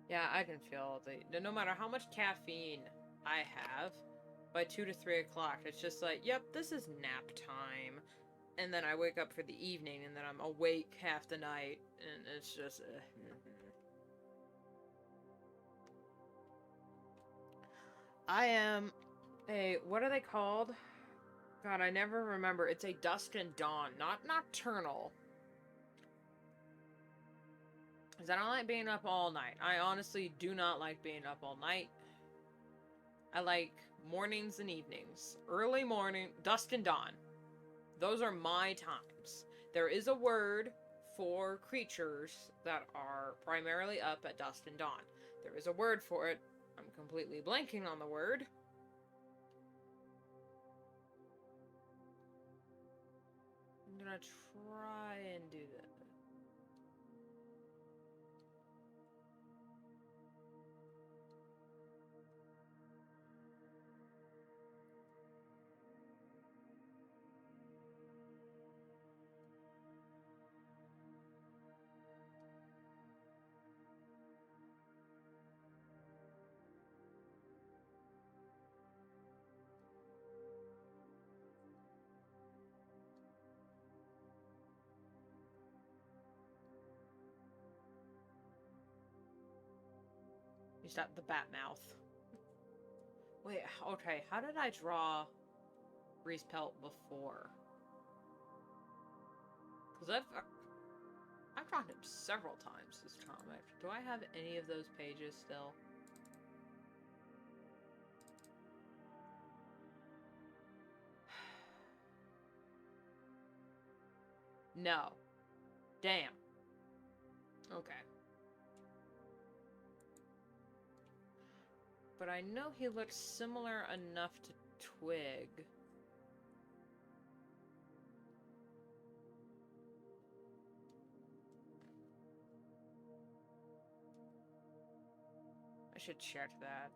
Yeah, I can feel no matter how much caffeine I have, by 2 to 3 o'clock, it's just like, yep, this is nap time. And then I wake up for the evening, and then I'm awake half the night, and it's just... I am a... What are they called? God, I never remember. It's a dusk and dawn, not nocturnal. Because I don't like being up all night. I honestly do not like being up all night. I like mornings and evenings. Early morning, dusk and dawn. Those are my times. There is a word for creatures that are primarily up at dusk and dawn. There is a word for it. I'm completely blanking on the word. I'm gonna try and do that. You stop the bat mouth. Wait, okay, how did I draw Reese Pelt before? Because I've... I've drawn him several times this comic. Do I have any of those pages still? No. Damn. Okay. But I know he looks similar enough to Twig. I should check that.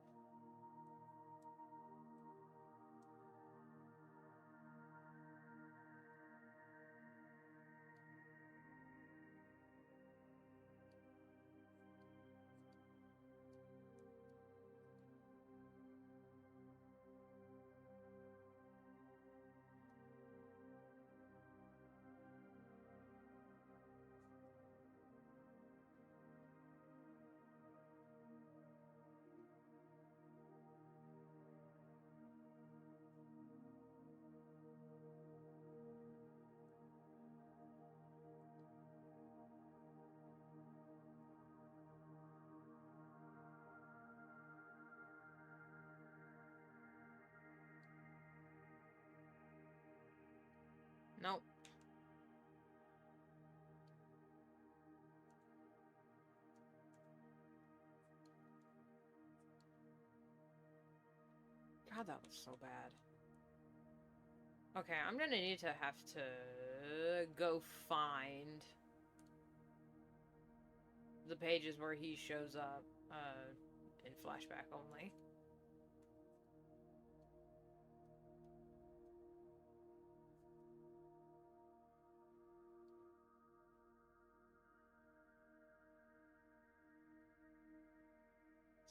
Nope. God, that was so bad. Okay, I'm gonna need to have to go find the pages where he shows up in flashback only.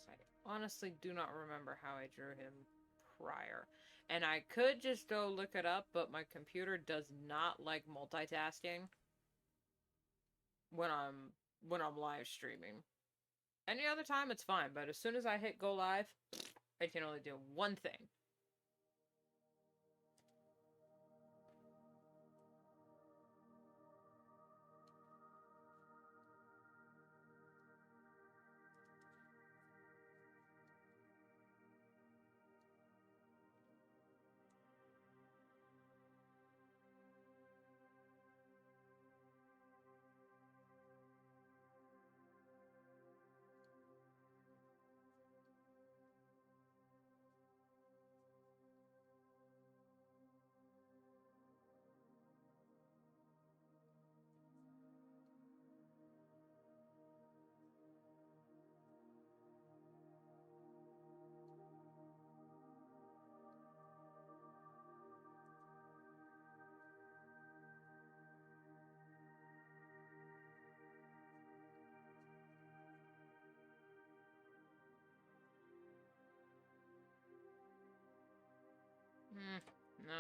I honestly do not remember how I drew him prior. And I could just go look it up, but my computer does not like multitasking when I'm live streaming. Any other time it's fine, but as soon as I hit go live, I can only do one thing. No.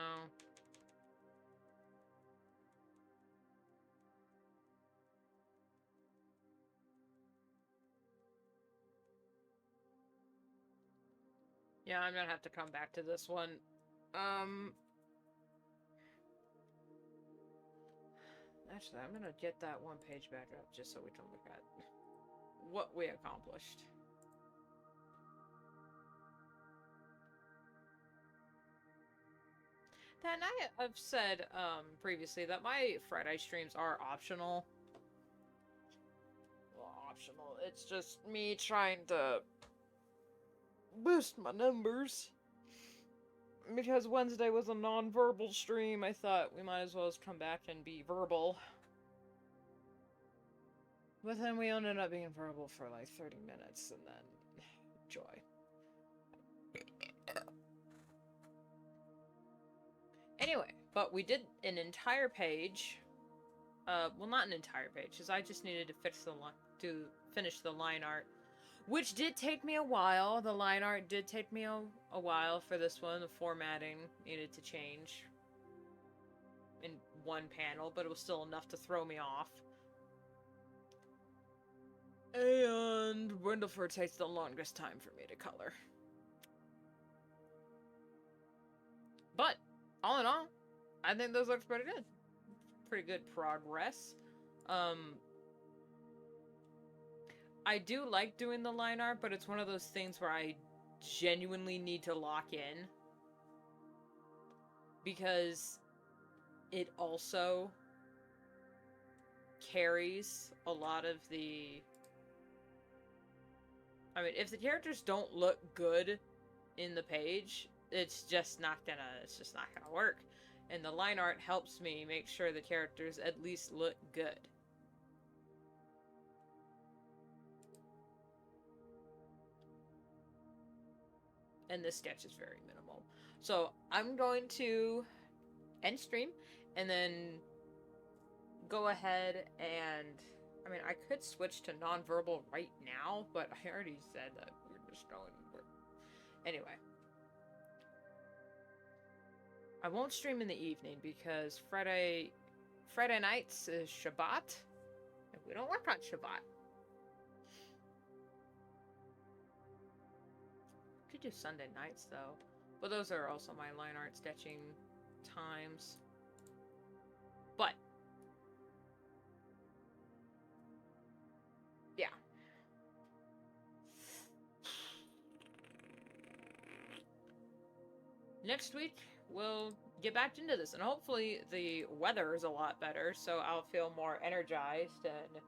Yeah, I'm gonna have to come back to this one. Actually, I'm gonna get that one page back up just so we can look at what we accomplished. And I have said previously that my Friday streams are optional. Well, optional. It's just me trying to boost my numbers. Because Wednesday was a non-verbal stream, I thought we might as well just come back and be verbal. But then we ended up being verbal for like 30 minutes, and then joy. Anyway, but we did an entire page. Well, not an entire page, because I just needed to finish the line art, which did take me a while. The line art did take me a while for this one. The formatting needed to change in one panel, but it was still enough to throw me off. And Windleford takes the longest time for me to color. But, all in all, I think those looks pretty good. Pretty good progress. I do like doing the line art, but it's one of those things where I genuinely need to lock in. Because it also carries a lot of the... I mean, if the characters don't look good in the page, it's just not gonna work. And the line art helps me make sure the characters at least look good. And this sketch is very minimal. So I'm going to end stream and then go ahead and... I mean, I could switch to nonverbal right now, but I already said that we're just going... Anyway. I won't stream in the evening because Friday nights is Shabbat, and we don't work on Shabbat. Could do Sunday nights though, but those are also my line art sketching times. But yeah. Next week we'll get back into this, and hopefully the weather is a lot better, so I'll feel more energized and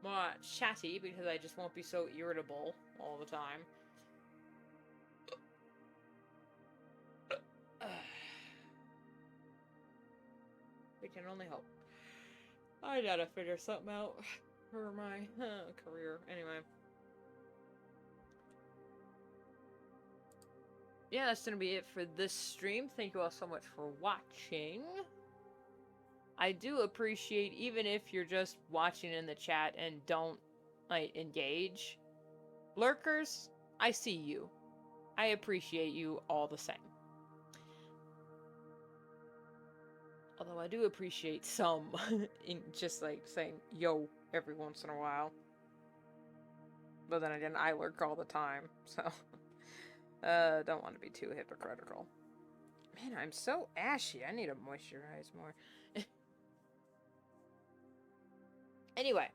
more chatty because I just won't be so irritable all the time. We can only hope. I gotta figure something out for my career. Anyway. Yeah, that's gonna be it for this stream. Thank you all so much for watching. I do appreciate, even if you're just watching in the chat and don't, like, engage. Lurkers, I see you. I appreciate you all the same. Although I do appreciate some in just, like, saying, yo, every once in a while. But then again, I lurk all the time, so... don't want to be too hypocritical. Man, I'm so ashy. I need to moisturize more. Anyway.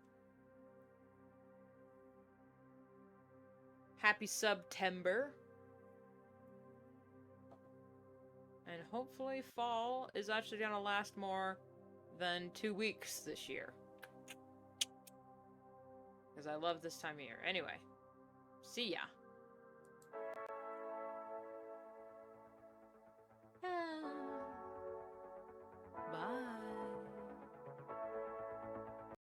Happy September. And hopefully fall is actually going to last more than 2 weeks this year. Because I love this time of year. Anyway, see ya.